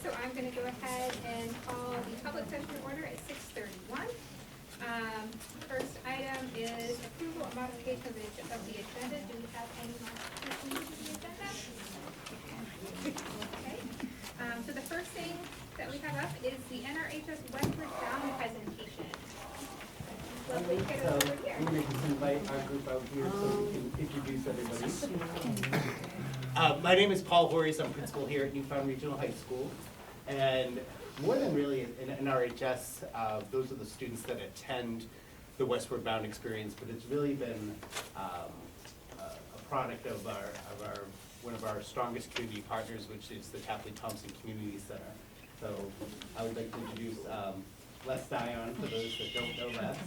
so I'm going to go ahead and call the public session to order at 6:31. First item is approval of modification of the agenda. Do we have any modifications to the agenda? Okay. So the first thing that we have up is the NRHS Westward Bound presentation. Lovely kiddo over here. I'm going to just invite our group out here so we can introduce everybody. My name is Paul Horries. I'm principal here at Newfound Regional High School. And more than really an NRHS, those are the students that attend the Westward Bound experience, but it's really been a product of one of our strongest community partners, which is the Tapley Thompson Community Center. So I would like to introduce Les Dion, for those that don't know Les.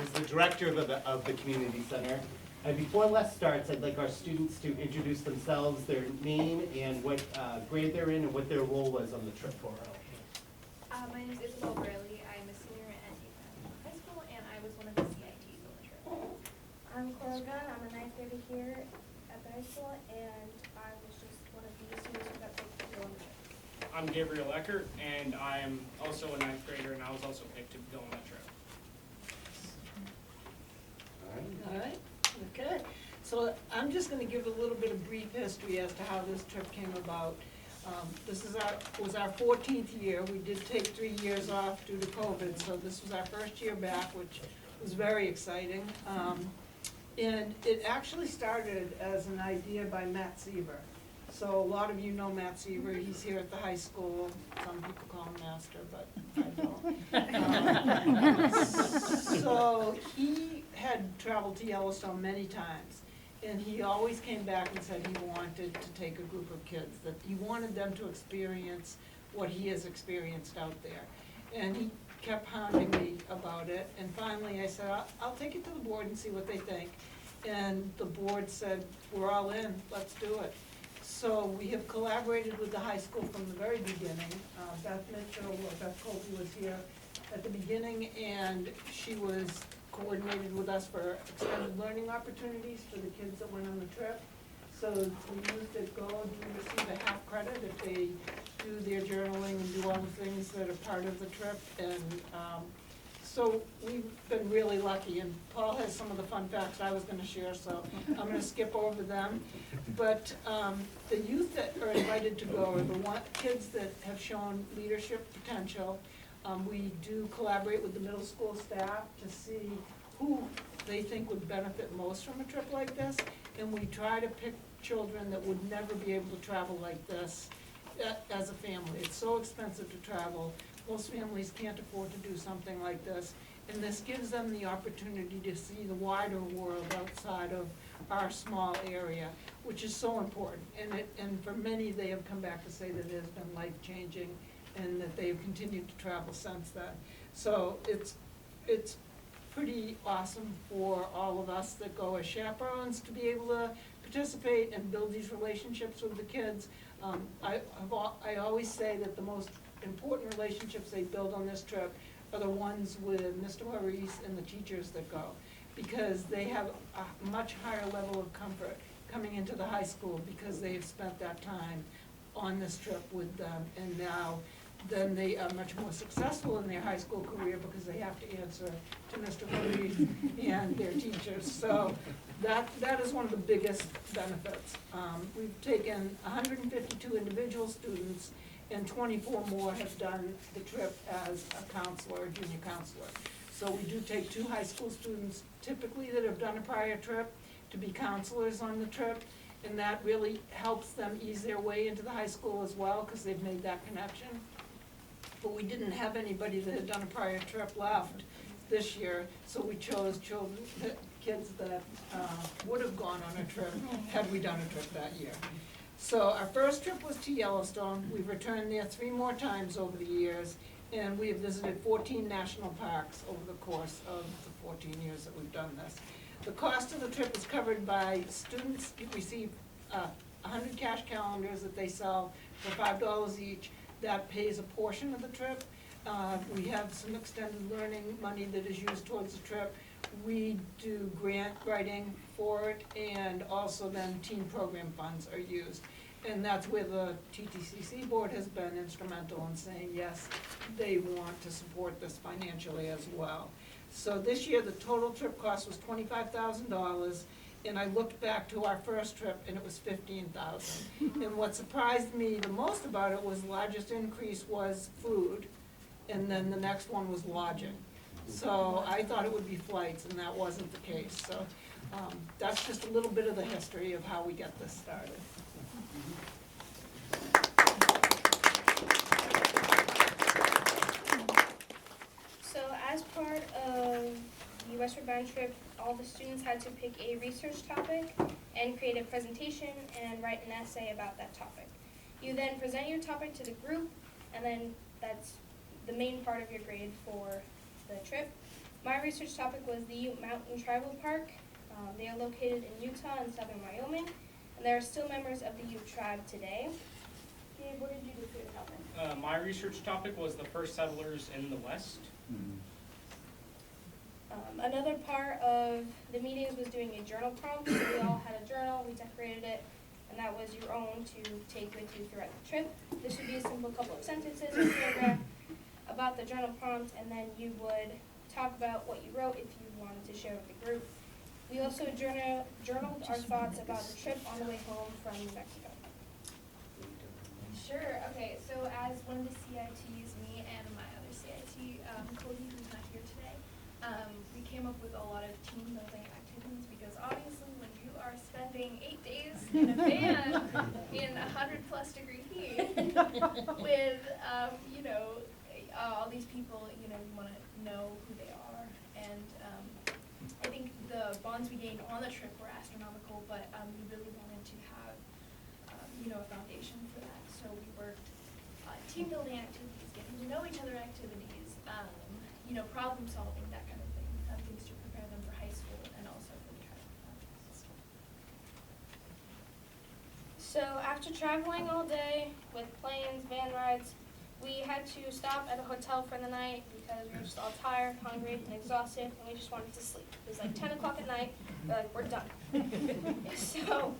He's the director of the community center. And before Les starts, I'd like our students to introduce themselves, their name, and what grade they're in, and what their role was on the trip for. My name is Isabel Burley. I'm a senior at Newfound High School, and I was one of the CITs on the trip. I'm Cora Gunn. I'm a ninth grader here at the high school, and I was just one of the seniors who got picked to go on the trip. I'm Gabriel Eckert, and I'm also a ninth grader, and I was also picked to go on that trip. All right, okay. So I'm just going to give a little bit of brief history as to how this trip came about. This was our 14th year. We did take 3 years off due to COVID, so this was our first year back, which was very exciting. And it actually started as an idea by Matt Seaver. So a lot of you know Matt Seaver. He's here at the high school. Some people call him Master, but I don't. So he had traveled to Yellowstone many times. And he always came back and said he wanted to take a group of kids, that he wanted them to experience what he has experienced out there. And he kept hounding me about it, and finally I said, I'll take it to the board and see what they think. And the board said, we're all in, let's do it. So we have collaborated with the high school from the very beginning. Beth Colby was here at the beginning, and she was coordinated with us for extended learning opportunities for the kids that went on the trip. So we used it, do receive a half credit if they do their journaling and do all the things that are part of the trip. And so we've been really lucky, and Paul has some of the fun facts I was gonna share, so I'm gonna skip over them. But the youth that are invited to go are the kids that have shown leadership potential. We do collaborate with the middle school staff to see who they think would benefit most from a trip like this, and we try to pick children that would never be able to travel like this as a family. It's so expensive to travel. Most families can't afford to do something like this, and this gives them the opportunity to see the wider world outside of our small area, which is so important. And for many, they have come back to say that it has been life-changing, and that they've continued to travel since then. So it's pretty awesome for all of us that go as chaperones to be able to participate and build these relationships with the kids. I always say that the most important relationships they build on this trip are the ones with Mr. Maurice and the teachers that go, because they have a much higher level of comfort coming into the high school because they have spent that time on this trip with them, and now then they are much more successful in their high school career because they have to answer to Mr. Maurice and their teachers. So that is one of the biggest benefits. We've taken 152 individual students, and 24 more have done the trip as a counselor, a junior counselor. So we do take 2 high school students typically that have done a prior trip to be counselors on the trip, and that really helps them ease their way into the high school as well because they've made that connection. But we didn't have anybody that had done a prior trip left this year, so we chose kids that would have gone on a trip had we done a trip that year. So our first trip was to Yellowstone. We've returned there 3 more times over the years, and we have visited 14 national parks over the course of the 14 years that we've done this. The cost of the trip is covered by students who receive 100 cash calendars that they sell for $5 each. That pays a portion of the trip. We have some extended learning money that is used towards the trip. we do grant writing for it, and also then team program funds are used. And that's where the TTCC board has been instrumental in saying, yes, they want to support this financially as well. So this year, the total trip cost was $25,000, and I looked back to our first trip, and it was $15,000. And what surprised me the most about it was the largest increase was food, and then the next one was lodging. So I thought it would be flights, and that wasn't the case. So that's just a little bit of the history of how we got this started. So as part of the Westward Bound trip, all the students had to pick a research topic and create a presentation and write an essay about that topic. You then present your topic to the group, and then that's the main part of your grade for the trip. My research topic was the Ute Mountain Tribal Park. They are located in Utah and southern Wyoming, and there are still members of the Ute tribe today. Gabe, what did you do for your topic? My research topic was the first settlers in the West. Another part of the meetings was doing a journal prompt. So we all had a journal, we decorated it, and that was your own to take with you throughout the trip. This would be a simple couple of sentences or paragraph about the journal prompt, and then you would talk about what you wrote if you wanted to share with the group. We also journaled our thoughts about the trip on the way home from New Mexico. Sure, okay, so as one of the CITs, me and my other CIT, Cody, who's not here today, we came up with a lot of team building activities because obviously when you are spending 8 days in a van in 100+ degree heat with, all these people, you want to know who they are. And I think the bonds we gained on the trip were astronomical, but we really wanted to have, a foundation for that. So we worked team building activities, getting to know each other activities, problem solving, that kind of thing, things to prepare them for high school and also for the tribal projects. So after traveling all day with planes, van rides, we had to stop at a hotel for the night because we were just all tired, hungry, and exhausted, and we just wanted to sleep. It was like 10 o'clock at night, we're like, we're done. So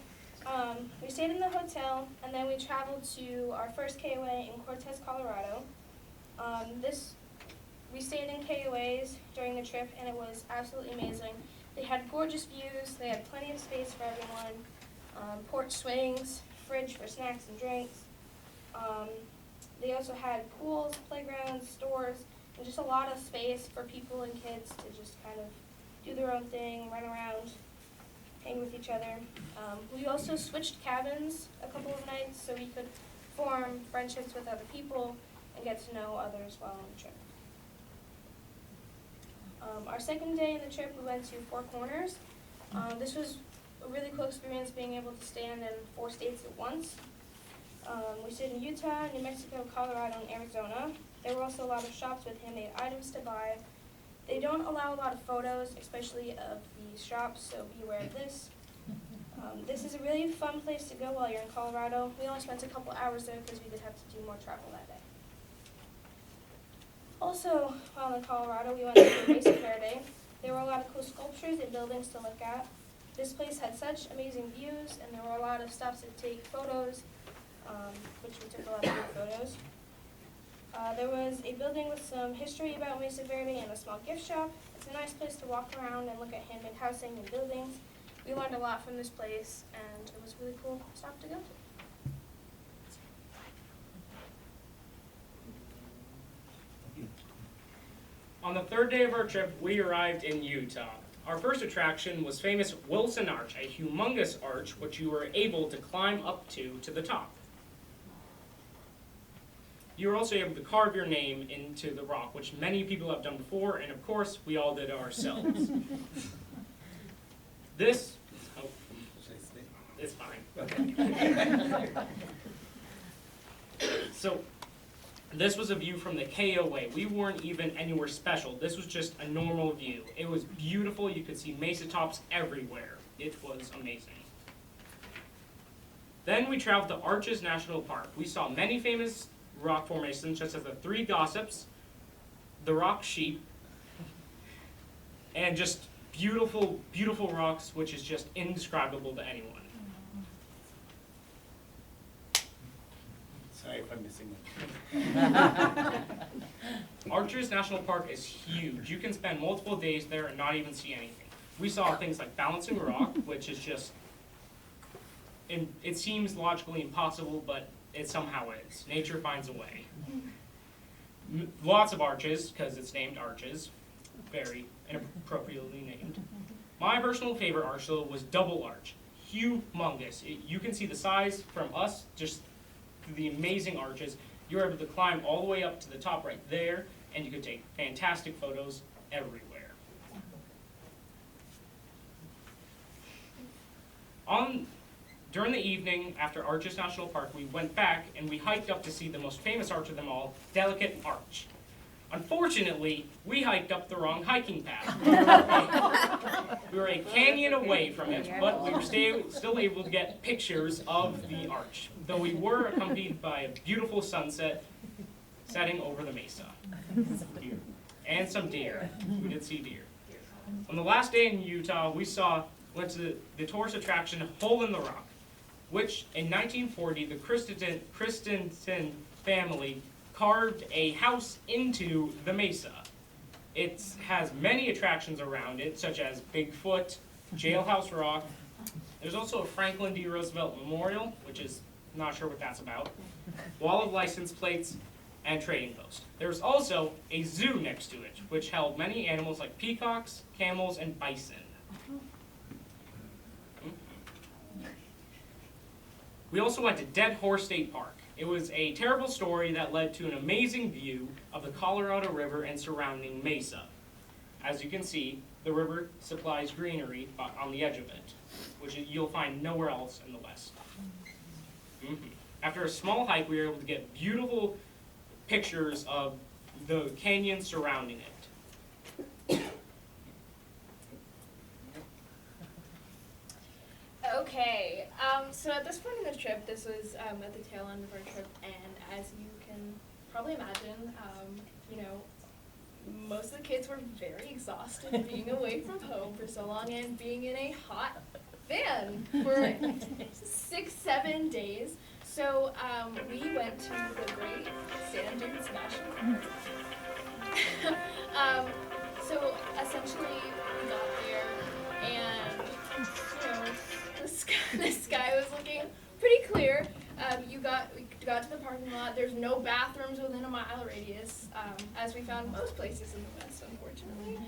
we stayed in the hotel, and then we traveled to our first KOA in Cortez, Colorado. We stayed in KOAs during the trip, and it was absolutely amazing. They had gorgeous views, they had plenty of space for everyone, porch swings, fridge for snacks and drinks. They also had pools, playgrounds, stores, and just a lot of space for people and kids to just kind of do their own thing, run around, hang with each other. We also switched cabins a couple of nights so we could form friendships with other people and get to know others while on the trip. Our second day in the trip, we went to Four Corners. This was a really cool experience, being able to stand in 4 states at once. We stayed in Utah, New Mexico, Colorado, and Arizona. There were also a lot of shops with handmade items to buy. They don't allow a lot of photos, especially of the shops, so be aware of this. This is a really fun place to go while you're in Colorado. We only spent a couple hours there because we did have to do more travel that day. Also, while in Colorado, we went to the Mesa Verde. There were a lot of cool sculptures and buildings to look at. This place had such amazing views, and there were a lot of stops to take photos, which we took a lot of good photos. There was a building with some history about Mesa Verde and a small gift shop. It's a nice place to walk around and look at handmade housing and buildings. We learned a lot from this place, and it was a really cool stop to go to. On the third day of our trip, we arrived in Utah. Our first attraction was famous Wilson Arch, a humongous arch which you were able to climb up to the top. You were also able to carve your name into the rock, which many people have done before, and of course, we all did it ourselves. This, oh, it's fine. Okay. So, this was a view from the KOA. We weren't even anywhere special. This was just a normal view. It was beautiful. You could see mesa tops everywhere. It was amazing. Then we traveled to Arches National Park. We saw many famous rock formations, such as the Three Gossips, the Rock Sheep, and just beautiful, beautiful rocks, which is just indescribable to anyone. Sorry if I'm missing it. Arches National Park is huge. You can spend multiple days there and not even see anything. We saw things like Balancing Rock, which is just, it seems logically impossible, but it somehow is. Nature finds a way. Lots of arches, because it's named Arches, very inappropriately named. My personal favorite arch, though, was Double Arch. Humongous. You can see the size from us, just through the amazing arches. You're able to climb all the way up to the top right there, and you can take fantastic photos everywhere. During the evening, after Arches National Park, we went back and we hiked up to see the most famous arch of them all, Delicate Arch. Unfortunately, we hiked up the wrong hiking path. We were a canyon away from it, but we were still able to get pictures of the arch, though we were accompanied by a beautiful sunset setting over the mesa. And some deer. We did see deer. On the last day in Utah, we went to the tourist attraction Hole in the Rock, which in 1940, the Christensen family carved a house into the mesa. It has many attractions around it, such as Bigfoot, Jailhouse Rock. There's also a Franklin D. Roosevelt Memorial, which is not sure what that's about, wall of license plates, and trading post. There's also a zoo next to it, which held many animals like peacocks, camels, and bison. We also went to Dead Horse State Park. It was a terrible story that led to an amazing view of the Colorado River and surrounding mesa. As you can see, the river supplies greenery on the edge of it, which you'll find nowhere else in the West. After a small hike, we were able to get beautiful pictures of the canyon surrounding it. Okay, so at this point in the trip, this was at the tail end of our trip, and as you can probably imagine, you know, most of the kids were very exhausted being away from home for so long and being in a hot van for 6-7 days. So we went to the Great Sand Dunes National Park. So essentially, we got there, and you know, the sky was looking pretty clear. We got to the parking lot. There's no bathrooms within a mile radius, as we found most places in the West, unfortunately.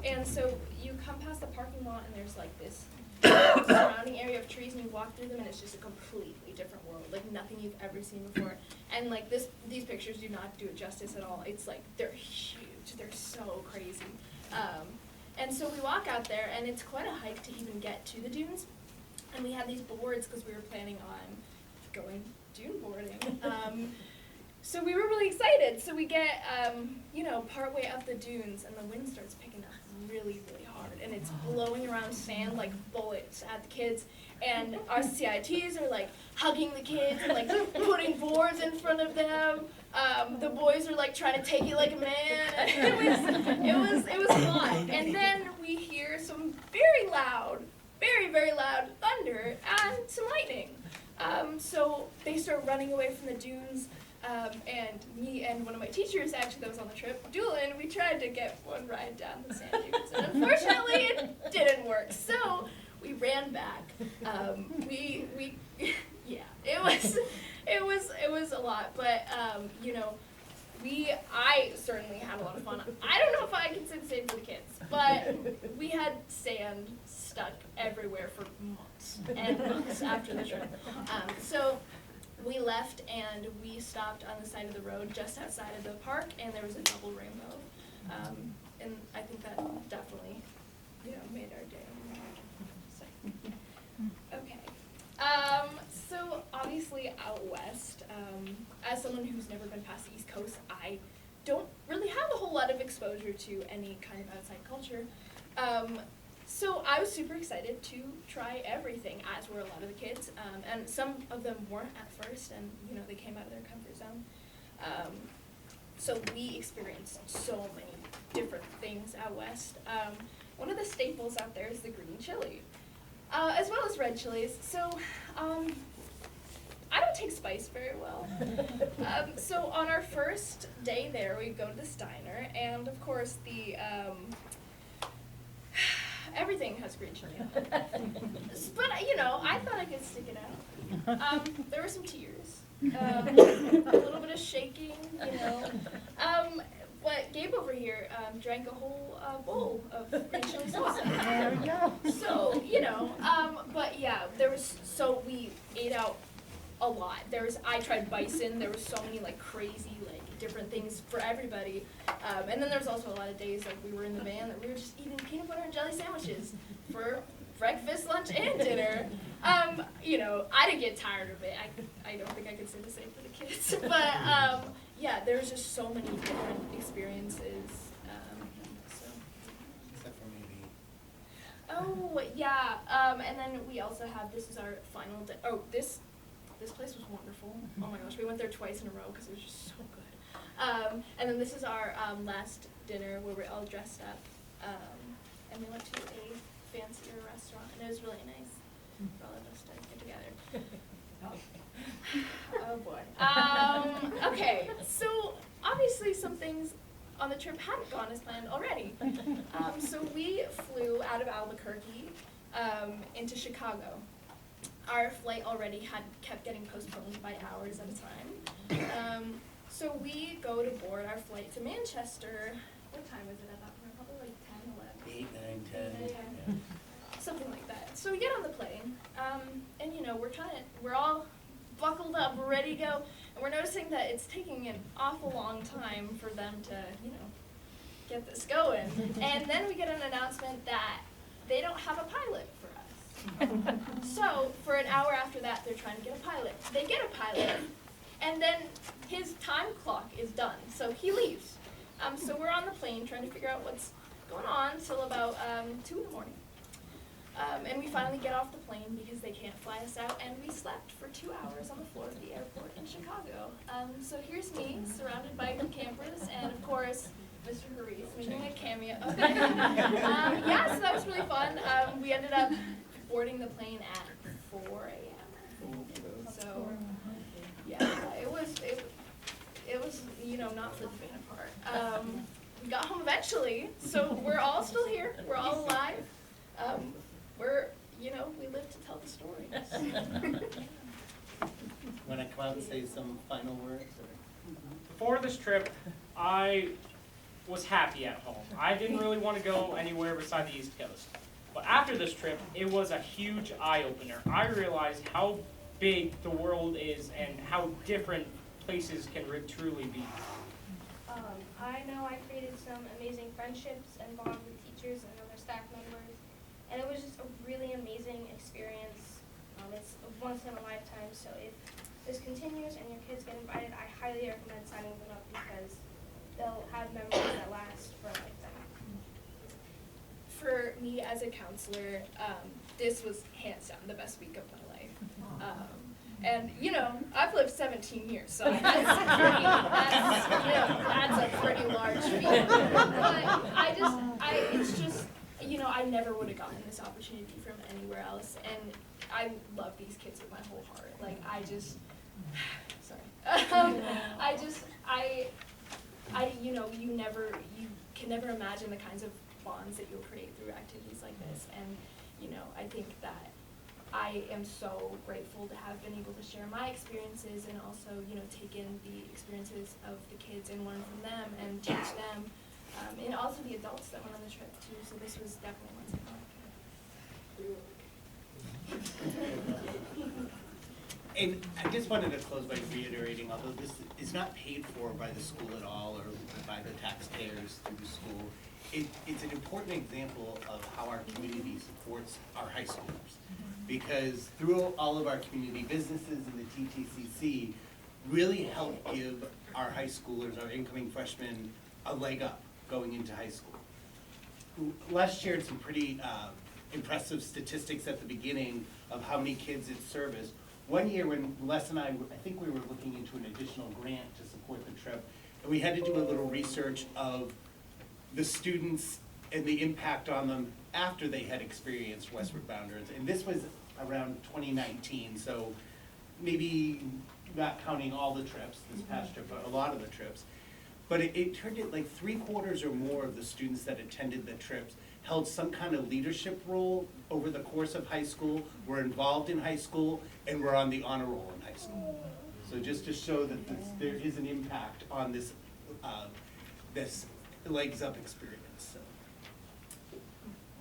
And so you come past the parking lot, and there's like this surrounding area of trees, and you walk through them, and it's just a completely different world, like nothing you've ever seen before. And like these pictures do not do it justice at all. It's like they're huge, they're so crazy. And so we walk out there, and it's quite a hike to even get to the dunes. And we had these boards because we were planning on going dune boarding. So we were really excited. So we get, you know, partway up the dunes, and the wind starts picking up really, really hard. And it's blowing around sand like bullets at the kids. And our CITs are like hugging the kids and like putting boards in front of them. The boys are like trying to take it like a man. It was fun. And then we hear some very loud, very loud thunder and some lightning. So they start running away from the dunes. And me and one of my teachers, actually, that was on the trip, Doolin, we tried to get one ride down the sand dunes, and unfortunately it didn't work. So we ran back. Yeah, it was a lot, but you know, I certainly had a lot of fun. I don't know if I can say the same for the kids, but we had sand stuck everywhere for months and months after the trip. So we left and we stopped on the side of the road just outside of the park, and there was a double rainbow. And I think that definitely, you know, made our day. So, okay. So obviously out west, as someone who's never been past the East Coast, I don't really have a whole lot of exposure to any kind of outside culture. So I was super excited to try everything, as were a lot of the kids, and some of them weren't at first, and you know, they came out of their comfort zone. So we experienced so many different things out west. one of the staples out there is the green chili, as well as red chilies. So I don't take spice very well. So on our first day there, we go to this diner, and of course the everything has green chili on it. But you know, I thought I could stick it out. There were some tears, a little bit of shaking, you know. But Gabe over here drank a whole bowl of green chili salsa. There we go. So, you know, but yeah, so we ate out a lot. I tried bison, there was so many like crazy, like different things for everybody. And then there was also a lot of days like we were in the van that we were just eating peanut butter and jelly sandwiches for breakfast, lunch, and dinner. You know, I didn't get tired of it. I don't think I could say the same for the kids. But yeah, there's just so many different experiences. So. Except for maybe. Oh, yeah, and then we also have, this is our final day. Oh, this place was wonderful. Oh my gosh, we went there twice in a row because it was just so good. And then this is our last dinner where we're all dressed up. And we went to a fancier restaurant, and it was really nice for all of us to get together. Oh boy. Okay, so obviously some things on the trip hadn't gone as planned already. So we flew out of Albuquerque into Chicago. Our flight already had kept getting postponed by hours at a time. So we go to board our flight to Manchester. What time was it at that point? Probably like 10, 11. 8, 9, 10. Yeah. Something like that. So we get on the plane, and you know, we're all buckled up, we're ready to go, and we're noticing that it's taking an awful long time for them to, you know, get this going. And then we get an announcement that they don't have a pilot for us. So for an hour after that, they're trying to get a pilot. They get a pilot, and then his time clock is done, so he leaves. So we're on the plane trying to figure out what's going on till about 2 in the morning. And we finally get off the plane because they can't fly us out, and we slept for 2 hours on the floor of the airport in Chicago. So here's me, surrounded by campers, and of course, Mr. Harris making a cameo. Okay. Yeah, so that was really fun. We ended up boarding the plane at 4 a.m. So, yeah, it was, you know, not for the faint of heart. We got home eventually, so we're all still here. We're all alive. You know, we live to tell the stories. Want to come out and say some final words? Or? Before this trip, I was happy at home. I didn't really want to go anywhere beside the East Coast. But after this trip, it was a huge eye-opener. I realized how big the world is and how different places can truly be. I know I created some amazing friendships and bonds with teachers and other staff members, and it was just a really amazing experience. It's a once in a lifetime, so if this continues and your kids get invited, I highly recommend signing them up because they'll have memories that last for a lifetime. For me as a counselor, this was hands down the best week of my life. And you know, I've lived 17 years, so that's a pretty large feat. But it's just, you know, I never would have gotten this opportunity from anywhere else, and I love these kids with my whole heart. Like, you know, you can never imagine the kinds of bonds that you'll create through activities like this, and you know, I think that I am so grateful to have been able to share my experiences and also, you know, take in the experiences of the kids and learn from them and teach them, and also the adults that went on the trip too. So this was definitely once in a lifetime. And I just wanted to close by reiterating, although this is not paid for by the school at all or by the taxpayers through the school, it's an important example of how our community supports our high schoolers. Because through all of our community businesses and the TTCC really help give our high schoolers, our incoming freshmen, a leg up going into high school. Les shared some pretty impressive statistics at the beginning of how many kids it serviced. One year when Les and I think we were looking into an additional grant to support the trip, and we had to do a little research of the students and the impact on them after they had experienced Westward Bound. And this was around 2019, so maybe not counting all the trips, this past trip, but a lot of the trips. But it turned out like 3/4 or more of the students that attended the trips held some kind of leadership role over the course of high school, were involved in high school, and were on the honor roll in high school. So just to show that there is an impact on this, this legs up experience. So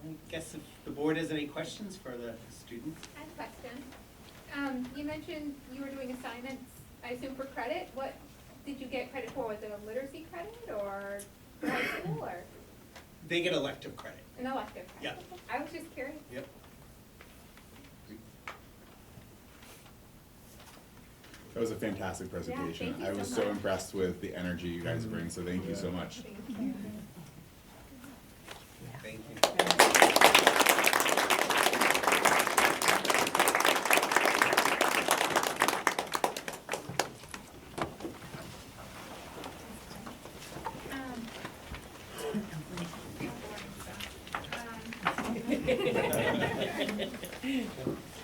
I guess if the board has any questions for the students. I have a question. You mentioned you were doing assignments, I assume for credit. What did you get credit for? Was it a literacy credit or for high school or They get elective credit. an elective credit? Yeah. I was just curious. Yep. That was a fantastic presentation. thank you I was so so much. impressed with the energy you guys bring, so thank you so much. Thank you.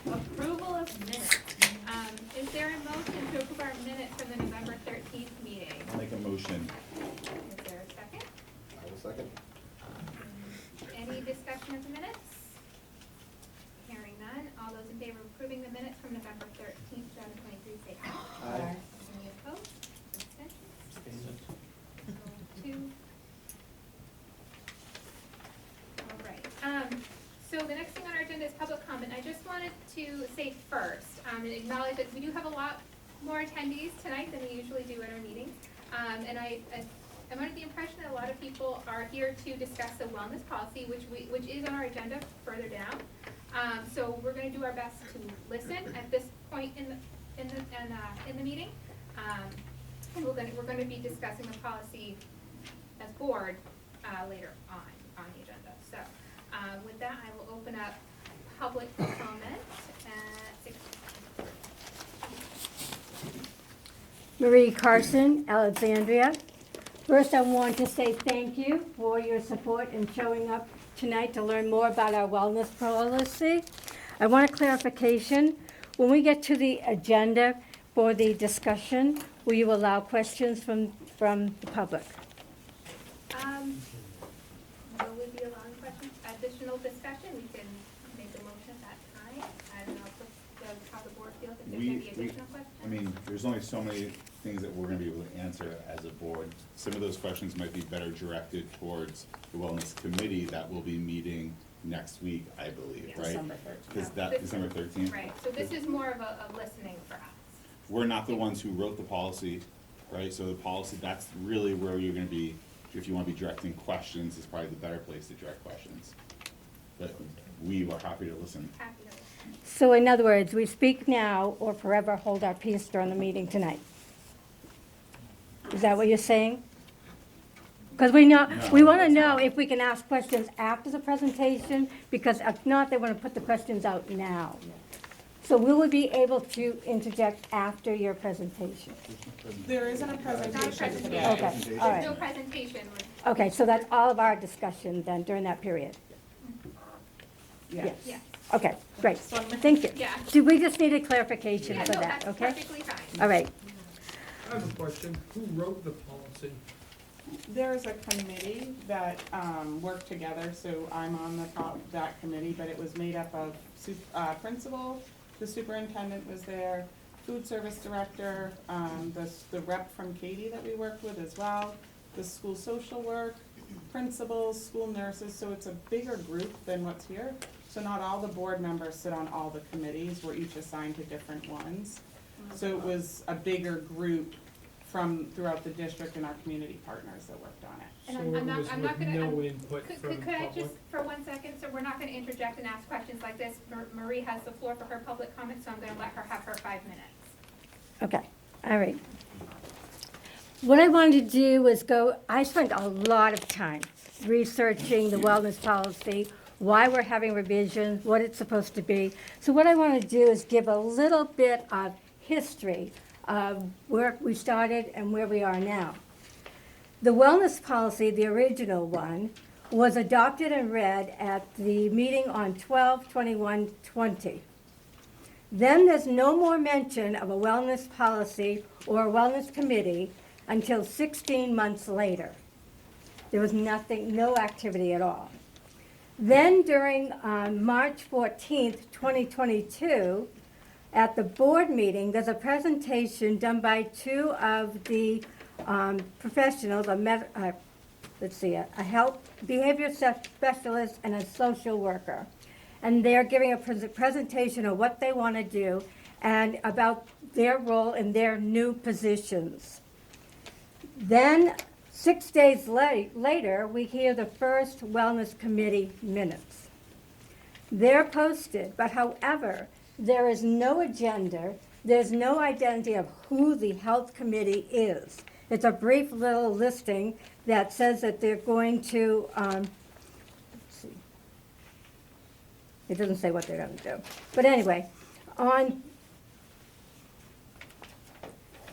Approval of minutes. Is there a motion to approve our minutes from the November 13th meeting? I'll make a motion. Is there a second? I will second. Any discussion of the minutes? Hearing none. All those in favor of approving the minutes from November 13th, 2023, say aye. Aye. Any opposed? Abstentions? Two. All right. So the next thing on our agenda is public comment. I just wanted to say first, and acknowledge that we do have a lot more attendees tonight than we usually do at our meetings. And I'm under the impression that a lot of people are here to discuss the wellness policy, which is on our agenda further down. So we're going to do our best to listen at this point in the meeting. And we're going to be discussing the policy as board later on the agenda. So with that, I will open up public comment at 6. Marie Carson, Alexandria. First, I want to say thank you for your support in showing up tonight to learn more about our wellness policy. I want a clarification. When we get to the agenda for the discussion, will you allow questions from the public? Will we be allowing questions? Additional discussion, we can make a motion at that time. I don't know how the board feels, if there's going to be additional questions. I mean, there's only so many things that we're gonna be able to answer as a board. Some of those questions might be better directed towards the wellness committee that will be meeting next week, I believe, right? December 13th. Is that December 13th? Right, so this is more of a listening for us. We're not the ones who wrote the policy, right? So the policy, that's really where you're gonna be, if you wanna be directing questions, is probably the better place to direct questions. But we are happy to listen. Happy to listen. So in other words, we speak now or forever hold our peace during the meeting tonight. Is that what you're saying? Because we want to know if we can ask questions after the presentation, because if not, they want to put the questions out now. So will we be able to interject after your presentation? There isn't a presentation today. Okay, all There's no right. presentation. Okay, so that's all of our discussion then during that period? Yes. Yeah. Okay, great. Thank you. Yeah. Do we just need a clarification Yeah, for no, that, that's okay? perfectly fine. All right. I have a question. Who wrote the policy? There's a committee that worked together, so I'm on that committee, but it was made up of principal, the superintendent was there, food service director, the rep from Katie that we worked with as well, the school social work, principals, school nurses, so it's a bigger group than what's here. So not all the board members sit on all the committees, we're each assigned to different ones. So it was a bigger group from throughout the district and our community partners that worked on it. And So I'm it not was gonna. with no input from the Could I public? just, for 1 second, so we're not gonna interject and ask questions like this. Marie has the floor for her public comment, so I'm gonna let her have her 5 minutes. Okay, all right. What I wanted to do was I spent a lot of time researching the wellness policy, why we're having revisions, what it's supposed to be. So what I want to do is give a little bit of history of where we started and where we are now. The wellness policy, the original one, was adopted and read at the meeting on 12/21/20. Then there's no more mention of a wellness policy or a wellness committee until 16 months later. There was nothing, no activity at all. Then during March 14th, 2022, at the board meeting, there's a presentation done by two of the professionals, a health behavior specialist and a social worker. And they're giving a presentation of what they want to do and about their role in their new positions. Then 6 days later, we hear the first Wellness Committee minutes. They're posted, but however, there is no agenda, there's no identity of who the Health Committee is. It's a brief little listing that says that they're going to, let's see. It doesn't say what they're going to do. But anyway, on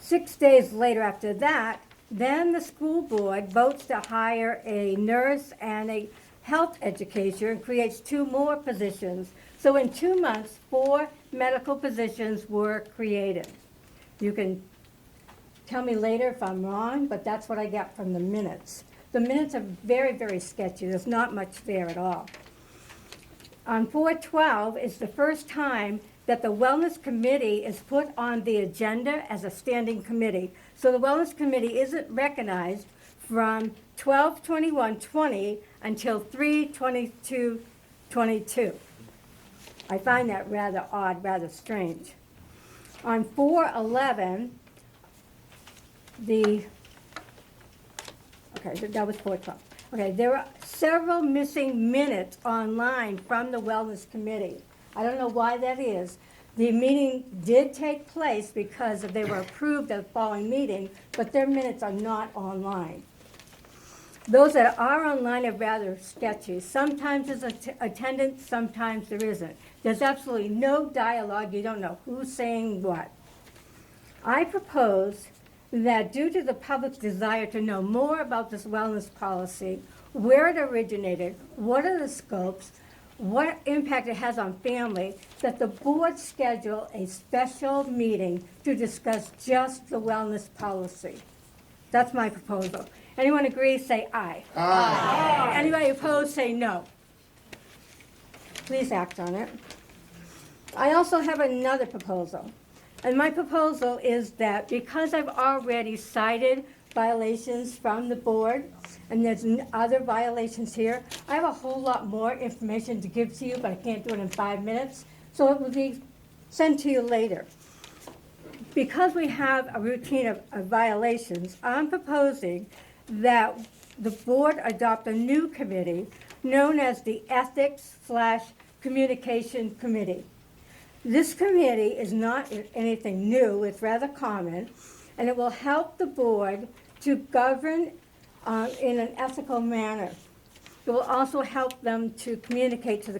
6 days later after that, then the school board votes to hire a nurse and a health educator and creates 2 more positions. So in 2 months, 4 medical positions were created. You can tell me later if I'm wrong, but that's what I got from the minutes. The minutes are very, very sketchy. There's not much there at all. On 4/12 is the first time that the Wellness Committee is put on the agenda as a standing committee. So the Wellness Committee isn't recognized from 12/21/20 until 3/22/22. I find that rather odd, rather strange. On 4/11, that was 4/12. Okay, there are several missing minutes online from the Wellness Committee. I don't know why that is. The meeting did take place because they were approved at the following meeting, but their minutes are not online. Those that are online are rather sketchy. Sometimes there's attendance, sometimes there isn't. There's absolutely no dialogue. You don't know who's saying what. I propose that due to the public's desire to know more about this wellness policy, where it originated, what are the scopes, what impact it has on family, that the board schedule a special meeting to discuss just the wellness policy. That's my proposal. Anyone agree, say aye. Aye. Anybody opposed, say no. Please act on it. I also have another proposal. And my proposal is that because I've already cited violations from the board, and there's other violations here, I have a whole lot more information to give to you, but I can't do it in 5 minutes, so it will be sent to you later. Because we have a routine of violations, I'm proposing that the board adopt a new committee known as the Ethics/Communication Committee. This committee is not anything new, it's rather common, and it will help the board to govern in an ethical manner. It will also help them to communicate to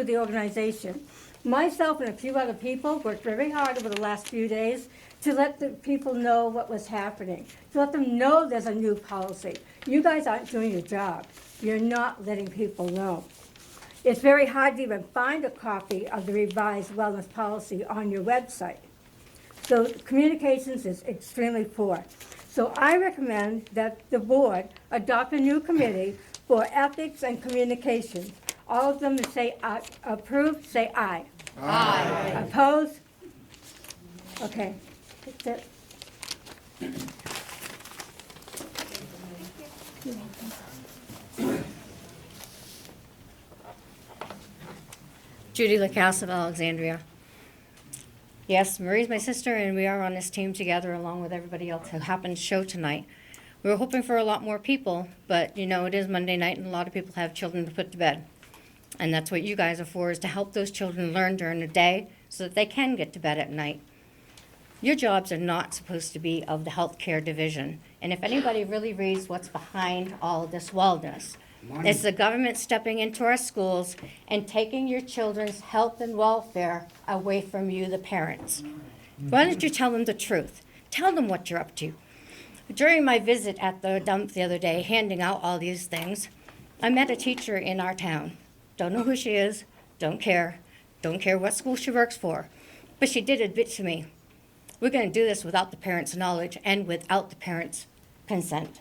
the organization. Myself and a few other people worked very hard over the last few days to let the people know what was happening, to let them know there's a new policy. You guys aren't doing your job. You're not letting people know. It's very hard to even find a copy of the revised wellness policy on your website. So communications is extremely poor. So I recommend that the board adopt a new committee for ethics and communications. All of them that say approved, say aye. Aye. Opposed? Okay, that's it. Judy LaCasse of Alexandria. Yes, Marie's my sister, and we are on this team together along with everybody else who happened to show tonight. We were hoping for a lot more people, but you know, it is Monday night and a lot of people have children to put to bed. And that's what you guys are for, is to help those children learn during the day so that they can get to bed at night. Your jobs are not supposed to be of the healthcare division. And if anybody really reads what's behind all of this wellness, it's the government stepping into our schools and taking your children's health and welfare away from you, the parents. Why don't you tell them the truth? Tell them what you're up to. During my visit at the dump the other day, handing out all these things, I met a teacher in our town. Don't know who she is, don't care what school she works for. But she did admit to me, we're going to do this without the parents' knowledge and without the parents' consent.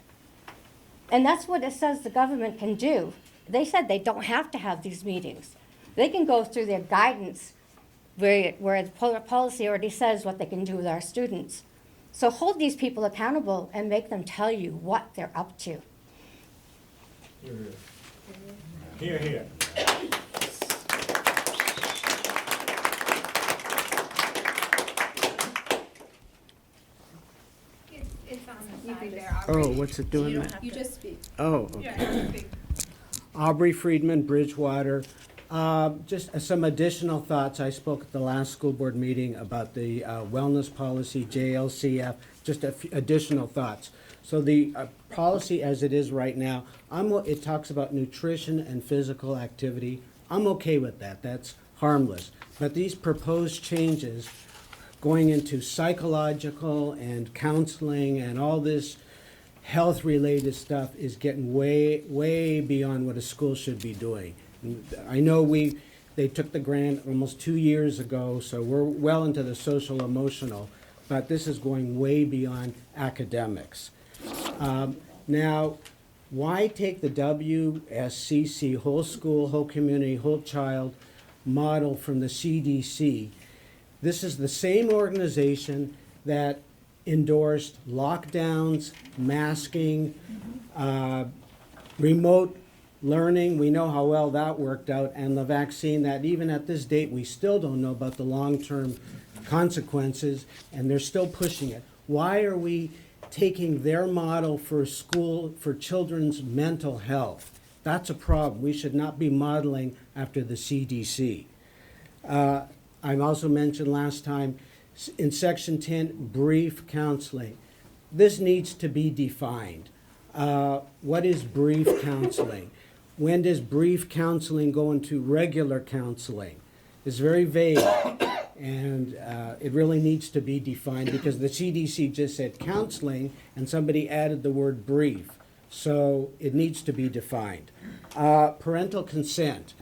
And that's what it says the government can do. They said they don't have to have these meetings. They can go through their guidance where the policy already says what they can do with our students. So hold these people accountable and make them tell you what they're up to. Here, here. It's on the side there Oh, already. what's it doing? You just speak. Oh, okay. Aubrey Friedman, Bridgewater. Just some additional thoughts. I spoke at the last school board meeting about the wellness policy, JLCF, just additional thoughts. So the policy as it is right now, it talks about nutrition and physical activity. I'm okay with that. That's harmless. But these proposed changes going into psychological and counseling and all this health-related stuff is getting way, way beyond what a school should be doing. I know they took the grant almost 2 years ago, so we're well into the social emotional, but this is going way beyond academics. Now, why take the WSCC, whole school, whole community, whole child model from the CDC? This is the same organization that endorsed lockdowns, masking, remote learning. We know how well that worked out, and the vaccine that even at this date we still don't know about the long-term consequences, and they're still pushing it. Why are we taking their model for school, for children's mental health? That's a problem. We should not be modeling after the CDC. I also mentioned last time, in Section 10, brief counseling. This needs to be defined. What is brief counseling? When does brief counseling go into regular counseling? It's very vague, and it really needs to be defined because the CDC just said counseling, and somebody added the word brief. So it needs to be defined. Parental consent,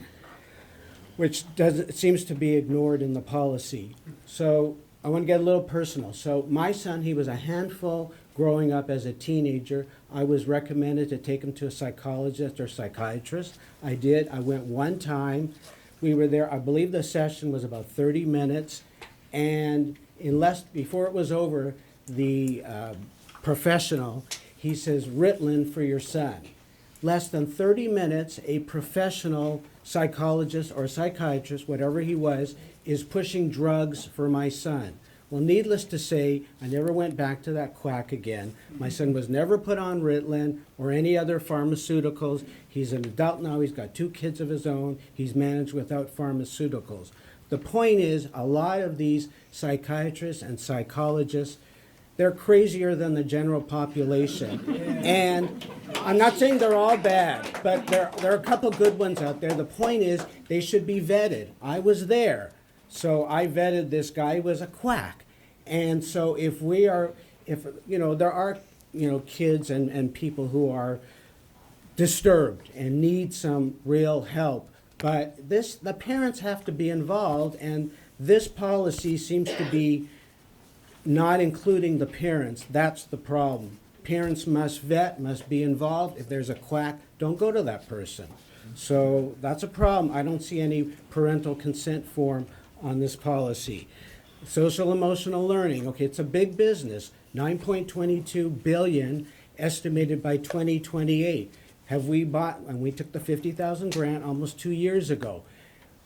which seems to be ignored in the policy. So I want to get a little personal. So my son, he was a handful growing up as a teenager. I was recommended to take him to a psychologist or psychiatrist. I did. I went one time. We were there. I believe the session was about 30 minutes. And before it was over, the professional, he says, Ritalin for your son. Less than 30 minutes, a professional psychologist or psychiatrist, whatever he was, is pushing drugs for my son. Well, needless to say, I never went back to that quack again. My son was never put on Ritalin or any other pharmaceuticals. He's an adult now. He's got 2 kids of his own. He's managed without pharmaceuticals. The point is, a lot of these psychiatrists and psychologists, they're crazier than the general population. And I'm not saying they're all bad, but there are a couple good ones out there. The point is, they should be vetted. I was there. So I vetted this guy. He was a quack. And so if there are, kids and people who are disturbed and need some real help, but the parents have to be involved, and this policy seems to be not including the parents. That's the problem. Parents must be involved. If there's a quack, don't go to that person. So that's a problem. I don't see any parental consent form on this policy. Social emotional learning, okay, it's a big business. 9.22 billion estimated by 2028. Have we bought, and we took the 50,000 grant almost 2 years ago.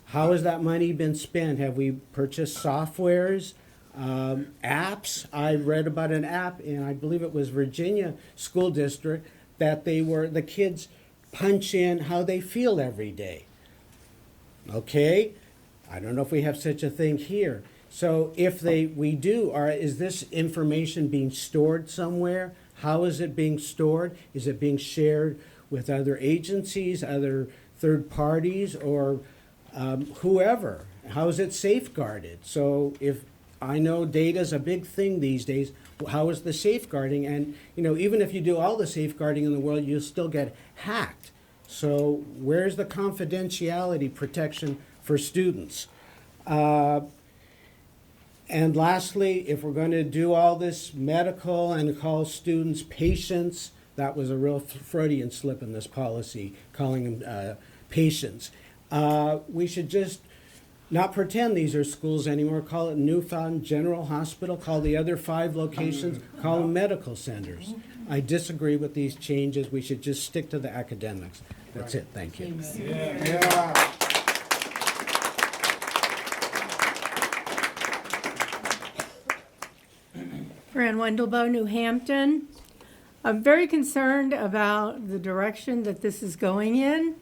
How has that money been spent? Have we purchased softwares, apps? I read about an app in, I believe it was Virginia School District, that the kids punch in how they feel every day. Okay, I don't know if we have such a thing here. So if we do, is this information being stored somewhere? How is it being stored? Is it being shared with other agencies, other third parties, or whoever? How is it safeguarded? So if I know data is a big thing these days, how is the safeguarding? And even if you do all the safeguarding in the world, you'll still get hacked. So where's the confidentiality protection for students? And lastly, if we're going to do all this medical and call students patients, that was a real Freudian slip in this policy, calling them patients. We should just not pretend these are schools anymore. Call it Newfound General Hospital. Call the other 5 locations, call them medical centers. I disagree with these changes. We should just stick to the academics. That's it. Thank you. Yeah. Fran Wendelbo, New Hampton. I'm very concerned about the direction that this is going in.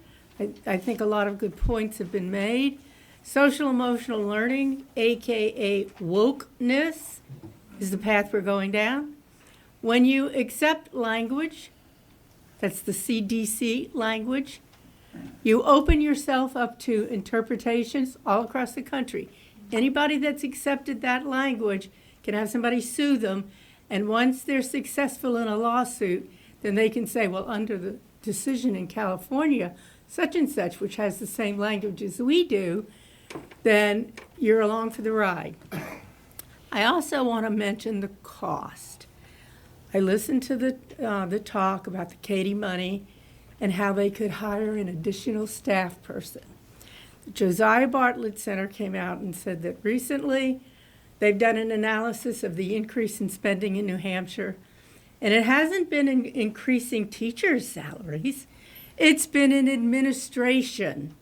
I think a lot of good points have been made. Social emotional learning, AKA wokeness, is the path we're going down. When you accept language, that's the CDC language, you open yourself up to interpretations all across the country. Anybody that's accepted that language can have somebody sue them, and once they're successful in a lawsuit, then they can say, well, under the decision in California, such and such, which has the same language as we do, then you're along for the ride. I also want to mention the cost. I listened to the talk about the Katie money and how they could hire an additional staff person. The Josiah Bartlett Center came out and said that recently they've done an analysis of the increase in spending in New Hampshire, and it hasn't been in increasing teachers' salaries. It's been in administration.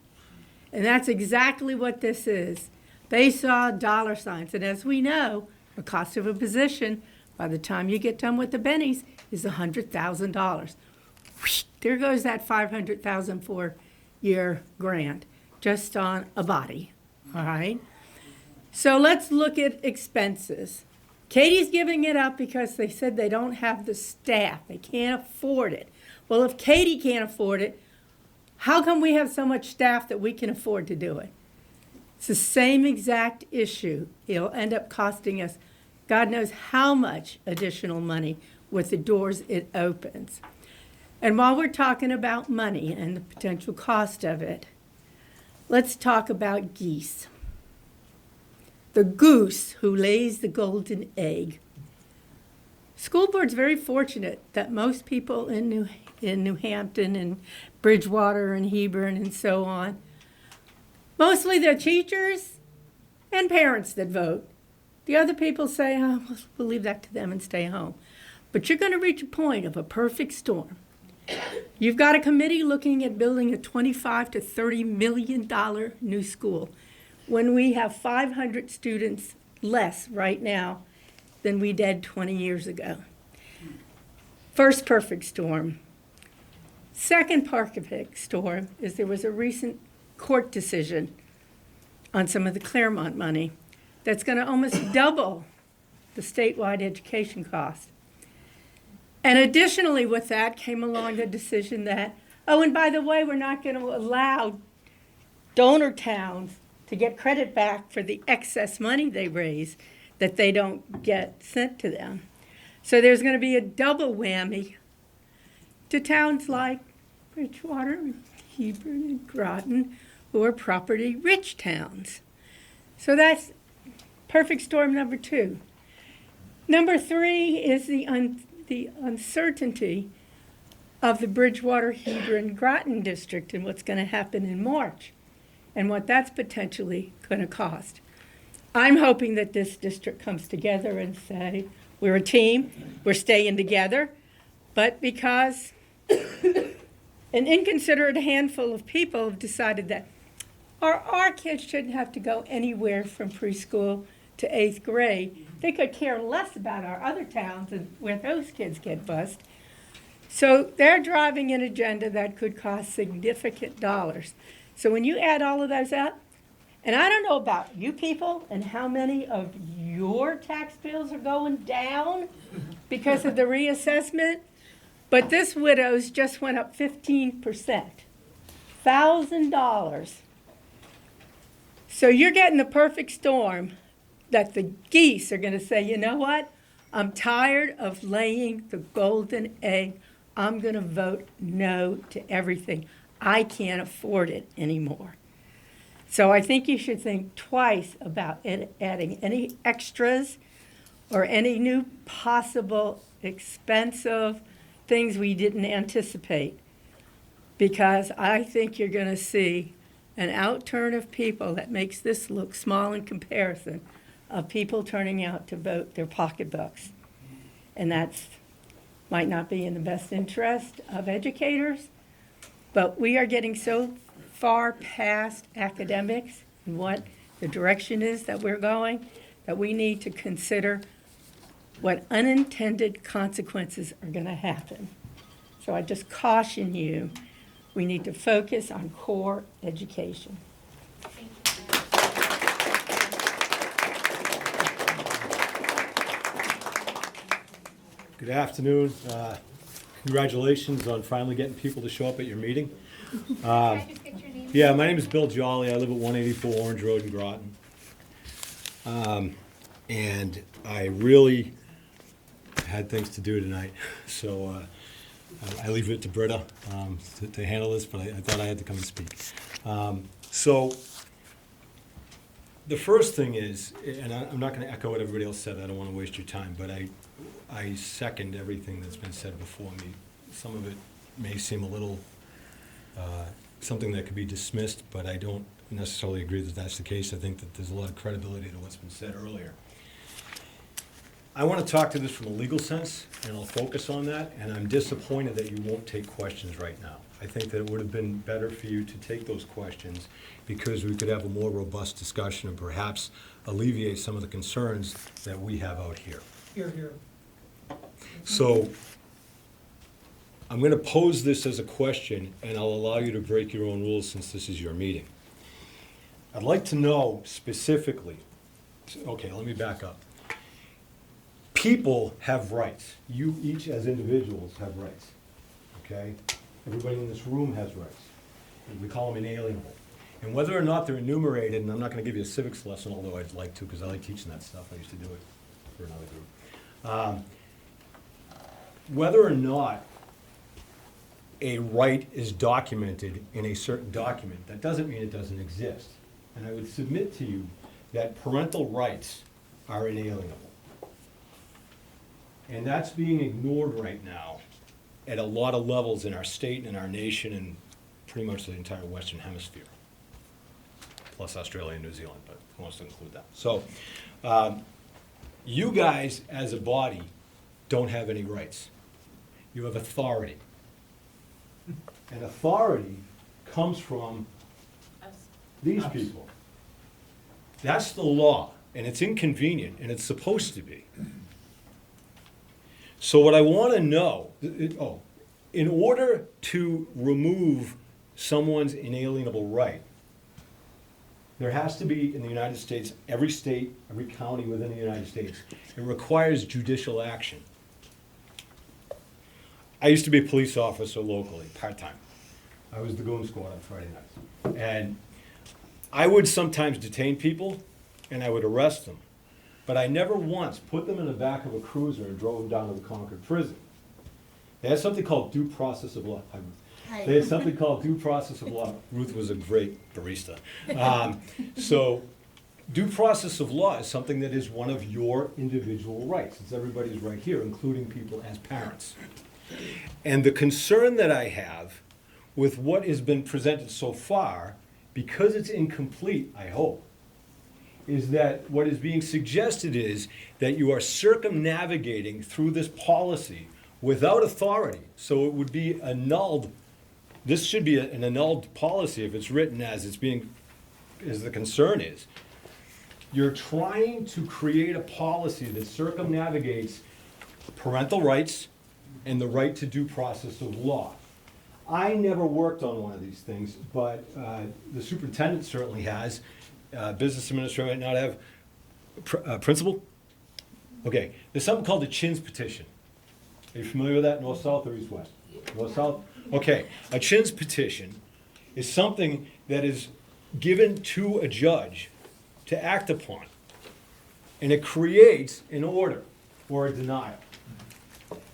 And that's exactly what this is. They saw dollar signs. And as we know, the cost of a position, by the time you get done with the bennies, is $100,000. There goes that $500,000 for year grant just on a body, all right? So let's look at expenses. Katie's giving it up because they said they don't have the staff. They can't afford it. Well, if Katie can't afford it, how come we have so much staff that we can afford to do it? It's the same exact issue. It'll end up costing us God knows how much additional money with the doors it opens. And while we're talking about money and the potential cost of it, let's talk about geese. The goose who lays the golden egg. School board's very fortunate that most people in New Hampton and Bridgewater and Hebron and so on, mostly they're teachers and parents that vote. The other people say, oh, we'll leave that to them and stay home. But you're going to reach a point of a perfect storm. You've got a committee looking at building a $25 to $30 million new school when we have 500 students less right now than we did 20 years ago. First perfect storm. Second perfect storm is there was a recent court decision on some of the Claremont money that's going to almost double the statewide education cost. And additionally with that came along the decision that, oh, and by the way, we're not going to allow donor towns to get credit back for the excess money they raise that they don't get sent to them. So there's going to be a double whammy to towns like Bridgewater, Hebron, and Groton, who are property-rich towns. So that's perfect storm number 2. Number 3 is the uncertainty of the Bridgewater, Hebron, Groton district and what's going to happen in March and what that's potentially going to cost. I'm hoping that this district comes together and say, we're a team, we're staying together, but because an inconsiderate handful of people have decided that our kids shouldn't have to go anywhere from preschool to 8th grade. They could care less about our other towns and where those kids get bused. So they're driving an agenda that could cost significant dollars. So when you add all of those up, and I don't know about you people and how many of your tax bills are going down because of the reassessment, but this widow's just went up 15%, $1,000. So you're getting the perfect storm that the geese are going to say, you know what? I'm tired of laying the golden egg. I'm going to vote no to everything. I can't afford it anymore. So I think you should think twice about adding any extras or any new possible expensive things we didn't anticipate. Because I think you're going to see an outturn of people that makes this look small in comparison of people turning out to vote their pocketbooks. And that's might not be in the best interest of educators, but we are getting so far past academics and what the direction is that we're going, that we need to consider what unintended consequences are going to happen. So I just caution you, we need to focus on core education. Good afternoon. Congratulations on finally getting people to show up at your meeting. Can I just get your name? Yeah, my name is Bill Jolly. I live at 184 Orange Road in Groton. And I really had things to do tonight, so I leave it to Britta to handle this, but I thought I had to come and speak. So the first thing is, and I'm not going to echo what everybody else said, I don't want to waste your time, but I second everything that's been said before me. Some of it may seem a little something that could be dismissed, but I don't necessarily agree that that's the case. I think that there's a lot of credibility to what's been said earlier. I want to talk to this from a legal sense, and I'll focus on that, and I'm disappointed that you won't take questions right now. I think that it would have been better for you to take those questions because we could have a more robust discussion and perhaps alleviate some of the concerns that we have out here. Here, here. So I'm going to pose this as a question, and I'll allow you to break your own rules since this is your meeting. I'd like to know specifically, okay, let me back up. People have rights. You each as individuals have rights, okay? Everybody in this room has rights. And we call them inalienable. And whether or not they're enumerated, and I'm not going to give you a civics lesson, although I'd like to because I like teaching that stuff. I used to do it for another group. Whether or not a right is documented in a certain document, that doesn't mean it doesn't exist. And I would submit to you that parental rights are inalienable. And that's being ignored right now at a lot of levels in our state and our nation and pretty much the entire Western Hemisphere, plus Australia and New Zealand, but who wants to include that? So you guys as a body don't have any rights. You have authority. And authority comes from these people. That's the law, and it's inconvenient, and it's supposed to be. So what I want to know, in order to remove someone's inalienable right, there has to be in the United States, every state, every county within the United States, it requires judicial action. I used to be a police officer locally, part-time. I was the goon squad on Friday nights. And I would sometimes detain people, and I would arrest them. But I never once put them in the back of a cruiser and drove them down to the Concord prison. They had something called due process of law. Hi, Ruth. They had something called due process of law. Ruth was a great barista. So due process of law is something that is one of your individual rights. It's everybody's right here, including people as parents. And the concern that I have with what has been presented so far, because it's incomplete, I hope, is that what is being suggested is that you are circumnavigating through this policy without authority. So it would be annulled. This should be an annulled policy if it's written as it's being, as the concern is. You're trying to create a policy that circumnavigates parental rights and the right to due process of law. I never worked on one of these things, but the superintendent certainly has. Business administrator might not have. Principal? Okay, there's something called the Chins petition. Are you familiar with that? North, south, or east, west? North, south? Okay, a Chins petition is something that is given to a judge to act upon. And it creates an order or a denial.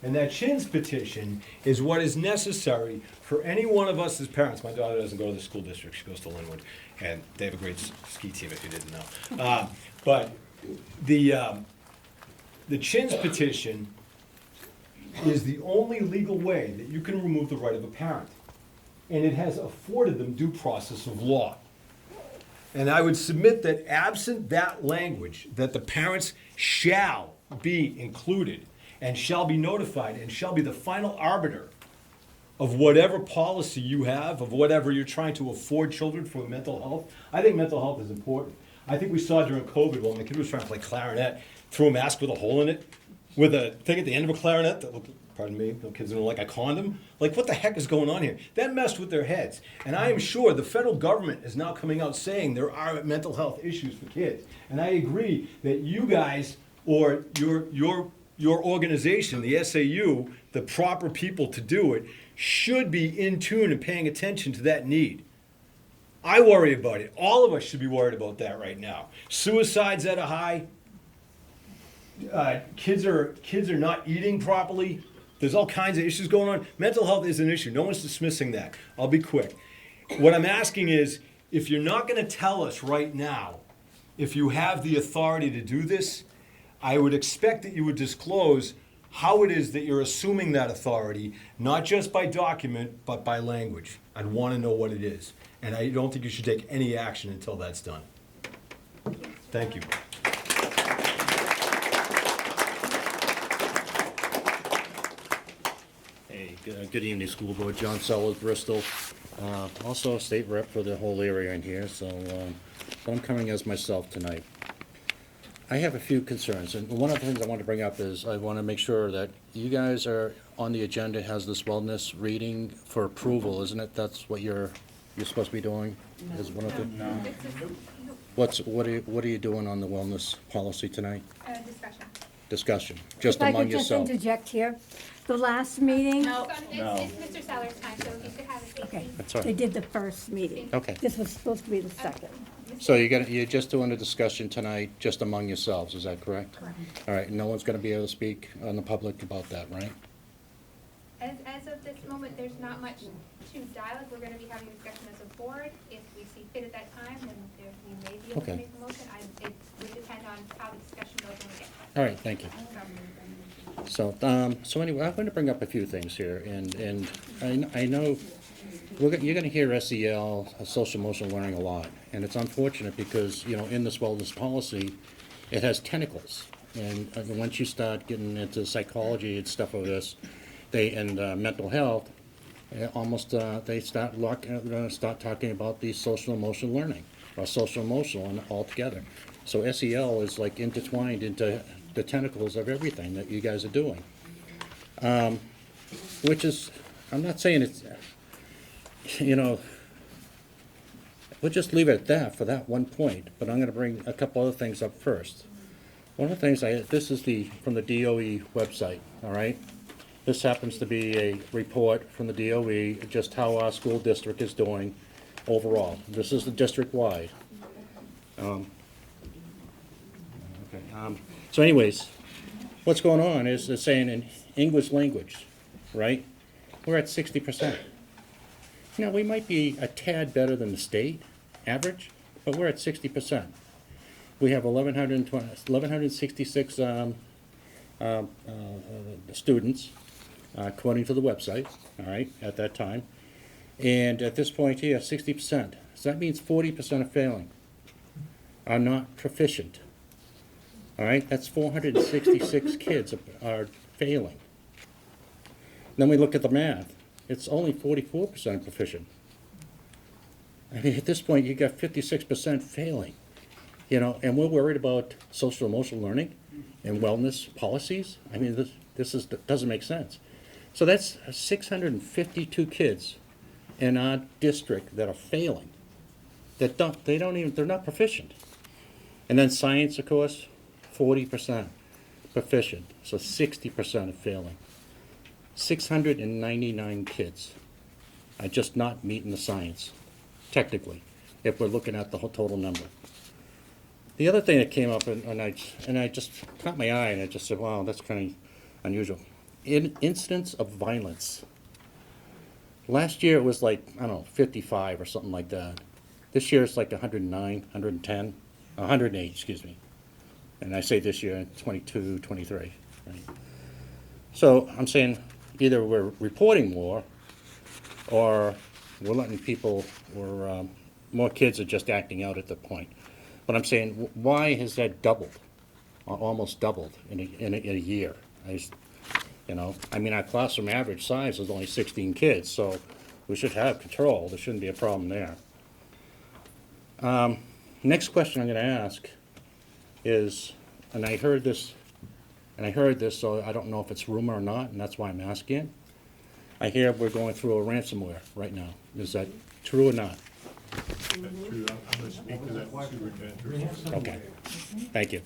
And that Chin's petition is what is necessary for any one of us as parents. My daughter doesn't go to the school district, she goes to Linwood, and they have a great ski team if you didn't know. But the Chin's petition is the only legal way that you can remove the right of a parent. And it has afforded them due process of law. And I would submit that absent that language, that the parents shall be included and shall be notified and shall be the final arbiter of whatever policy you have, of whatever you're trying to afford children for mental health. I think mental health is important. I think we saw during COVID when my kid was trying to play clarinet, threw a mask with a hole in it, with a thing at the end of a clarinet that looked, pardon me, no kids don't like a condom. Like, what the heck is going on here? That messed with their heads. And I am sure the federal government is now coming out saying there are mental health issues for kids. And I agree that you guys, or your organization, the SAU, the proper people to do it, should be in tune and paying attention to that need. I worry about it. All of us should be worried about that right now. Suicide's at a high. Kids are not eating properly. There's all kinds of issues going on. Mental health is an issue. No one's dismissing that. I'll be quick. What I'm asking is, if you're not going to tell us right now if you have the authority to do this, I would expect that you would disclose how it is that you're assuming that authority, not just by document, but by language. I'd want to know what it is. And I don't think you should take any action until that's done. Thank you. Hey, good evening, School Board. John Sellers, Bristol. Also a state rep for the whole area in here, so I'm coming as myself tonight. I have a few concerns, and one of the things I want to bring up is I want to make sure that you guys are on the agenda, has this wellness reading for approval, isn't it? That's what you're supposed to be doing? Is one of the? No. What are you doing on the wellness policy tonight? Discussion. Discussion, just If I among could just yourself. interject here, the last meeting, It's Mr. Sellers' time, so if you could have a seat, okay, please. That's all they right. did the first meeting. Okay. This was supposed to be the second. So you're just doing a discussion tonight, just among yourselves, is that correct? Correct. All right, no one's gonna be able to speak on the public about that, right? As of this moment, there's not much to dialogue. We're gonna be having a discussion as a board. If we see fit at that time, then we may be able to Okay. make a motion. It would depend on how the discussion goes when we get there. All right, thank you. So anyway, I'm going to bring up a few things here, and I know you're going to hear SEL, social emotional learning, a lot, and it's unfortunate because, you know, in this wellness policy, it has tentacles, and once you start getting into psychology and stuff of this, mental health, almost they start talking about the social emotional learning or social emotional and all together. So SEL is like intertwined into the tentacles of everything that you guys are doing. Which is, I'm not saying it's, you know, we'll just leave it at that for that one point, but I'm gonna bring a couple other things up first. One of the things this is from the DOE website, all right? This happens to be a report from the DOE, just how our school district is doing overall. This is the district-wide. So anyways, what's going on is they're saying in English language, right? We're at 60%. Now, we might be a tad better than the state average, but we're at 60%. We have 1,166 students, according to the website, all right, at that time. And at this point here, 60%. So that means 40% are failing, are not proficient. All right, that's 466 kids are failing. Then we look at the math. It's only 44% proficient. I mean, at this point, you got 56% failing. You know, and we're worried about social emotional learning and wellness policies. I mean, this doesn't make sense. So that's 652 kids in our district that are failing. They're not proficient. And then science, of course, 40% proficient, so 60% are failing. 699 kids are just not meeting the science, technically, if we're looking at the whole total number. The other thing that came up, and I just caught my eye, and I just said, wow, that's kind of unusual. incidents of violence. Last year it was like, I don't know, 55 or something like that. This year it's like 109, 110, 108, excuse me. And I say this year, 22, 23, right? So I'm saying either we're reporting more or we're letting people, or more kids are just acting out at the point. But I'm saying, why has that doubled, or almost doubled in a year? I mean, our classroom average size is only 16 kids, so we should have control. There shouldn't be a problem there. Next question I'm going to ask is, and I heard this, so I don't know if it's rumor or not, and that's why I'm asking it. I hear we're going through a ransomware right now. Is that true or not? That's true. I'm going to speak to that superintendent. Okay, thank you.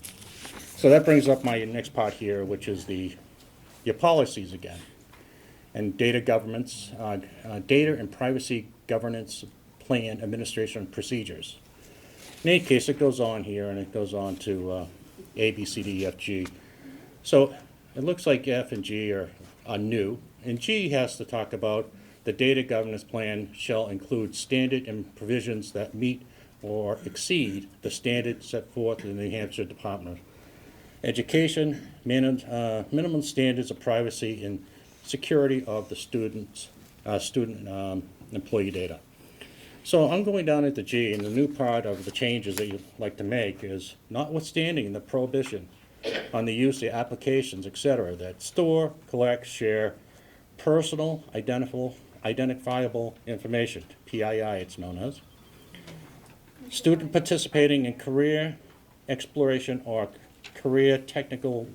So that brings up my next part here, which is your policies again. And data governance, data and privacy governance plan administration procedures. In any case, it goes on here, and it goes on to A, B, C, D, E, F, G. So it looks like F and G are new, and G has to talk about the data governance plan shall include standard and provisions that meet or exceed the standards set forth in the New Hampshire Department of Education, minimum standards of privacy and security of the student employee data. So I'm going down into G, and the new part of the changes that you'd like to make is notwithstanding the prohibition on the use of applications, etc., that store, collect, share personal identifiable information, PII it's known as. Student participating in career exploration or career technical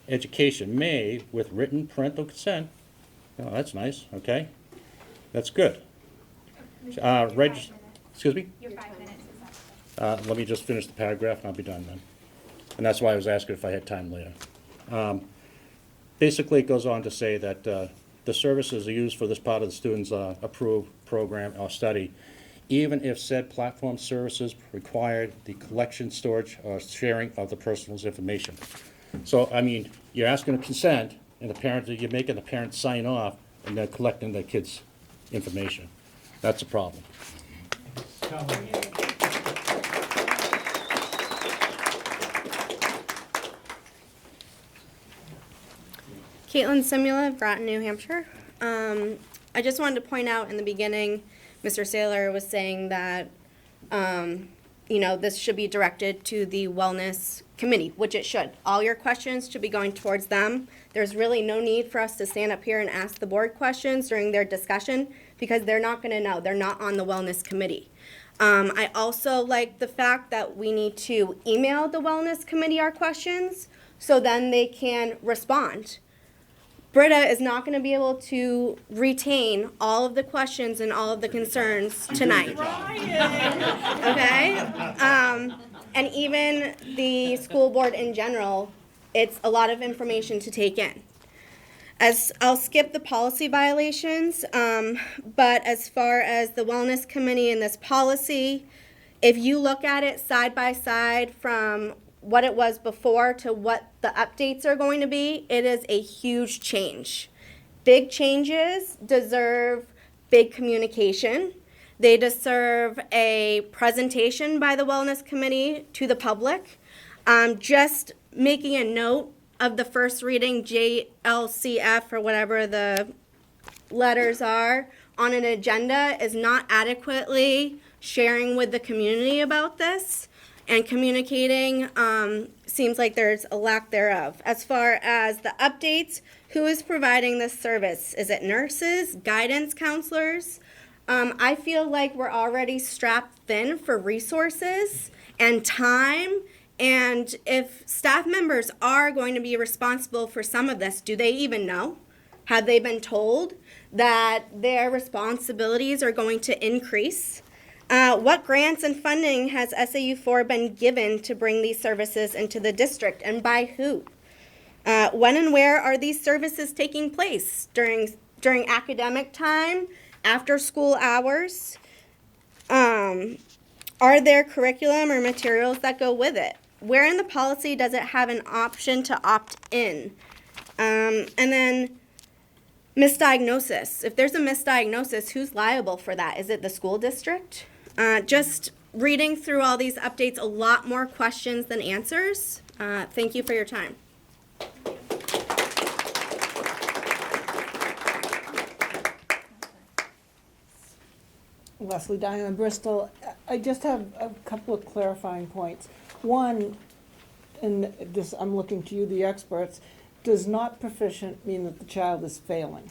education may, with written parental consent, oh, that's nice, okay, that's good. Excuse me? Your 5 minutes is up. Let me just finish the paragraph and I'll be done then. And that's why I was asking if I had time later. Basically, it goes on to say that the services are used for this part of the student's approved program or study, even if said platform services required the collection, storage, or sharing of the person's information. So, I mean, you're asking a consent, and you're making the parent sign off, and they're collecting the kid's information. That's a problem. Caitlin Simula, Groton, New Hampshire. I just wanted to point out in the beginning, Mr. Saylor was saying that, this should be directed to the Wellness Committee, which it should. All your questions should be going towards them. There's really no need for us to stand up here and ask the board questions during their discussion because they're not going to know. They're not on the Wellness Committee. I also like the fact that we need to email the Wellness Committee our questions so then they can respond. Britta is not going to be able to retain all of the questions and all of the concerns tonight. Okay? And even the school board in general, it's a lot of information to take in. As I'll skip the policy violations, but as far as the Wellness Committee and this policy, if you look at it side by side from what it was before to what the updates are going to be, it is a huge change. Big changes deserve big communication. They deserve a presentation by the Wellness Committee to the public. Just making a note of the first reading, JLCF or whatever the letters are, on an agenda is not adequately sharing with the community about this. And communicating seems like there's a lack thereof. As far as the updates, who is providing this service? Is it nurses, guidance counselors? I feel like we're already strapped thin for resources and time. And if staff members are going to be responsible for some of this, do they even know? Have they been told that their responsibilities are going to increase? What grants and funding has SAU4 been given to bring these services into the district, and by who? When and where are these services taking place? During academic time, after school hours? Are there curriculum or materials that go with it? Where in the policy does it have an option to opt in? And then misdiagnosis. If there's a misdiagnosis, who's liable for that? Is it the school district? Just reading through all these updates, a lot more questions than answers. Thank you for your time. Leslie Diamond, Bristol. I just have a couple of clarifying points. One, and this, I'm looking to you, the experts, does not proficient mean that the child is failing?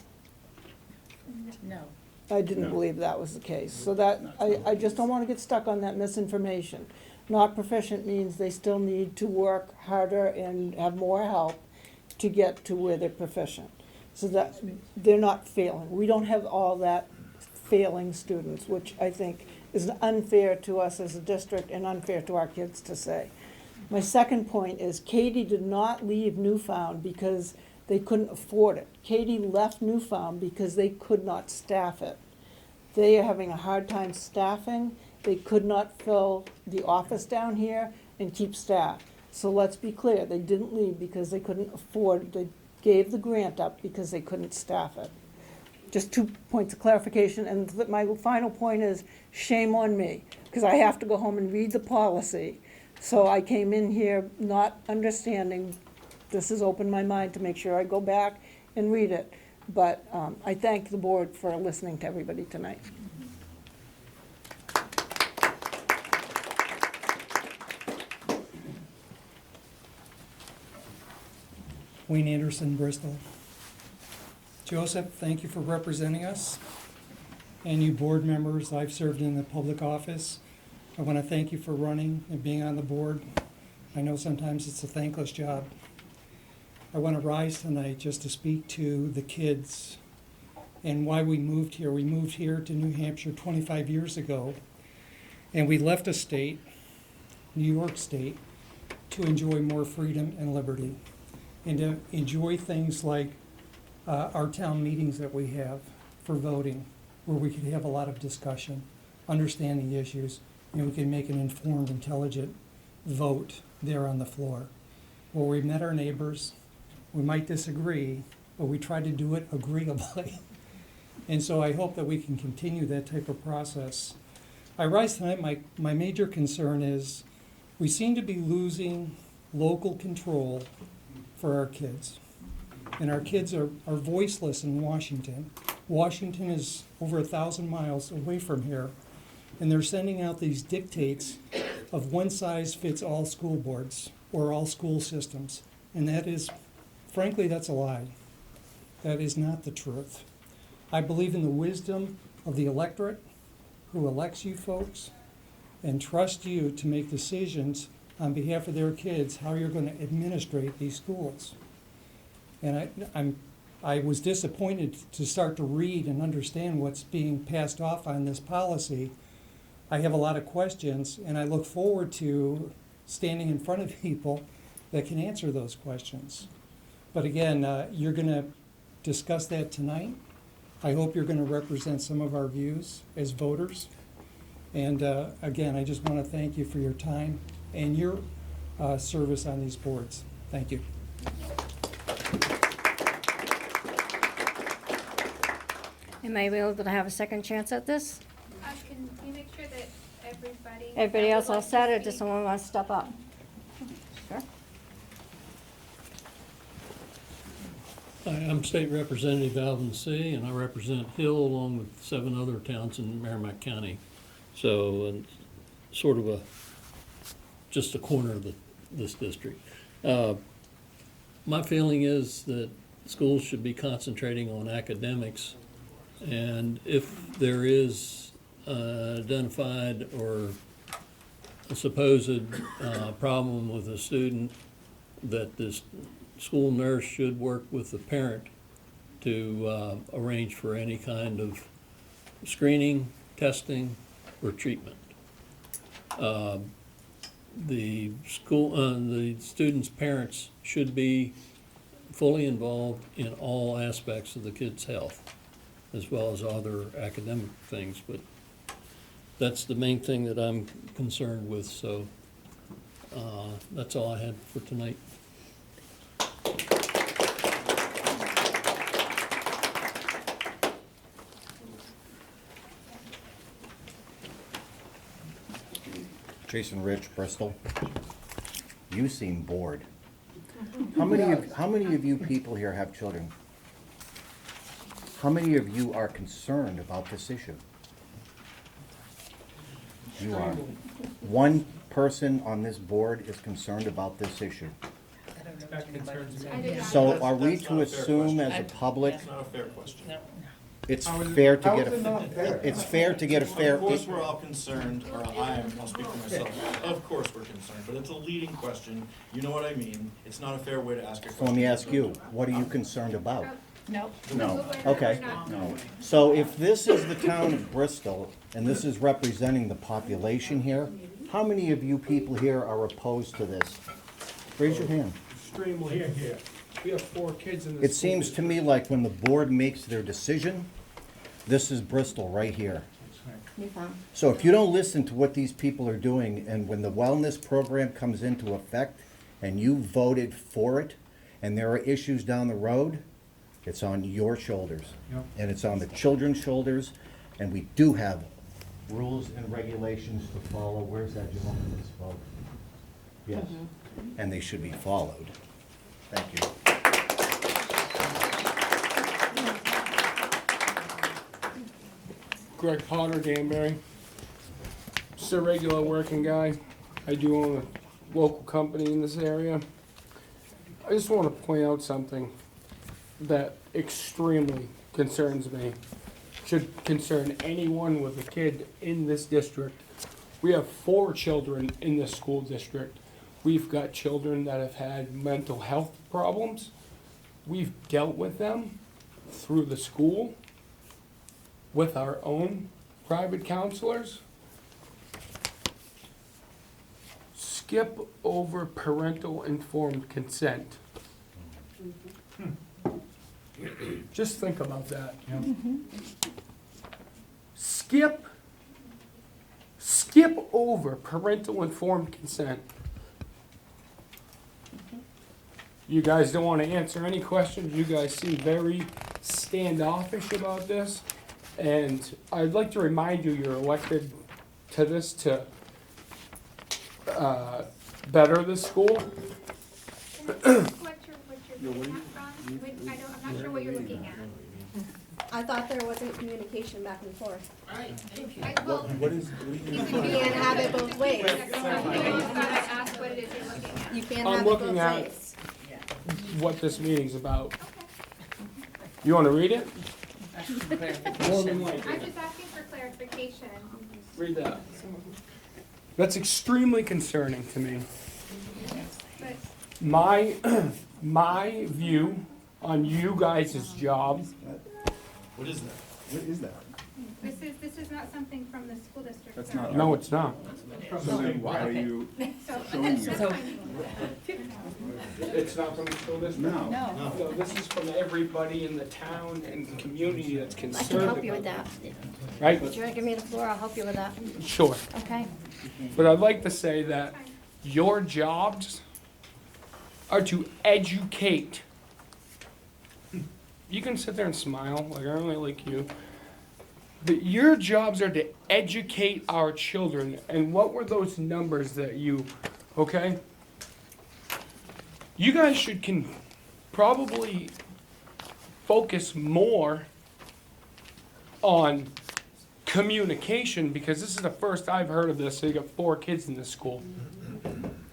No. I didn't No. believe that was the case. So that, I just don't want to get stuck on that misinformation. Not proficient means they still need to work harder and have more help to get to where they're proficient. So that they're not failing. We don't have all that failing students, which I think is unfair to us as a district and unfair to our kids to say. My second point is Katie did not leave Newfound because they couldn't afford it. Katie left Newfound because they could not staff it. They are having a hard time staffing. They could not fill the office down here and keep staff. So let's be clear, they didn't leave because they couldn't afford, they gave the grant up because they couldn't staff it. Just 2 points of clarification, and my final point is shame on me, because I have to go home and read the policy. So I came in here not understanding. This has opened my mind to make sure I go back and read it. But I thank the board for listening to everybody tonight. Wayne Anderson, Bristol. Joseph, thank you for representing us. And you board members, I've served in the public office. I want to thank you for running and being on the board. I know sometimes it's a thankless job. I want to rise tonight just to speak to the kids and why we moved here. We moved here to New Hampshire 25 years ago, and we left a state, New York State, to enjoy more freedom and liberty, and to enjoy things like our town meetings that we have for voting, where we could have a lot of discussion, understanding issues, and we can make an informed, intelligent vote there on the floor. Where we met our neighbors, we might disagree, but we try to do it agreeably. And so I hope that we can continue that type of process. I rise tonight, my major concern is we seem to be losing local control for our kids. And our kids are voiceless in Washington. Washington is over 1,000 miles away from here. And they're sending out these dictates of one-size-fits-all school boards or all school systems. And that is, frankly, that's a lie. That is not the truth. I believe in the wisdom of the electorate who elects you folks and trust you to make decisions on behalf of their kids, how you're going to administrate these schools. And I was disappointed to start to read and understand what's being passed off on this policy. I have a lot of questions, and I look forward to standing in front of people that can answer those questions. But again, you're going to discuss that tonight. I hope you're going to represent some of our views as voters. And again, I just want to thank you for your time and your service on these boards. Thank you. Am I able to have a second chance at this? Can you make sure that everybody? Everybody else would all like to set, or speak? does someone want to step up? Sure. Hi, I'm State Representative Alvin C., and I represent Hill along with 7 other towns in Merrimack County. So, and sort of just a corner of this district. My feeling is that schools should be concentrating on academics, and if there is identified or a supposed problem with a student, that this school nurse should work with the parent to arrange for any kind of screening, testing, or treatment. The students' parents should be fully involved in all aspects of the kid's health, as well as other academic things, but that's the main thing that I'm concerned with, so that's all I had for tonight. Jason Rich, Bristol. You seem bored. How many of you people here have children? How many of you are concerned about this issue? You are. One person on this board is concerned about this issue. That concerns me. I did not. So are we That's to not a fair assume question. as a public, It's not a fair question. it's fair to get it's fair to get a fair. Of course, we're all concerned, or I'll speak for myself. Of course, we're concerned, but it's a leading question. You know what I mean? It's not a fair way to ask a question. So let me ask you, what are you concerned about? No. No. We're Okay. not. No. So if this is the town of Bristol, and this is representing the population here, how many of you people here are opposed to this? Raise your hand. Extremely. Here. We have 4 kids in It seems to me like when the board makes their decision, this is Bristol right here. So if you don't listen to what these people are doing, and when the wellness program comes into effect, and you voted for it, and there are issues down the road, it's on your shoulders. Yep. And it's on the children's shoulders, and we do have rules and regulations to follow. Where's that gentleman's vote? Yes, and they should be followed. Thank you. Greg Potter, Danbury. Just a regular working guy. I do own a local company in this area. I just want to point out something that extremely concerns me. Should concern anyone with a kid in this district. We have 4 children in this school district. We've got children that have had mental health problems. We've dealt with them through the school, with our own private counselors. Skip over parental informed consent. Just think about that. Skip over parental informed consent. You guys don't want to answer any questions. You guys seem very standoffish about this. And I'd like to remind you, you're elected to this to better the school. What you're looking at from? I'm not sure what you're looking at. I thought there wasn't communication back and forth. Well, What is, You can't have it both ways. you gotta ask what it is you're looking at. You can't I'm have it both looking at- ways. What this meeting's about. You want to read it? More than I'm likely. just asking for clarification. Read that. That's extremely concerning to me. But My view on you guys' job. what is that? What is that? this is not something from the school district. That's sorry. not No, it's not. So then why are you showing it? It's not from the school district? No. No, this is from everybody in the town and community that's I can concerned help you with about that. it. Right? Would you want to give me the floor? I'll help you with that. Sure. Okay. But I'd like to say that your jobs are to educate. You can sit there and smile, like I really like you. But your jobs are to educate our children. And what were those numbers that you, okay? You guys should probably focus more on communication, because this is the first I've heard of this. So you got 4 kids in this school.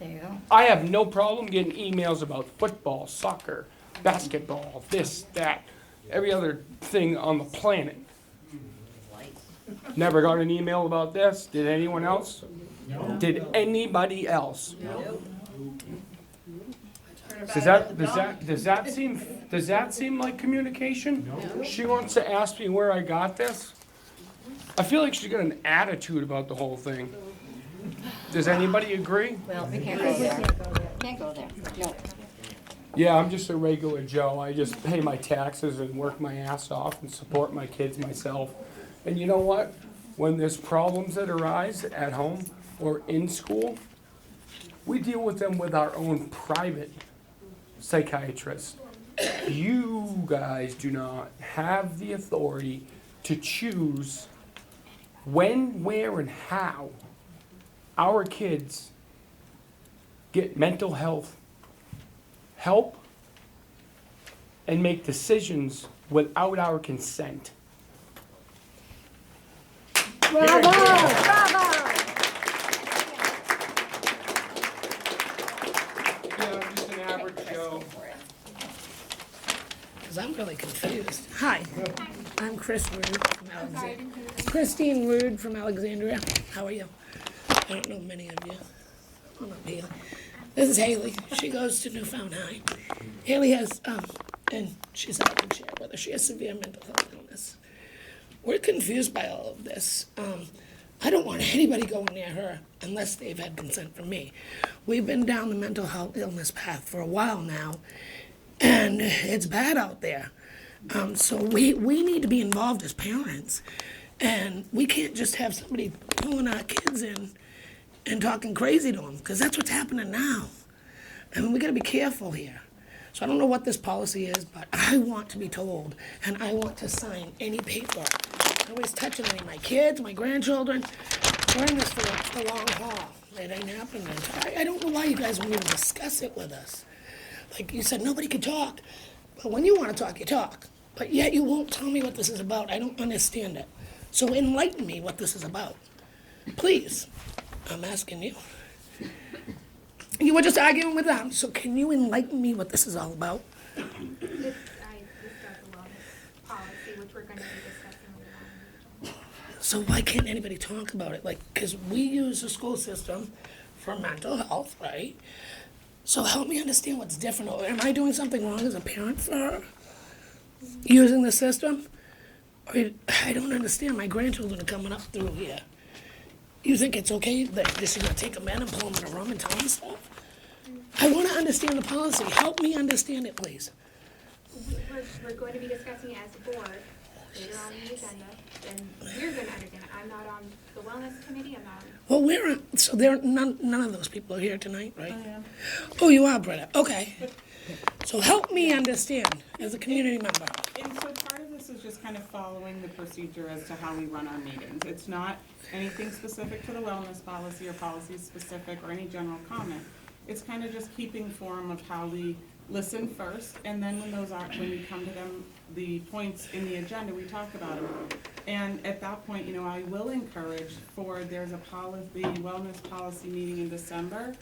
There you go. I have no problem getting emails about football, soccer, basketball, this, that, every other thing on the planet. Never got an email about this. Did anyone else? No. Did anybody else? No. Does that seem like communication? No. She wants to ask me where I got this. I feel like she's got an attitude about the whole thing. Does anybody agree? Well, we can't go there. Can't go there. No. Yeah, I'm just a regular Joe. I just pay my taxes and work my ass off and support my kids myself. And you know what? When there's problems that arise at home or in school, we deal with them with our own private psychiatrist. You guys do not have the authority to choose when, where, and how our kids get mental health help and make decisions without our consent. Bravo! Bravo! Yeah, I'm just an average Joe. Because I'm really confused. Hi, I'm Chris Rude from Alexandria. Christine Rude from Alexandria. How are you? I don't know many of you. I'm not Haley. This is Haley. She goes to Newfound High. Haley has, and she's out and share with her, she has severe mental health illness. We're confused by all of this. I don't want anybody going near her unless they've had consent from me. We've been down the mental health illness path for a while now, and it's bad out there. So we need to be involved as parents, and we can't just have somebody pulling our kids in and talking crazy to them, because that's what's happening now. I mean, we gotta be careful here. So I don't know what this policy is, but I want to be told, and I want to sign any paper. Nobody's touching any of my kids, my grandchildren. We're in this for the long haul. It ain't happening. I don't know why you guys won't even discuss it with us. Like you said, nobody can talk. But when you want to talk, you talk. But yet you won't tell me what this is about. I don't understand it. So enlighten me what this is about. Please. I'm asking you. You were just arguing with them, so can you enlighten me what this is all about? I discussed the wellness policy, which we're going to be discussing. So why can't anybody talk about it? Like, because we use the school system for mental health, right? So help me understand what's different. Or am I doing something wrong as a parent for using the system? Or I don't understand. My grandchildren are coming up through here. You think it's okay that this is going to take them in and pull them in a room and tell them stuff? I want to understand the policy. Help me understand it, please. We're going to be discussing it as a board later on in the agenda, and you're going to understand it. I'm not on the wellness committee, I'm not on. Well, so there are none of those people are here tonight, right? I am. Oh, you are, Britta. Okay. So help me understand as a community member. And so part of this is just kind of following the procedure as to how we run our meetings. It's not anything specific to the wellness policy or policy specific or any general comment. It's kind of just keeping form of how we listen first, and then when we come to them, the points in the agenda, we talk about them. And at that point, I will encourage there's a wellness policy meeting in December.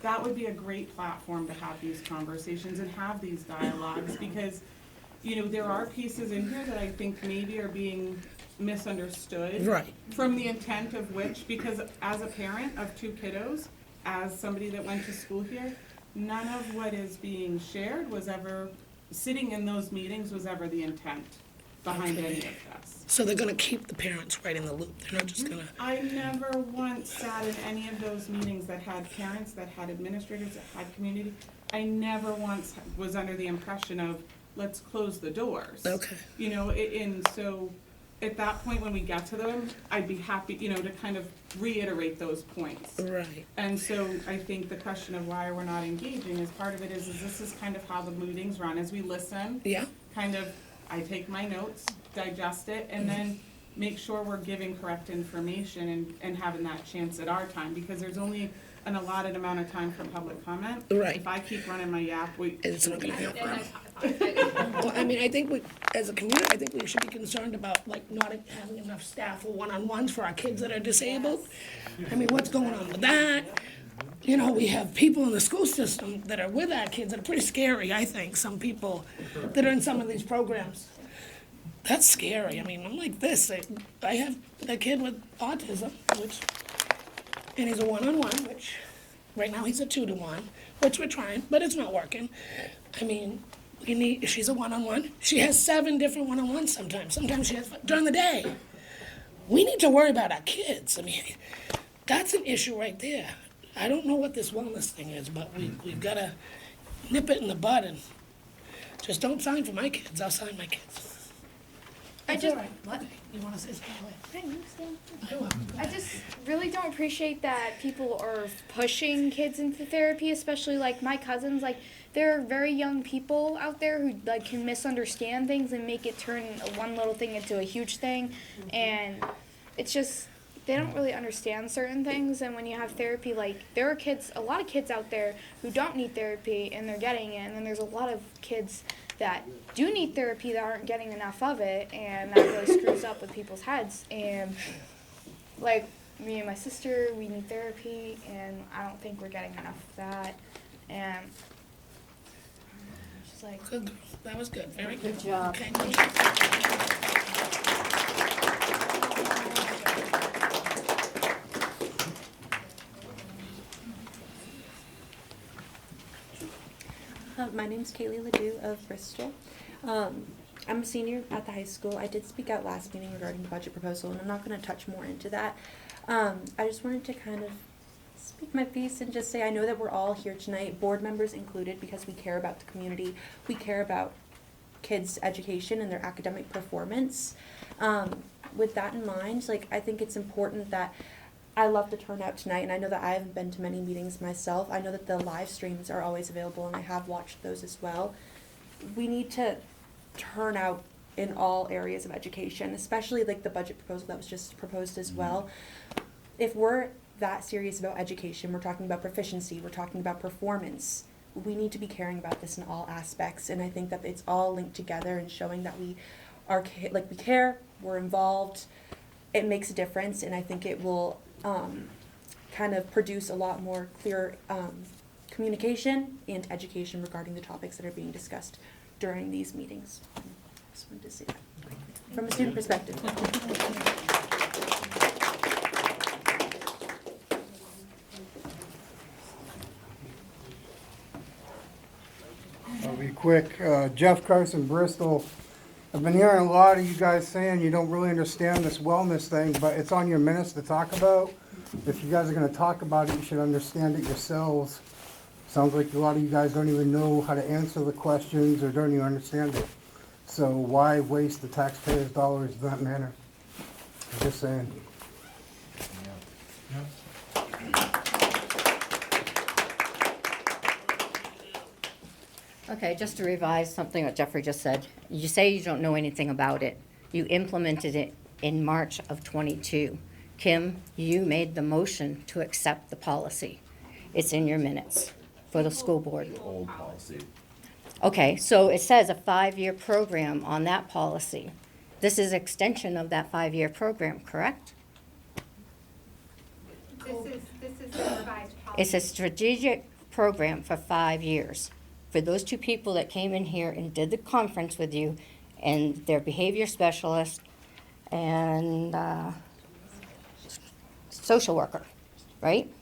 That would be a great platform to have these conversations and have these dialogues, because, there are pieces in here that I think maybe are being misunderstood. Right. From the intent of which, because as a parent of two kiddos, as somebody that went to school here, none of what is being shared was ever, sitting in those meetings was ever the intent behind any of this. So they're going to keep the parents right in the loop. They're not just going to. I never once sat in any of those meetings that had parents, that had administrators, that had community. I never once was under the impression of, let's close the doors. Okay. And so at that point, when we get to them, I'd be happy, to kind of reiterate those points. Right. And so I think the question of why we're not engaging is part of it is this is kind of how the meetings run. As we listen, Yeah. I take my notes, digest it, and then make sure we're giving correct information and having that chance at our time, because there's only an allotted amount of time for public comment. Right. If I keep running my yap, It's not going to happen. Well, I mean, I think as a community, I think we should be concerned about, not having enough staff or one-on-ones for our kids that are disabled. I mean, what's going on with that? We have people in the school system that are with our kids that are pretty scary, I think, some people that are in some of these programs. That's scary. I mean, I'm like this. I have a kid with autism, and he's a one-on-one, which right now he's a 2-to-1, which we're trying, but it's not working. I mean, she's a one-on-one. She has 7 different one-on-ones sometimes. Sometimes she has during the day. We need to worry about our kids. I mean, that's an issue right there. I don't know what this wellness thing is, but we've got to nip it in the bud and just don't sign for my kids. I'll sign my kids. I just, What? You want to say something? I just really don't appreciate that people are pushing kids into therapy, especially like my cousins. Like, there are very young people out there who can misunderstand things and make it turn one little thing into a huge thing, and it's just they don't really understand certain things, and when you have therapy, like, there are a lot of kids out there who don't need therapy and they're getting it, and then there's a lot of kids that do need therapy that aren't getting enough of it, and that really screws up with people's heads. And like me and my sister, we need therapy, and I don't think we're getting enough of that. And she's like, Good. That was good. Very good. Good job. Okay. My name's Kaylee Ledoux of Bristol. I'm a senior at the high school. I did speak out last meeting regarding the budget proposal, and I'm not going to touch more into that. I just wanted to kind of speak my piece and just say I know that we're all here tonight, board members included, because we care about the community. We care about kids' education and their academic performance. With that in mind, like, I think it's important that I love the turnout tonight, and I know that I haven't been to many meetings myself. I know that the live streams are always available, and I have watched those as well. We need to turn out in all areas of education, especially like the budget proposal that was just proposed as well. If we're that serious about education, we're talking about proficiency, we're talking about performance, we need to be caring about this in all aspects, and I think that it's all linked together and showing that we are we care, we're involved. It makes a difference, and I think it will kind of produce a lot more clear communication and education regarding the topics that are being discussed during these meetings. I just wanted to say that from a student perspective. I'll be quick. Jeff Carson, Bristol. I've been hearing a lot of you guys saying you don't really understand this wellness thing, but it's on your minutes to talk about. If you guys are going to talk about it, you should understand it yourselves. Sounds like a lot of you guys don't even know how to answer the questions or don't even understand it. So why waste the taxpayers' dollars in that manner? I'm just saying. Okay, just to revise something that Jeffrey just said. You say you don't know anything about it. You implemented it in March of '22. Kim, you made the motion to accept the policy. It's in your minutes for the school board. The old policy. Okay, so it says a 5-year program on that policy. This is extension of that 5-year program, correct? This is the revised policy. It's a strategic program for 5 years. For those two people that came in here and did the conference with you, and their behavior specialist and social worker, right?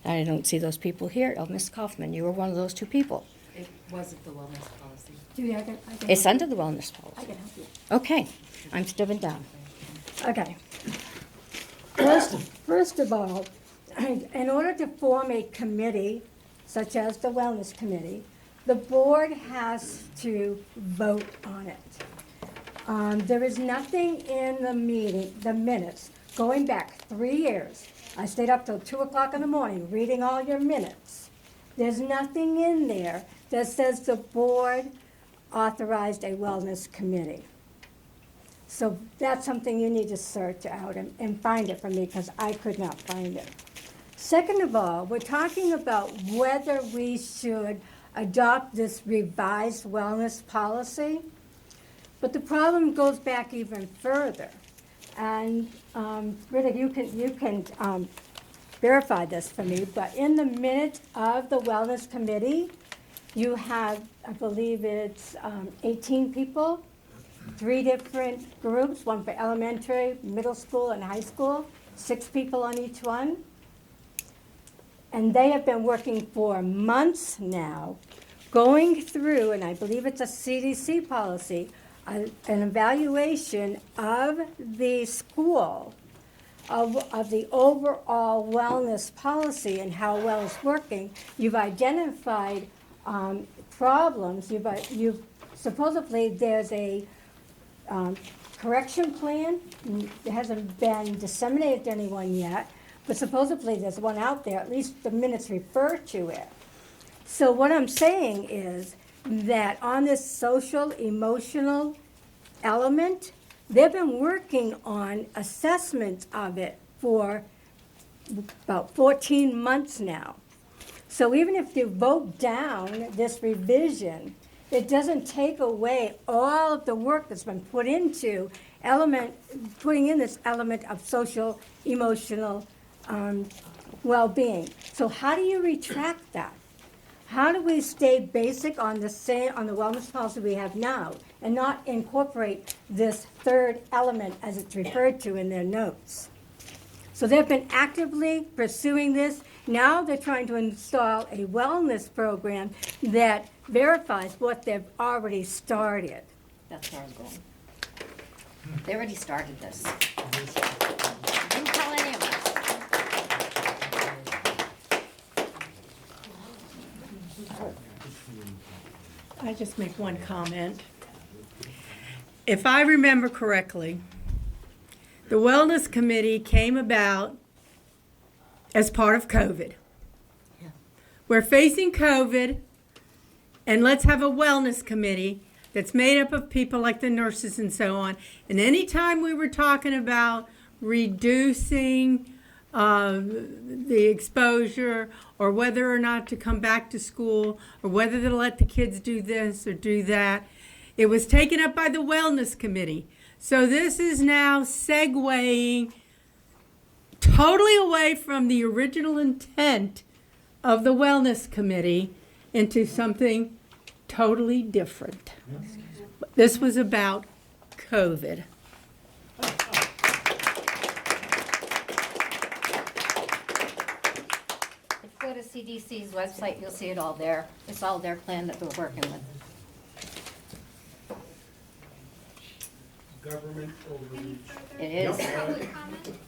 I don't see those people here. Oh, Ms. Kaufman, you were one of those two people. It wasn't the wellness policy. Judy, I can It's help under you. the wellness I policy. can help you. Okay, I'm stepping down. Okay. First of all, in order to form a committee, such as the Wellness Committee, the board has to vote on it. There is nothing in the minutes, going back 3 years. I stayed up till 2 o'clock in the morning reading all your minutes. There's nothing in there that says the board authorized a wellness committee. So that's something you need to search out and find it for me, because I could not find it. Second of all, we're talking about whether we should adopt this revised wellness policy, but the problem goes back even further. And Rita, you can verify this for me, but in the minutes of the Wellness Committee, you have, I believe it's 18 people, 3 different groups, one for elementary, middle school, and high school, 6 people on each one. And they have been working for months now, going through, and I believe it's a CDC policy, an evaluation of the school, of the overall wellness policy and how well it's working. You've identified problems. You've supposedly there's a correction plan. It hasn't been disseminated to anyone yet, but supposedly there's one out there. At least the minutes refer to it. So what I'm saying is that on this social, emotional element, they've been working on assessments of it for about 14 months now. So even if you vote down this revision, it doesn't take away all of the work that's been put into putting in this element of social, emotional well-being. So how do you retract that? How do we stay basic on the wellness policy we have now and not incorporate this third element as it's referred to in their notes? So they've been actively pursuing this. Now they're trying to install a wellness program that verifies what they've already started. That's where I was going. They already started this. Didn't tell any of us. I just make one comment. If I remember correctly, the Wellness Committee came about as part of COVID. Yeah. We're facing COVID, and let's have a Wellness Committee that's made up of people like the nurses and so on. And anytime we were talking about reducing the exposure, or whether or not to come back to school, or whether to let the kids do this or do that, it was taken up by the Wellness Committee. So this is now segueing totally away from the original intent of the Wellness Committee into something totally different. This was about COVID. If you go to CDC's website, you'll see it all there. It's all their plan that they're working with. Government overreach. It is. Public comment?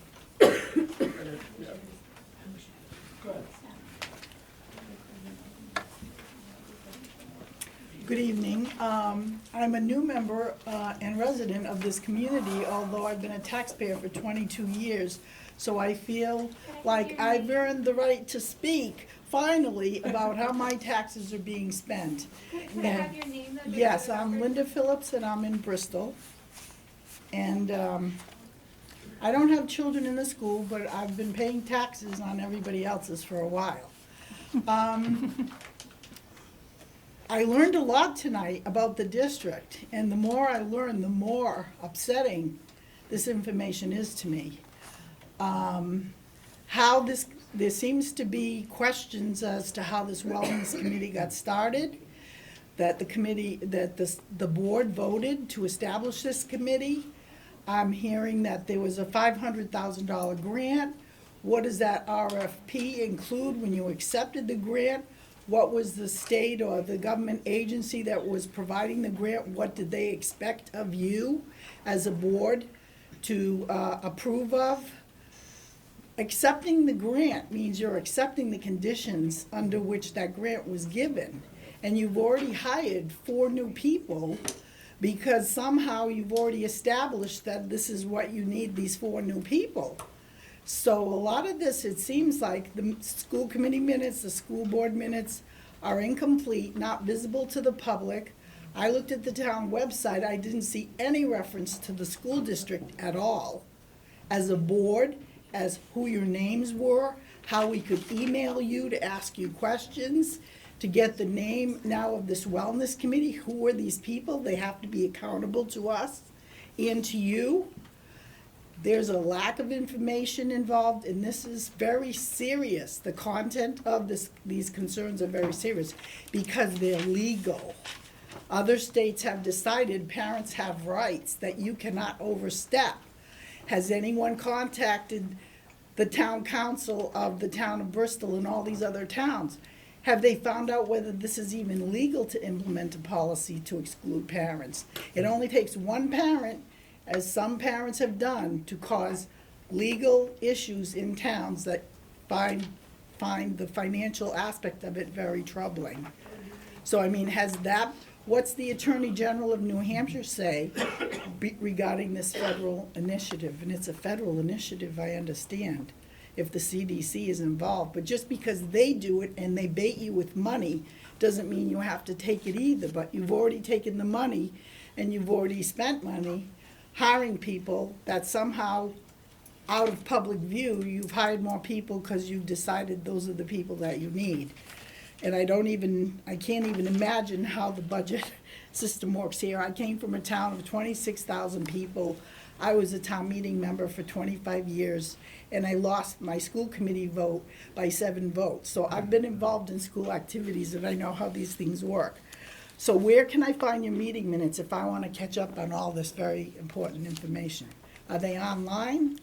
Good evening. I'm a new member and resident of this community, although I've been a taxpayer for 22 years. So I feel like I've earned the right to speak, finally, about how my taxes are being spent. Could I have your name though? Yes, I'm Linda Phillips and I'm in Bristol. And I don't have children in the school, but I've been paying taxes on everybody else's for a while. I learned a lot tonight about the district, and the more I learn, the more upsetting this information is to me. There seems to be questions as to how this wellness committee got started, that the board voted to establish this committee. I'm hearing that there was a $500,000 grant. What does that RFP include when you accepted the grant? What was the state or the government agency that was providing the grant? What did they expect of you as a board to approve of? Accepting the grant means you're accepting the conditions under which that grant was given. And you've already hired 4 new people because somehow you've already established that this is what you need, these 4 new people. So a lot of this, it seems like the school committee minutes, the school board minutes are incomplete, not visible to the public. I looked at the town website, I didn't see any reference to the school district at all. As a board, as who your names were, how we could email you to ask you questions, to get the name now of this wellness committee. Who are these people? They have to be accountable to us and to you. There's a lack of information involved, and this is very serious. The content of these concerns are very serious because they're legal. Other states have decided parents have rights that you cannot overstep. Has anyone contacted the town council of the town of Bristol and all these other towns? Have they found out whether this is even legal to implement a policy to exclude parents? It only takes one parent, as some parents have done, to cause legal issues in towns that find the financial aspect of it very troubling. So, I mean, what's the Attorney General of New Hampshire say regarding this federal initiative? And it's a federal initiative, I understand, if the CDC is involved. But just because they do it and they bait you with money doesn't mean you have to take it either. But you've already taken the money and you've already spent money hiring people that somehow, out of public view, you've hired more people because you've decided those are the people that you need. And I can't even imagine how the budget system works here. I came from a town of 26,000 people. I was a town meeting member for 25 years, and I lost my school committee vote by 7 votes. So I've been involved in school activities, and I know how these things work. So where can I find your meeting minutes if I want to catch up on all this very important information? Are they online,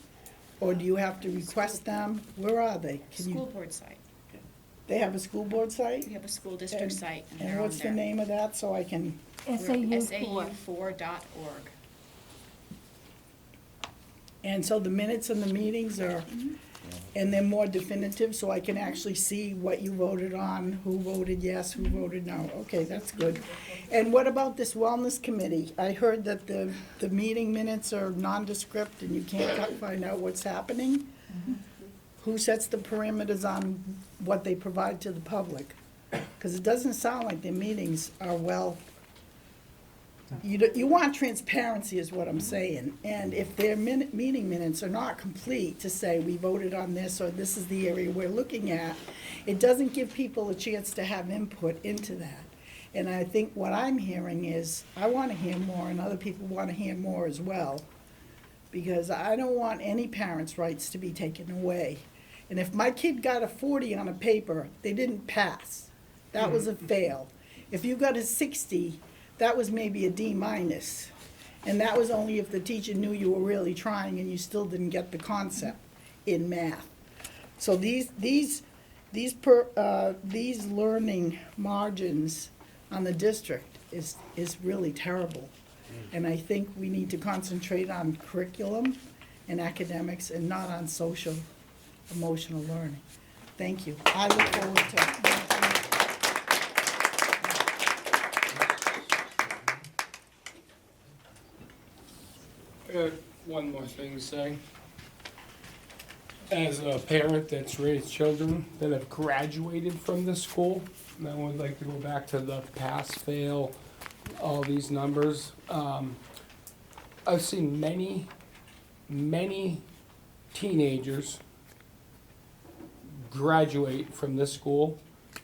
or do you have to request them? Where are they? School board site. They have a school board site? We have a school district And- site, and And they're on what's the there. name of that, so I can, SAU4.org. and so the minutes and the meetings are, and they're more definitive, so I can actually see what you voted on, who voted yes, who voted no. Okay, that's good. And what about this wellness committee? I heard that the meeting minutes are nondescript and you can't find out what's happening. Who sets the parameters on what they provide to the public? Because it doesn't sound like their meetings are well. You want transparency is what I'm saying. And if their meeting minutes are not complete to say, we voted on this, or this is the area we're looking at, it doesn't give people a chance to have input into that. And I think what I'm hearing is, I want to hear more, and other people want to hear more as well. Because I don't want any parents' rights to be taken away. And if my kid got a 40 on a paper, they didn't pass. That was a fail. If you got a 60, that was maybe a D minus. And that was only if the teacher knew you were really trying and you still didn't get the concept in math. So these learning margins on the district is really terrible. And I think we need to concentrate on curriculum and academics and not on social, emotional learning. Thank you. I look forward to. I got one more thing to say. As a parent that's raised children that have graduated from this school, and I would like to go back to the pass, fail, all these numbers. I've seen many teenagers graduate from this school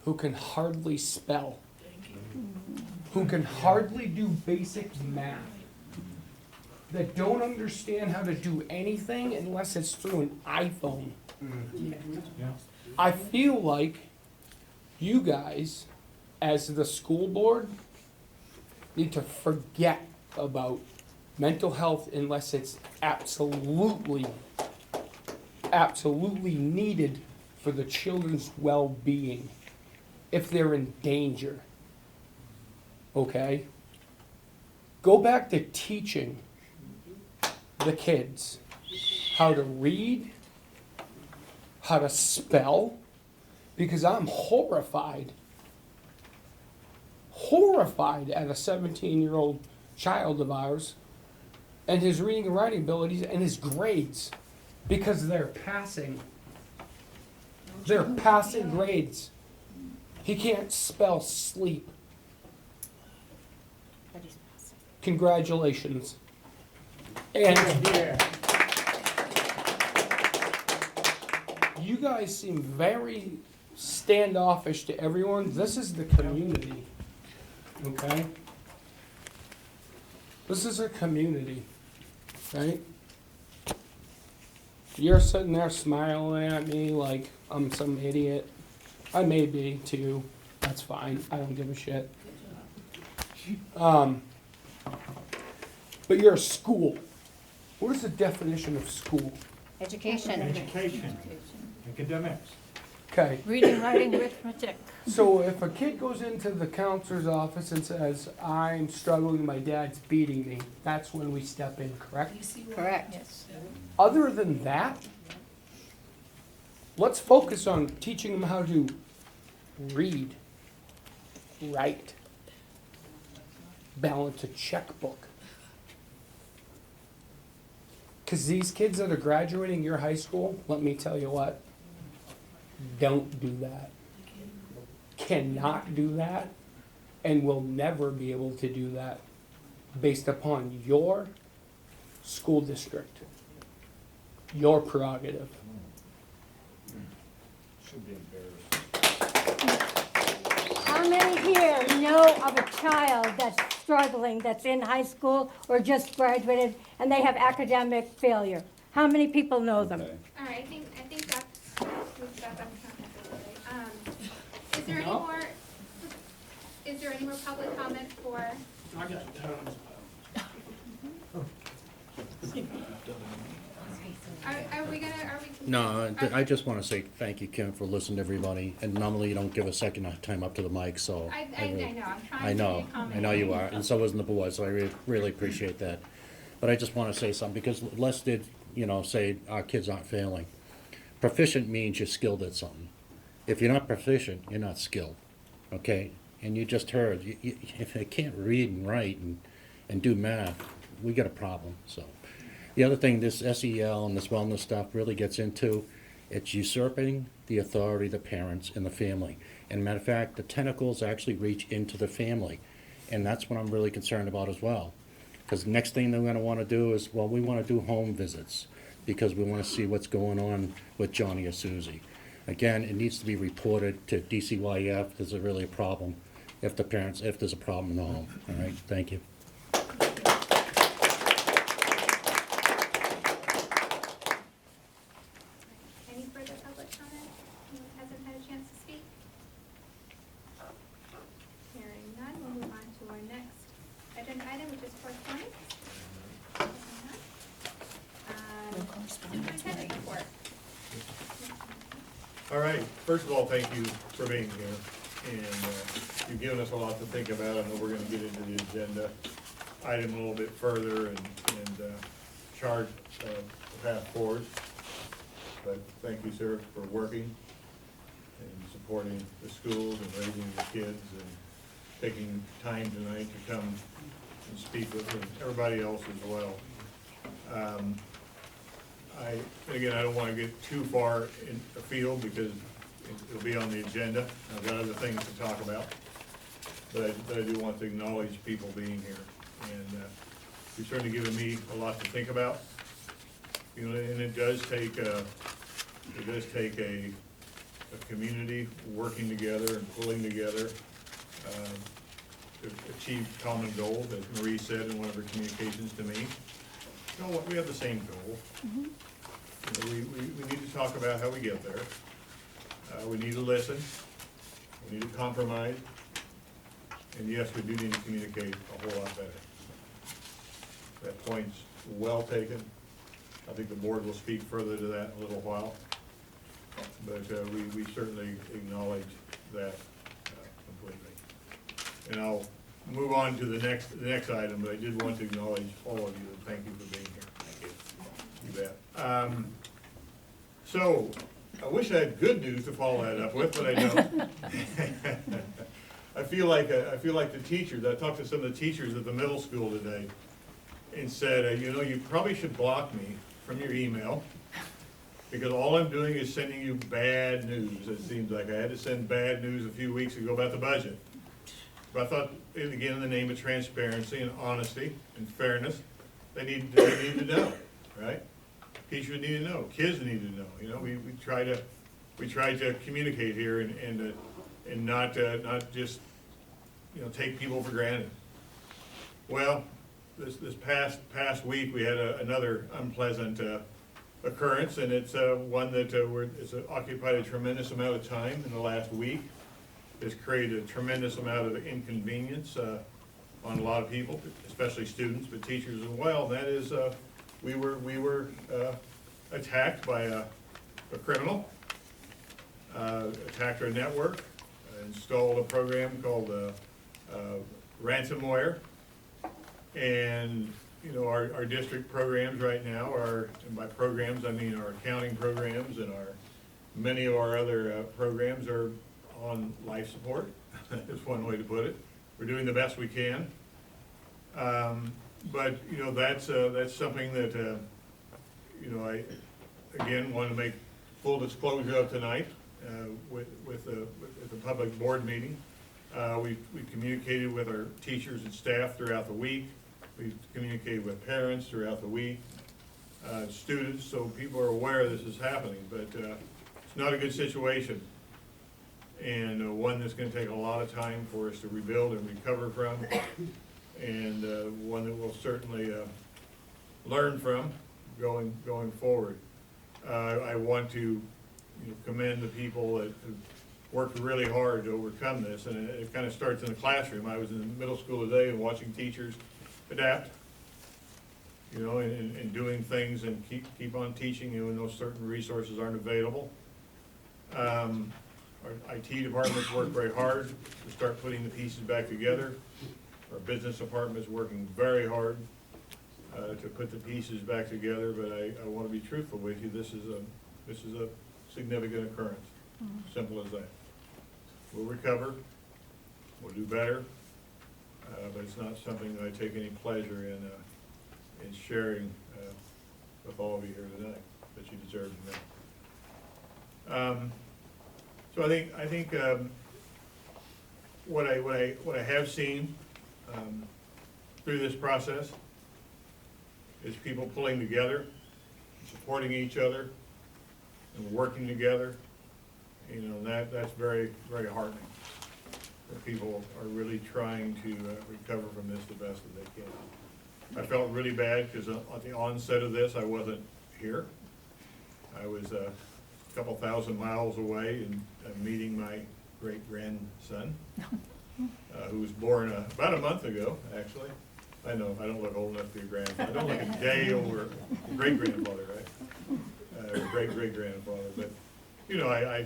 who can hardly spell, who can hardly do basic math, that don't understand how to do anything unless it's through an iPhone. I feel like you guys, as the school board, need to forget about mental health unless it's absolutely needed for the children's well-being, if they're in danger. Okay? Go back to teaching the kids how to read, how to spell, because I'm horrified at a 17-year-old child of ours and his reading and writing abilities and his grades, because they're passing. They're passing grades. He can't spell sleep. Congratulations. And you guys seem very standoffish to everyone. This is the community, okay? This is a community, right? You're sitting there smiling at me like I'm some idiot. I may be too. That's fine. I don't give a shit. But you're a school. What is the definition of school? Education. Education, academics. Okay. Reading, writing, arithmetic. So if a kid goes into the counselor's office and says, I'm struggling, my dad's beating me, that's when we step in, correct? Correct. Other than that, let's focus on teaching them how to read, write, balance a checkbook. Because these kids that are graduating your high school, let me tell you what, don't do that. Cannot do that, and will never be able to do that based upon your school district. Your prerogative. Should be embarrassed. How many here know of a child that's struggling, that's in high school or just graduated, and they have academic failure? How many people know them? All right, I think that's, we've got that covered. Is there any No. more, is there any more public comment for, I got tons. are we gonna, are we? No, I just want to say thank you, Kim, for listening to everybody. And normally you don't give a second time up to the mic, so. I really- know, I'm trying I to know, be accommodating. I know you are, and so isn't the board, so I really appreciate that. But I just want to say something, because Les did, say our kids aren't failing. Proficient means you're skilled at something. If you're not proficient, you're not skilled, okay? And you just heard, if they can't read and write and do math, we got a problem, so. The other thing this SEL and this wellness stuff really gets into, it's usurping the authority of the parents and the family. And matter of fact, the tentacles actually reach into the family. And that's what I'm really concerned about as well. Because the next thing they're going to want to do is, well, we want to do home visits because we want to see what's going on with Johnny or Susie. Again, it needs to be reported to DCYF. There's really a problem if there's a problem in the home. All right, thank you. Any further public comment? Anyone hasn't had a chance to speak? Hearing none, we'll move on to our next agenda item, which is correspondence. Superintendent report. All right, first of all, thank you for being here, and you've given us a lot to think about. I know we're gonna get into the agenda item a little bit further and chart the path forward. But thank you, sir, for working and supporting the schools and raising the kids and taking time tonight to come and speak with and everybody else as well. Again, I don't want to get too far in the field because it'll be on the agenda. I've got other things to talk about. But I do want to acknowledge people being here. And you've certainly given me a lot to think about. And it does take a community working together and pulling together to achieve common goals, as Marie said in one of her communications to me. You know what, we have the same goal. We need to talk about how we get there. We need to listen. We need to compromise. And yes, we do need to communicate a whole lot better. That point's well taken. I think the board will speak further to that in a little while. But we certainly acknowledge that completely. And I'll move on to the next item, but I did want to acknowledge all of you and thank you for being here. Thank you. You bet. So, I wish I had good news to follow that up with, but I don't. I feel like the teachers. I talked to some of the teachers at the middle school today and said, you probably should block me from your email because all I'm doing is sending you bad news. It seems like I had to send bad news a few weeks ago about the budget. But I thought, again, in the name of transparency and honesty and fairness, they need to know, right? Teachers need to know. Kids need to know. We try to communicate here and not just take people for granted. Well, this past week we had another unpleasant occurrence, and it's one that it's occupied a tremendous amount of time in the last week. It's created a tremendous amount of inconvenience on a lot of people, especially students, but teachers as well. And that is, we were attacked by a criminal, attacked our network, installed a program called ransomware. And our district programs right now are, and by programs I mean our accounting programs and many of our other programs are on life support. That's one way to put it. We're doing the best we can. But that's something that I again want to make full disclosure of tonight with the public board meeting. We communicated with our teachers and staff throughout the week. we've communicated with parents throughout the week, students, so people are aware this is happening, but it's not a good situation. And one that's gonna take a lot of time for us to rebuild and recover from, and one that we'll certainly learn from going forward. I want to commend the people that have worked really hard to overcome this, and it kind of starts in the classroom. I was in the middle school today and watching teachers adapt, and doing things and keep on teaching, even though certain resources aren't available. Our IT department's worked very hard to start putting the pieces back together. Our business department is working very hard to put the pieces back together, but I want to be truthful with you. This is a significant occurrence. Simple as that. We'll recover. We'll do better. But it's not something that I take any pleasure in sharing with all of you here tonight, that you deserve to know. So I think what I have seen through this process is people pulling together, supporting each other, and working together. That's very, very heartening. That people are really trying to recover from this the best that they can. I felt really bad because at the onset of this, I wasn't here. I was a couple thousand miles away and meeting my great-grandson, who was born about a month ago, actually. I know, I don't look old enough to be a grandfather. I don't look a day over great-grandfather, right? Great-great-grandfather. But,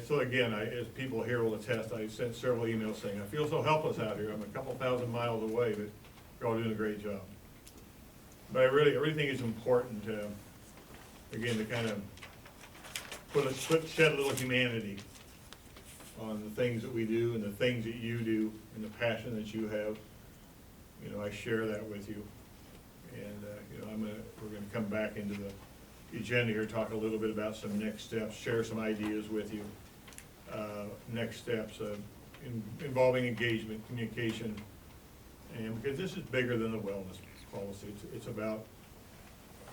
so again, as people here will attest, I sent several emails saying, I feel so helpless out here. I'm a couple thousand miles away, but you're all doing a great job. But I really think it's important, again, to kind of shed a little humanity on the things that we do and the things that you do and the passion that you have. I share that with you. And, we're gonna come back into the agenda here, talk a little bit about some next steps, share some ideas with you. Next steps involving engagement, communication, and because this is bigger than the wellness policy. It's about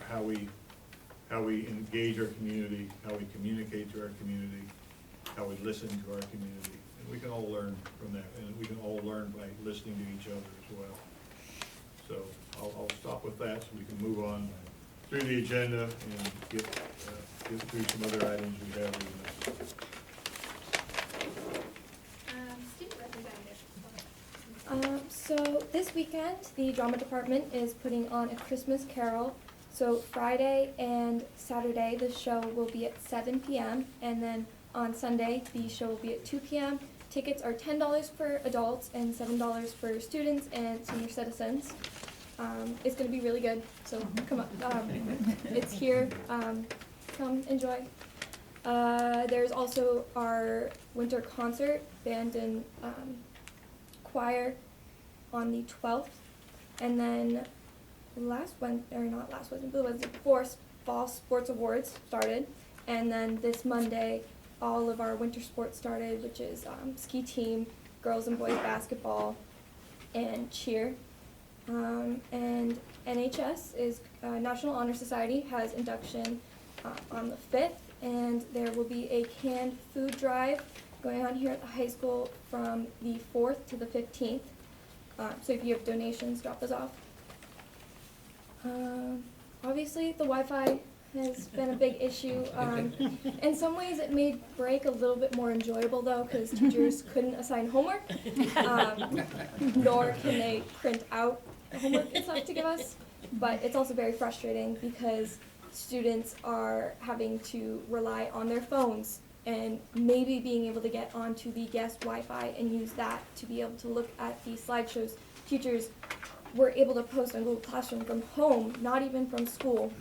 how we engage our community, how we communicate to our community, how we listen to our community. And we can all learn from that, and we can all learn by listening to each other as well. So I'll stop with that so we can move on through the agenda and get through some other items we have. Student representative. So this weekend, the drama department is putting on A Christmas Carol. So Friday and Saturday, the show will be at 7 p.m. And then on Sunday, the show will be at 2 p.m. Tickets are $10 for adults and $7 for students and senior citizens. It's going to be really good, so come up. It's here. Come enjoy. There's also our winter concert, band and choir on the 12th. And then not last Wednesday, but the Wednesday before, Fall Sports Awards started. And then this Monday, all of our winter sports started, which is ski team, girls and boys basketball, and cheer. And NHS is National Honor Society has induction on the 5th, and there will be a canned food drive going on here at the high school from the 4th to the 15th. So if you have donations, drop those off. Obviously, the Wi-Fi has been a big issue. In some ways, it made break a little bit more enjoyable, though, because teachers couldn't assign homework, nor can they print out homework and stuff to give us. But it's also very frustrating because students are having to rely on their phones and maybe being able to get onto the guest Wi-Fi and use that to be able to look at the slideshows. Teachers were able to post on Google Classroom from home, not even from school.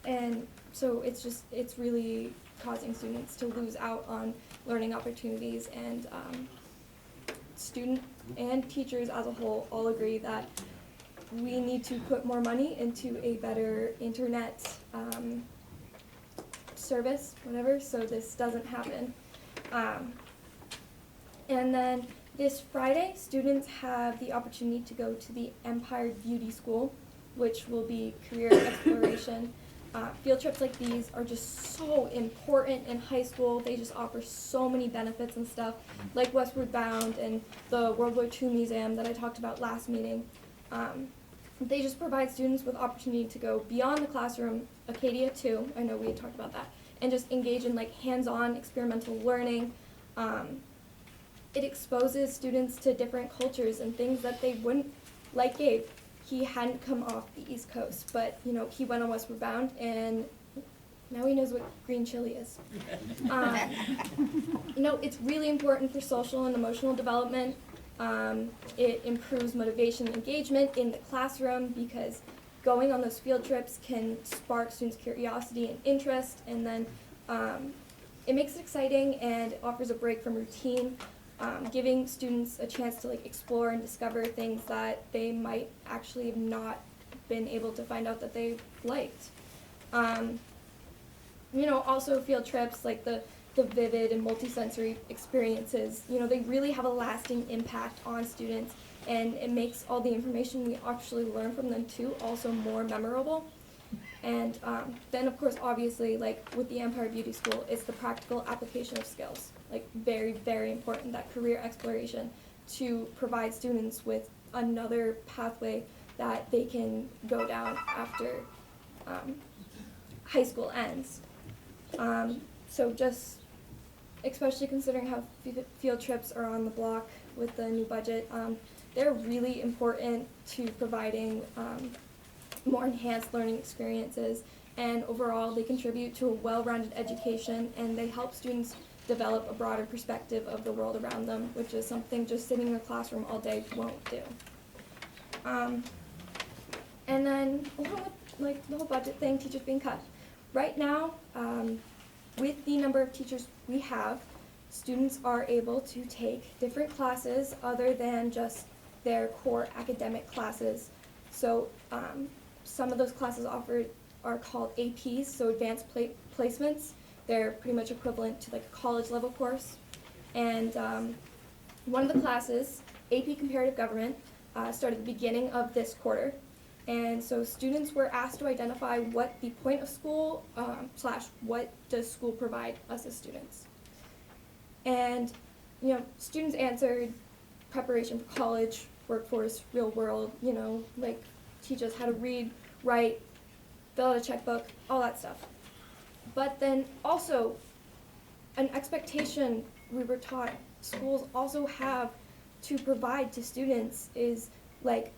And so it's really causing students to lose out on learning opportunities, and student and teachers as a whole all agree that we need to put more money into a better internet service, whatever, so this doesn't happen. And then This Friday, students have the opportunity to go to the Empire Beauty School, which will be career exploration. Field trips like these are just so important in high school. They just offer so many benefits and stuff, like Westward Bound and the World War II Museum that I talked about last meeting. They just provide students with opportunity to go beyond the classroom, Acadia too, I know we had talked about that, and just engage in like hands-on experimental learning. It exposes students to different cultures and things that they wouldn't, like Gabe. He hadn't come off the East Coast, but you know, he went on Westward Bound and now he knows what green chili is. You know, it's really important for social and emotional development. It improves motivation and engagement in the classroom because going on those field trips can spark students' curiosity and interest, and then it makes it exciting and offers a break from routine. Giving students a chance to like explore and discover things that they might actually have not been able to find out that they liked. You know, also field trips like the vivid and multisensory experiences, you know, they really have a lasting impact on students, and it makes all the information we actually learn from them too also more memorable. And then of course, obviously, like with the Empire Beauty School, it's the practical application of skills. Like very, very important, that career exploration to provide students with another pathway that they can go down after high school ends. So just, especially considering how field trips are on the block with the new budget, they're really important to providing more enhanced learning experiences, and overall they contribute to a well-rounded education, and they help students develop a broader perspective of the world around them, which is something just sitting in a classroom all day won't do. And then along with like the whole budget thing, teachers being cut. Right now, with the number of teachers we have, students are able to take different classes other than just their core academic classes. So some of those classes offered are called APs, so advanced placements. They're pretty much equivalent to like a college level course. And one of the classes, AP Comparative Government, started at the beginning of this quarter. And so students were asked to identify what the point of school / what does school provide us as students. And you know, students answered preparation for college, workforce, real world, you know, like teach us how to read, write, fill out a checkbook, all that stuff. But then also, an expectation we were taught schools also have to provide to students is like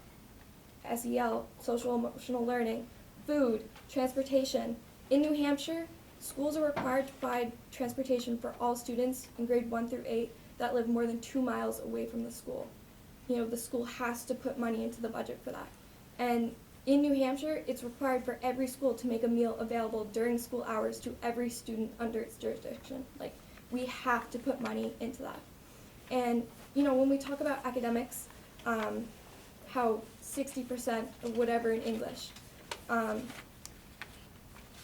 SEL, social emotional learning, food, transportation. In New Hampshire, schools are required to provide transportation for all students in grade 1 through 8 that live more than 2 miles away from the school. You know, the school has to put money into the budget for that. And in New Hampshire, it's required for every school to make a meal available during school hours to every student under its jurisdiction. Like, we have to put money into that. And, you know, when we talk about academics, how 60% of whatever in English,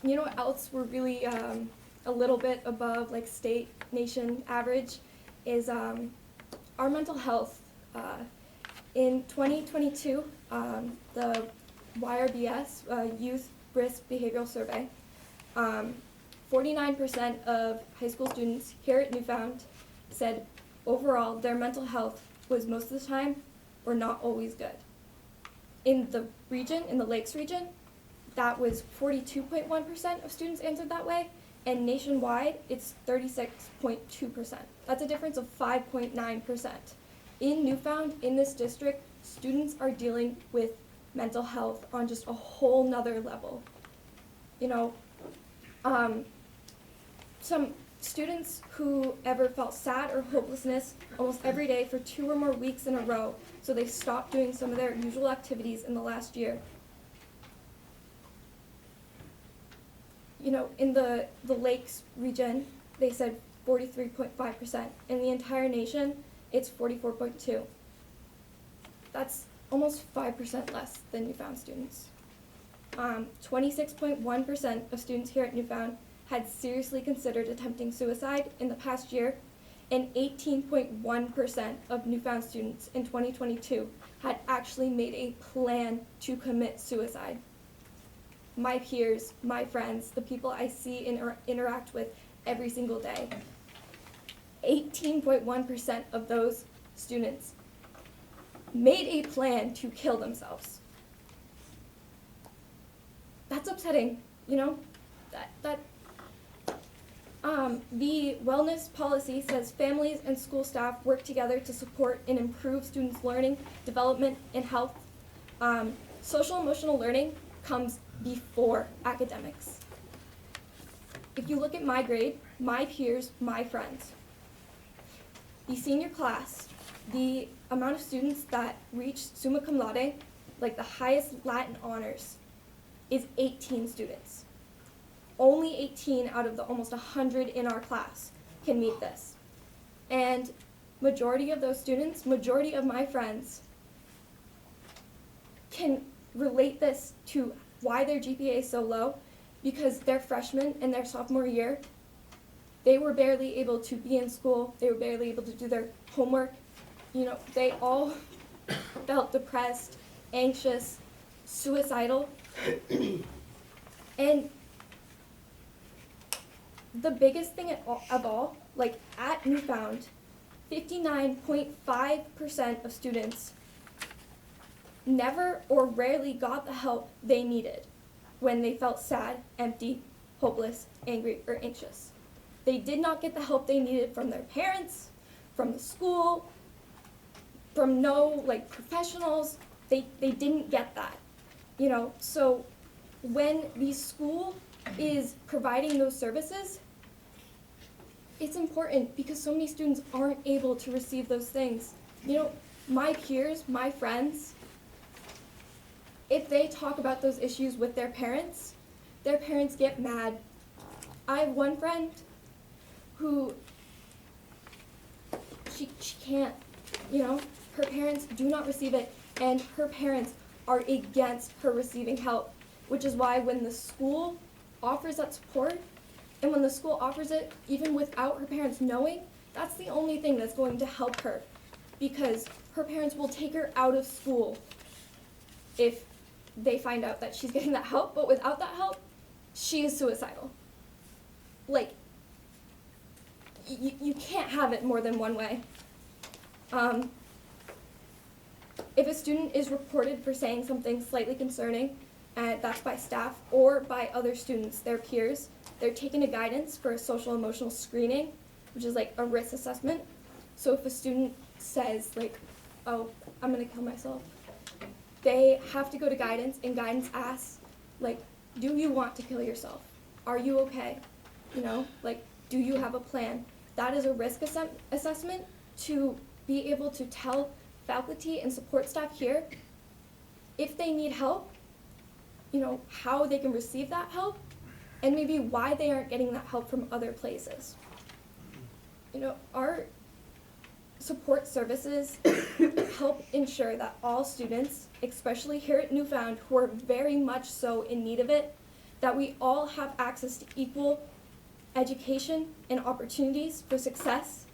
you know what else we're really a little bit above, like, state, nation average, is our mental health. In 2022, the YRBS, Youth Risk Behavioral Survey, 49% of high school students here at Newfound said overall their mental health was most of the time or not always good. In the region, in the Lakes region, that was 42.1% of students answered that way, and nationwide it's 36.2%. That's a difference of 5.9%. In Newfound, in this district, students are dealing with mental health on just a whole nother level. You know, some students who ever felt sad or hopelessness almost every day for 2 or more weeks in a row, so they stopped doing some of their usual activities in the last year. You know, in the Lakes region, they said 43.5%. In the entire nation, it's 44.2%. That's almost 5% less than Newfound students. 26.1% of students here at Newfound had seriously considered attempting suicide in the past year, and 18.1% of Newfound students in 2022 had actually made a plan to commit suicide. My peers, my friends, the people I see and interact with every single day, 18.1% of those students made a plan to kill themselves. That's upsetting, you know? The wellness policy says families and school staff work together to support and improve students' learning, development, and health. Social emotional learning comes before academics. If you look at my grade, my peers, my friends, the senior class, the amount of students that reached summa cum laude, like the highest Latin honors, is 18 students. Only 18 out of the almost 100 in our class can meet this. And majority of those students, majority of my friends, can relate this to why their GPA is so low, because their freshman and their sophomore year, they were barely able to be in school, they were barely able to do their homework. You know, they all felt depressed, anxious, suicidal. And the biggest thing of all, like at Newfound, 59.5% of students never or rarely got the help they needed when they felt sad, empty, hopeless, angry, or anxious. They did not get the help they needed from their parents, from the school, from no professionals. They didn't get that, you know. So when the school is providing those services, it's important because so many students aren't able to receive those things. You know, my peers, my friends, if they talk about those issues with their parents get mad. I have one friend who, she can't, you know, her parents do not receive it, and her parents are against her receiving help, which is why when the school offers that support, and when the school offers it even without her parents knowing, that's the only thing that's going to help her, because her parents will take her out of school if they find out that she's getting that help, but without that help, she is suicidal. Like, you can't have it more than one way. If a student is reported for saying something slightly concerning, and that's by staff or by other students, their peers, they're taken to guidance for a social emotional screening, which is like a risk assessment. So if a student says like, oh, I'm gonna kill myself, they have to go to guidance, and guidance asks, like, do you want to kill yourself? Are you okay? You know, like, do you have a plan? That is a risk assessment to be able to tell faculty and support staff here if they need help, you know, how they can receive that help, and maybe why they aren't getting that help from other places. You know, our support services help ensure that all students, especially here at Newfound, who are very much so in need of it, that we all have access to equal education and opportunities for success.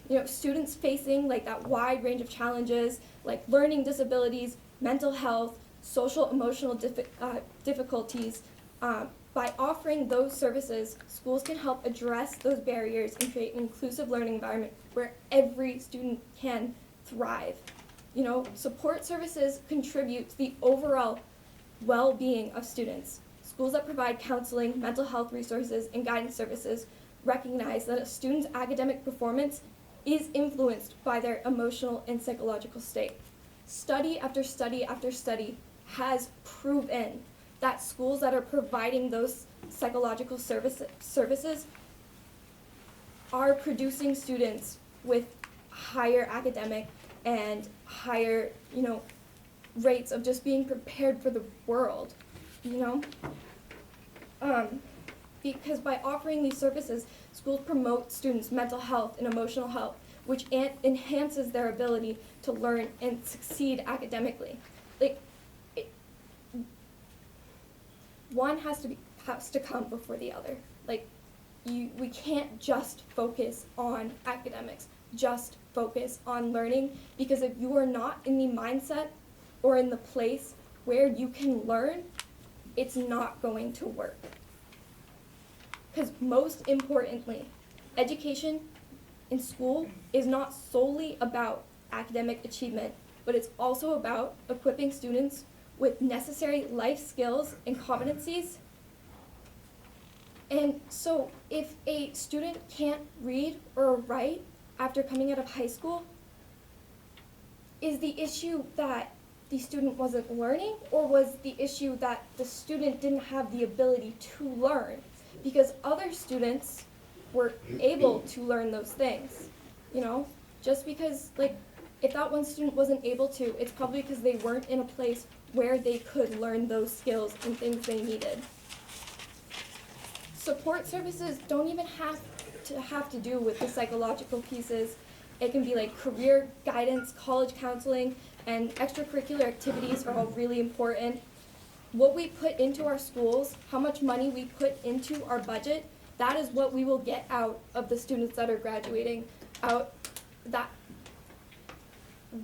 You know, students facing like that wide range of challenges, like learning disabilities, mental health, social emotional difficulties. By offering those services, schools can help address those barriers and create an inclusive learning environment where every student can thrive. You know, support services contribute to the overall well-being of students. Schools that provide counseling, mental health resources, and guidance services recognize that a student's academic performance is influenced by their emotional and psychological state. Study after study after study has proven that schools that are providing those psychological services are producing students with higher academic and higher, you know, rates of just being prepared for the world, you know? Because by offering these services, schools promote students' mental health and emotional health, which enhances their ability to learn and succeed academically. Like, one has to come before the other. Like, we can't just focus on academics, just focus on learning, because if you are not in the mindset or in the place where you can learn, it's not going to work. Because most importantly, education in school is not solely about academic achievement, but it's also about equipping students with necessary life skills and competencies. And so if a student can't read or write after coming out of high school, is the issue that the student wasn't learning, or was the issue that the student didn't have the ability to learn? Because other students were able to learn those things, you know? Just because, like, if that one student wasn't able to, it's probably because they weren't in a place where they could learn those skills and things they needed. Support services don't even have to do with the psychological pieces. It can be like career guidance, college counseling, and extracurricular activities are all really important. What we put into our schools, how much money we put into our budget, that is what we will get out of the students that are graduating.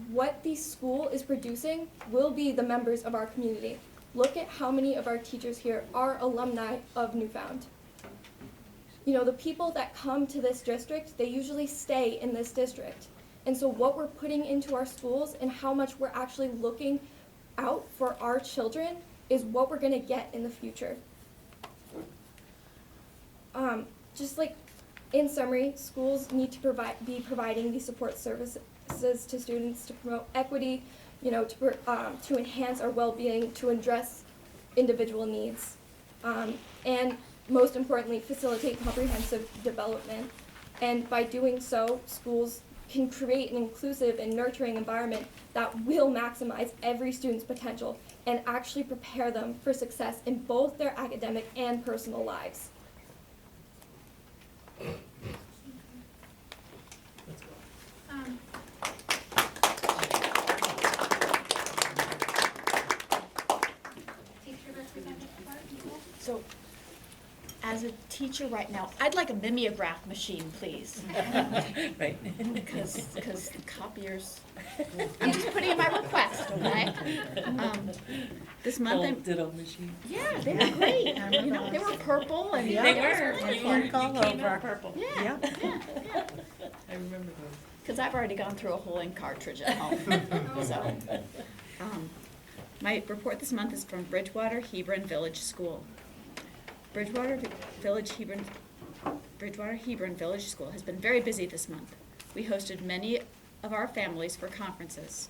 What the school is producing will be the members of our community. Look at how many of our teachers here are alumni of Newfound. You know, the people that come to this district, they usually stay in this district. And so what we're putting into our schools and how much we're actually looking out for our children is what we're gonna get in the future. Just like in summary, schools need to be providing these support services to students to promote equity, you know, to enhance our well-being, to address individual needs, and most importantly, facilitate comprehensive development. And by doing so, schools can create an inclusive and nurturing environment that will maximize every student's potential and actually prepare them for success in both their academic and personal lives. Teacher representative, So, as a teacher right now, I'd like a mimeograph machine, please. Right. Because the copiers, I'm just putting in my request, okay? This month, Full ditto machine. yeah, they were great. You know, they were purple and. Yeah. They They were. were. You came out purple. Yeah. Yeah, yeah, yeah. I remember those. Because I've already gone through a whole ink cartridge at home, so. My report this month is from Bridgewater Hebron Village School. Bridgewater Hebron Village School has been very busy this month. We hosted many of our families for conferences.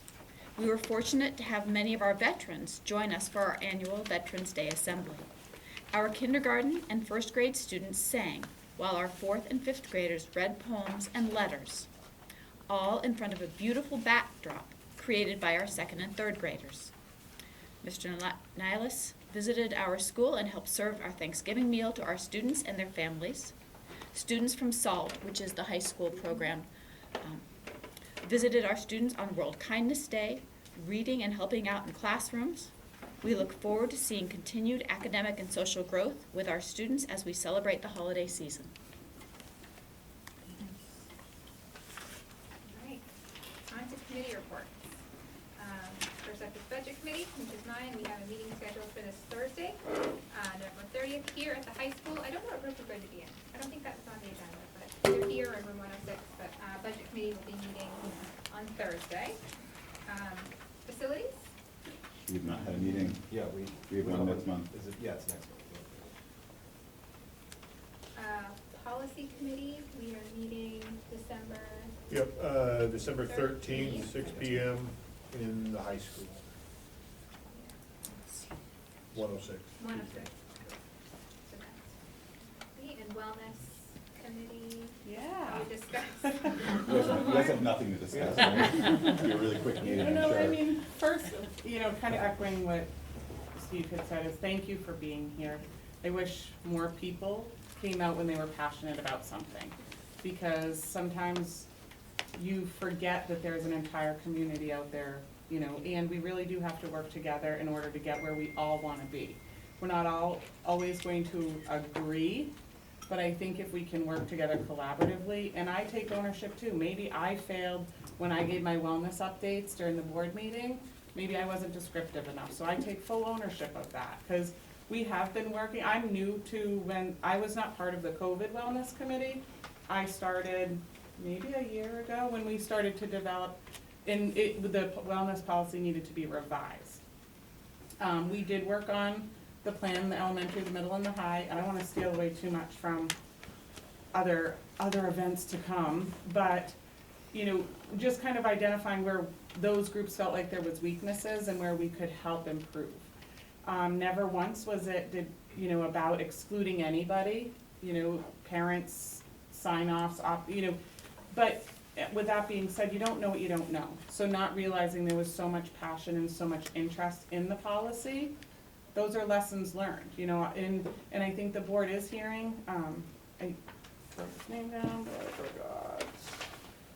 We were fortunate to have many of our veterans join us for our annual Veterans Day Assembly. Our kindergarten and first grade students sang, while our fourth and fifth graders read poems and letters, all in front of a beautiful backdrop created by our second and third graders. Mr. Nihilus visited our school and helped serve our Thanksgiving meal to our students and their families. Students from SALT, which is the high school program, visited our students on World Kindness Day, reading and helping out in classrooms. We look forward to seeing continued academic and social growth with our students as we celebrate the holiday season. All right, on to committee reports. First up is Budget Committee, which is mine. We have a meeting scheduled for this Thursday, November 30th, here at the high school. I don't know what room we're going to be in. I don't think that was on the agenda, but they're here in room 106. But Budget Committee will be meeting on Thursday. Facilities? We've not had a meeting. Yeah, We have one next month. Is it, yeah, it's next month. Policy Committee, we are meeting December. Yep, December 13th, 6 p.m. in the high school. 106. 106. So that's me. And Wellness Committee. Yeah. We discussed. You guys have nothing to discuss, right? Be a really quick meeting, I'm No, sure. I mean, first, you know, kind of echoing what Steve had said, is thank you for being here. I wish more people came out when they were passionate about something, because sometimes you forget that there's an entire community out there, you know, and we really do have to work together in order to get where we all want to be. We're not all always going to agree but I think if we can work together collaboratively, and I take ownership too, maybe I failed when I gave my wellness updates during the board meeting, maybe I wasn't descriptive enough, so I take full ownership of that, because we have been working, I'm new to when, I was not part of the COVID wellness committee. I started maybe a year ago when we started to develop, the wellness policy needed to be revised. We did work on the plan, the elementary, the middle, and the high. I don't want to steal away too much from other events to come, but, you know, just kind of identifying where those groups felt like there was weaknesses and where we could help improve. Never once was it, about excluding anybody, parents, sign-offs, but with that being said, you don't know what you don't know. So not realizing there was so much passion and so much interest in the policy, those are lessons learned, and I think the board is hearing, I wrote his name down, but I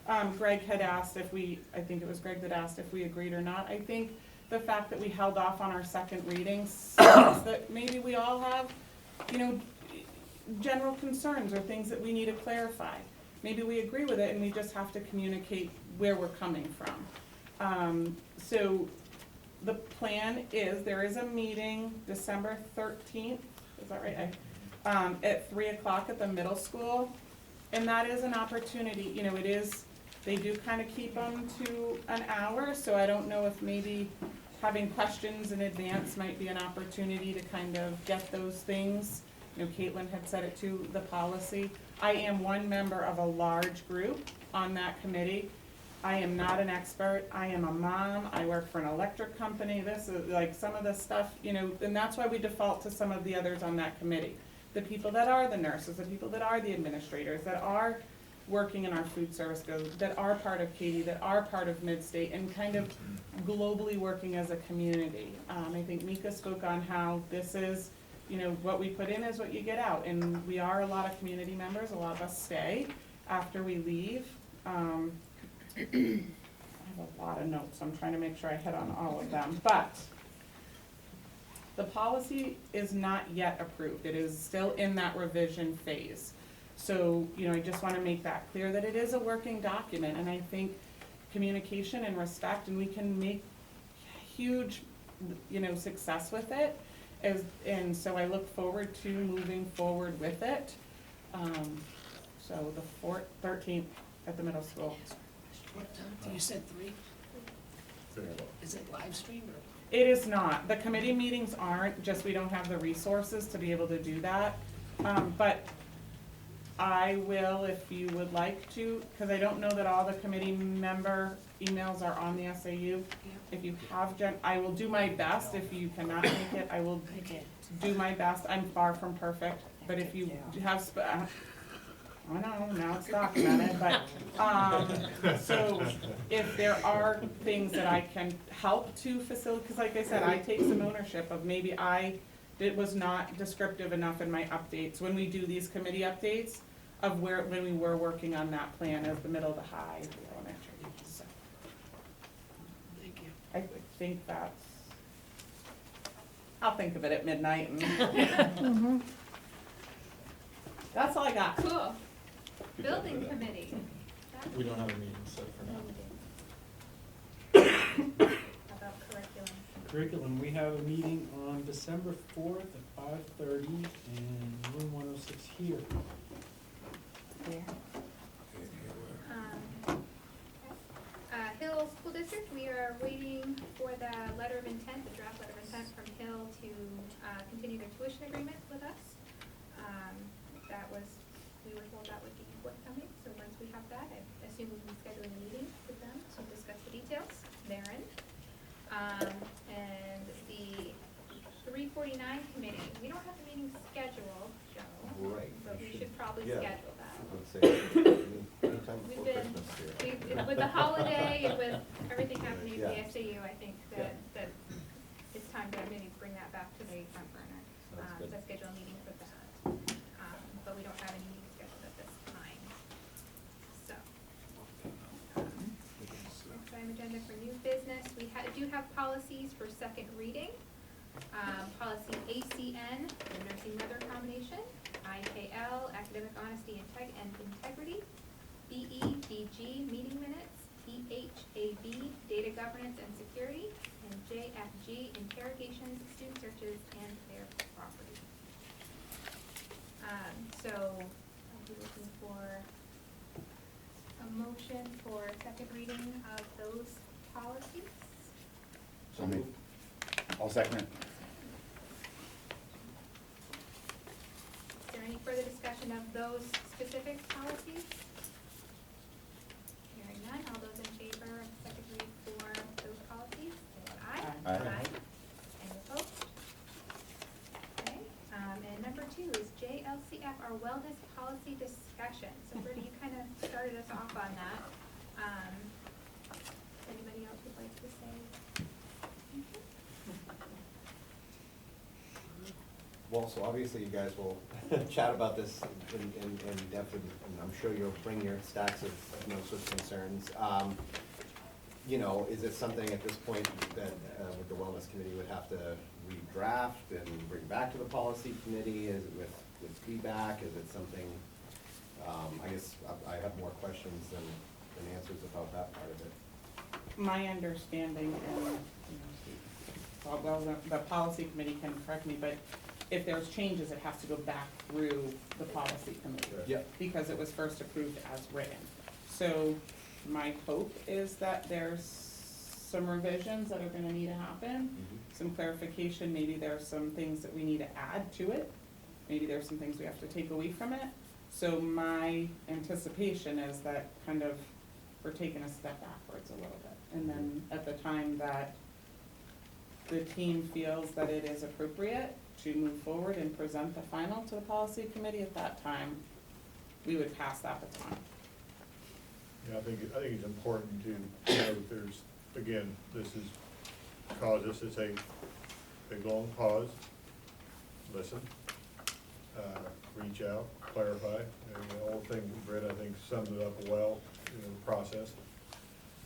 forgot. Greg had asked I think it was Greg that asked if we agreed or not. I think the fact that we held off on our second reading says that maybe we all have, general concerns or things that we need to clarify. Maybe we agree with it and we just have to communicate where we're coming from. So the plan is, there is a meeting December 13th, is that right? At 3 o'clock at the middle school. And that is an opportunity, it is, they do kind of keep them to an hour, so I don't know if maybe having questions in advance might be an opportunity to kind of get those things. Caitlin had said it too, the policy. I am one member of a large group on that committee. I am not an expert. I am a mom. I work for an electric company. This is like some of the stuff, and that's why we default to some of the others on that committee. The people that are the nurses, the people that are the administrators, that are working in our food service, that are part of Katie, that are part of Midstate, and kind of globally working as a community. I think Mika spoke on how this is, what we put in is what you get out, and we are a lot of community members. A lot of us stay after we leave. I have a lot of notes, so I'm trying to make sure I hit on all of them, but the policy is not yet approved. It is still in that revision phase. So, I just want to make that clear that it is a working document, and I think communication and respect, and we can make huge, success with it. And so I look forward to moving forward with it. So the 13th at the middle school. What time? You said 3? Is it live stream or? It is not. The committee meetings aren't, just we don't have the resources to be able to do that. But I will, if you would like to, because I don't know that all the committee member emails are on the SAU. If you have, I will do my best. If you cannot make it, I will do my best. I'm far from perfect, but if you have, I know, now it's documented, but, so if there are things that I can help to facilitate, because like I said, I take some ownership of maybe it was not descriptive enough in my updates, when we do these committee updates, of when we were working on that plan as the middle, the high, the elementary, so. Thank you. I think I'll think of it at midnight and. That's all I got. Cool. Building committee. We don't have a meeting set for now. How about curriculum? Curriculum, we have a meeting on December 4th at 5:30 in room 106 here. Hill School District, we are waiting for the letter of intent, the draft letter of intent from Hill to continue their tuition agreement with us. We were told that would be forthcoming, so once we have that, I assume we'll be scheduling a meeting with them to discuss the details therein. And the 349 committee, we don't have the meeting scheduled, Joe. Right. But we should probably Yeah. schedule that. Let's say, anytime We've before been, Christmas. with the holiday and with everything happening at Yeah. the SAU, I think that it's time to maybe bring that back to the front burner. Sounds good. To schedule a meeting for that. But we don't have any meetings scheduled at this time. So. Next item agenda for new business, we do have policies for second reading. Policy ACN, the nursing mother combination. IKL, academic honesty and integrity. BEDG, meeting minutes. EHAB, data governance and security. And JFG, interrogations, student searches, and their property. So I'll be looking for a motion for second reading of those policies. So me. I'll second it. Is there any further discussion of those specific policies? Hearing none, all those in favor of second read for those policies, say aye. Aye. Any opposed? Okay, and number 2 is JLCF, our wellness policy discussion. So Brittany, you kind of started us off on that. Anybody else would like to say? Well, so obviously you guys will chat about this in depth, and I'm sure you'll bring your stacks of notes with concerns. You know, is it something at this point that with the wellness committee would have to redraft and bring back to the policy committee? Is it with feedback? Is it something, I guess I have more questions than answers about that part of it. My understanding, and, well, the policy committee can correct me, but if there's changes, it has to go back through the policy committee. Yep. Because it was first approved as written. So my hope is that there's some revisions that are gonna need to happen, some clarification, maybe there's some things that we need to add to it, maybe there's some things we have to take away from it. So my anticipation is that kind of we're taking a step backwards a little bit. And then at the time that the team feels that it is appropriate to move forward and present the final to the policy committee, at that time, we would pass that baton. Yeah, I think it's important to know that there's, again, this is, cause this is a big long pause, listen, reach out, clarify, and the whole thing, Britt, I think summed it up well, the process.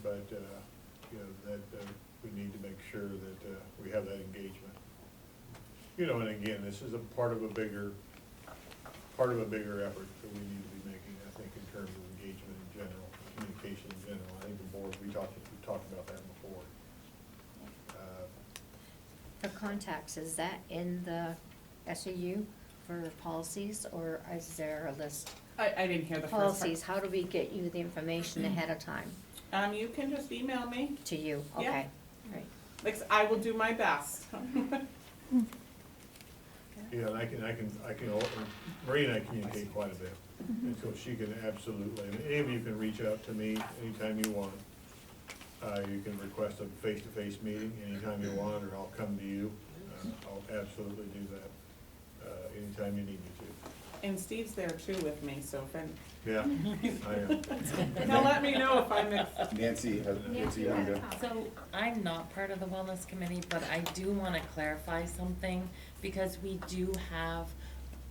But, that we need to make sure that we have that engagement. And again, this is a part of a bigger effort that we need to be making, I think, in terms of engagement in general, communication in general. I think the board, we talked about that before. For contacts, is that in the SAU for policies, or is there a list? I didn't hear the first part. Policies, how do we get you the information ahead of time? You can just email me. To you, Yeah. okay, right. Like, I will do my best. Yeah, and I can, Marie and I communicate quite a bit, and so she can absolutely, and any of you can reach out to me anytime you want. You can request a face-to-face meeting anytime you want, or I'll come to you. I'll absolutely do that, anytime you need me to. And Steve's there too with me, so if Yeah, I am. he'll let me know if I'm Nancy, you wanna go? So I'm not part of the wellness committee, but I do wanna clarify something, because we do have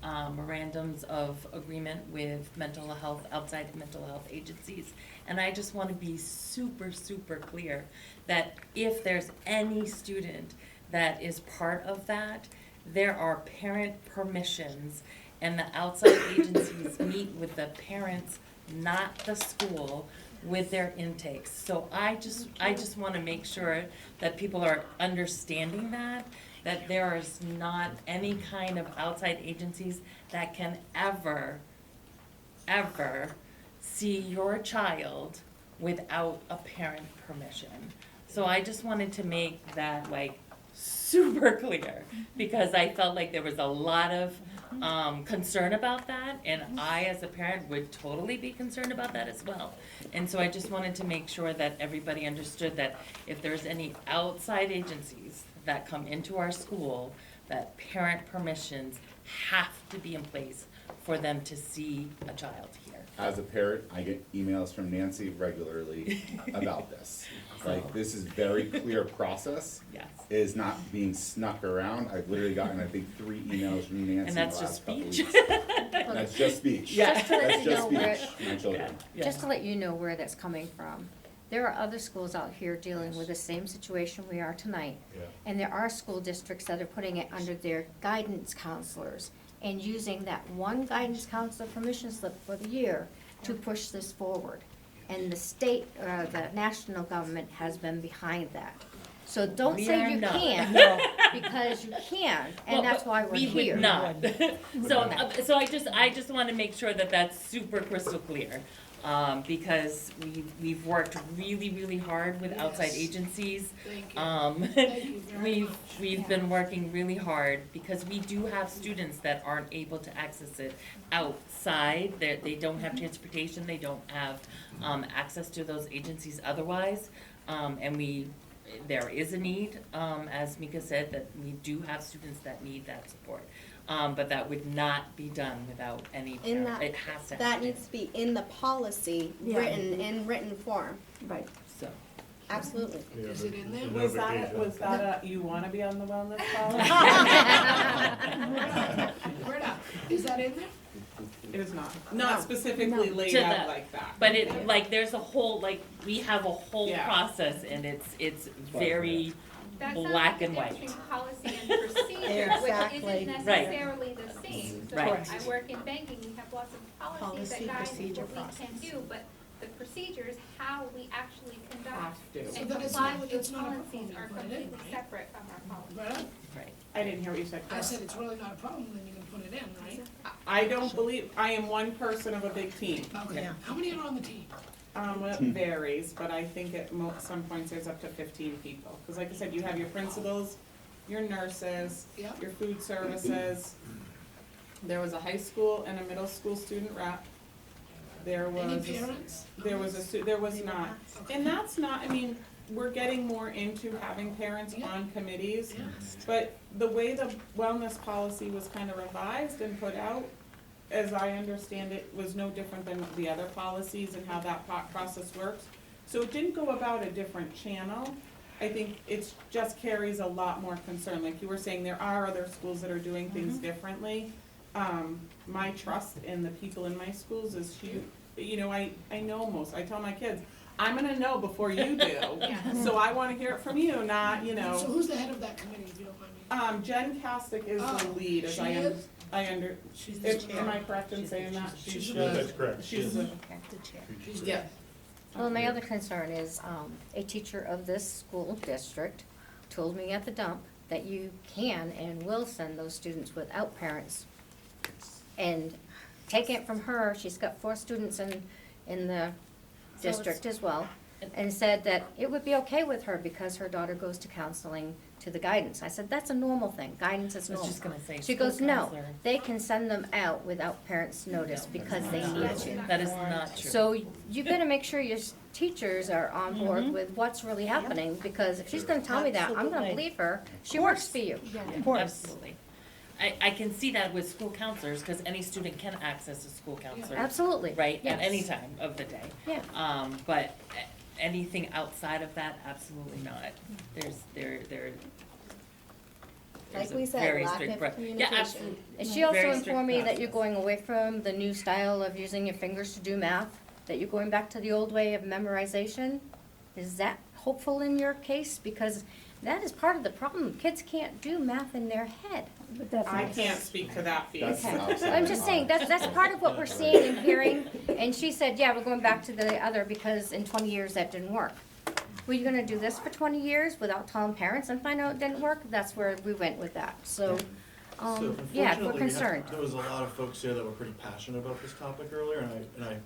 memorandums of agreement with mental health, outside mental health agencies. And I just wanna be super, super clear that if there's any student that is part of that, there are parent permissions, and the outside agencies meet with the parents, not the school, with their intakes. So I just wanna make sure that people are understanding that there is not any kind of outside agencies that can ever see your child without a parent permission. So I just wanted to make that super clear, because I felt like there was a lot of concern about that, and I as a parent would totally be concerned about that as well. And so I just wanted to make sure that everybody understood that if there's any outside agencies that come into our school, that parent permissions have to be in place for them to see a child here. As a parent, I get emails from Nancy regularly about this. Like, this is very clear process. Yes. It is not being snuck around. I've literally gotten, I think, 3 emails from Nancy in the last couple weeks. And that's just speech. That's just speech. Yeah. Just to let That's you just know where- speech, my children. Yeah. Just to let you know where that's coming from. There are other schools out here dealing with the same situation we are tonight. Yeah. And there are school districts that are putting it under their guidance counselors and using that one guidance counselor permission slip for the year to push this forward. And the state, the national government has been behind that. So don't We say are you not. can't, because you can, Well, and that's but why we're we here. would not. So I just want to make sure that that's super crystal clear. Because we've worked really hard with outside Yes. agencies. Thank you. Thank you very much. We've been working really hard because we do have students that aren't able to access it outside. They don't have transportation, they don't have access to those agencies otherwise. And there is a need, as Mika said, that we do have students that need that support. But that would not be done without any In parent. that, It has to that happen. needs to be in the policy, Yeah. written, in written form, Right. So. absolutely. Yeah, Is but it in there? there's no Was that, vacation. was that you wanna be on the wellness policy? Where not? Is that in there? It is not specifically laid To out that. like that. But it, like, there's a whole, like, we have a whole Yeah. process and it's very That sounds black like and a white. difference in policy and procedure, Exactly. which isn't Right. necessarily the same. So Right. I work in banking, we have lots of policies Policy, that guide procedure, what we can process. do, but the procedures, how we actually conduct Have to. So and then it's comply not- with those it's not a problem policies to are put it in, completely right? separate from our policies. Right? Right. I didn't hear what you said. I said it's really not a problem, then you can put it in, right? I don't believe, I am one person of a big team. Okay. How many are on the team? It varies, but I think at some points there's up to 15 people. Cause like I said, you have your principals, your nurses, Yep. your food services. There was a high school and a middle school student rep. There Any was, parents? there was not. And that's not, I mean, we're getting more into having parents on committees. Yes. But the way the wellness policy was kind of revised and put out, as I understand it, was no different than the other policies and how that process works. So it didn't go about a different channel. I think it's just carries a lot more concern. Like you were saying, there are other schools that are doing things differently. My trust in the people in my schools is huge. You know, I know most, I tell my kids, I'm gonna know before you do. So I wanna hear it from you, not, you So know. who's the head of that committee, if you don't mind me? Jen Castick is the Oh, lead, as she is? She's the chair. am I correct in saying that? She's She's the- That's correct. She's the, She's the- yeah. Well, my other concern is, a teacher of this school district told me at the dump that you can and will send those students without parents. And taking it from her, she's got 4 students in the So it's- district as well, and said that it would be okay with her because her daughter goes to counseling to the guidance. I said, that's a normal thing, guidance is I was normal. just gonna say, She school goes, no, counselor. they can send them out without parents' notice because they need to. That is not true. So you better make sure your teachers are on board with what's really happening, because if she's gonna tell me that, I'm gonna Absolutely. believe her. She works for you. Absolutely. I can see that with school counselors, because any student can access a school counselor. Absolutely, Right, at yes. any time of the day. Yeah. But anything outside of that, absolutely not. There's Like a we said, very lack strict of Yeah, communication. absolutely. And she also Very strict informed me that process. you're going away from the new style of using your fingers to do math, that you're going back to the old way of memorization. Is that hopeful in your case? Because that is part of the problem. Kids can't do math in their head. But that's I not- can't speak to that piece. Okay. I'm just saying, that's part of what we're seeing and hearing. And she said, yeah, we're going back to the other because in 20 years that didn't work. Were you gonna do this for 20 years without telling parents and find out it didn't work? That's where we went with that. So, So yeah, unfortunately, we're we had- concerned. There was a lot of folks here that were pretty passionate about this topic earlier, and I,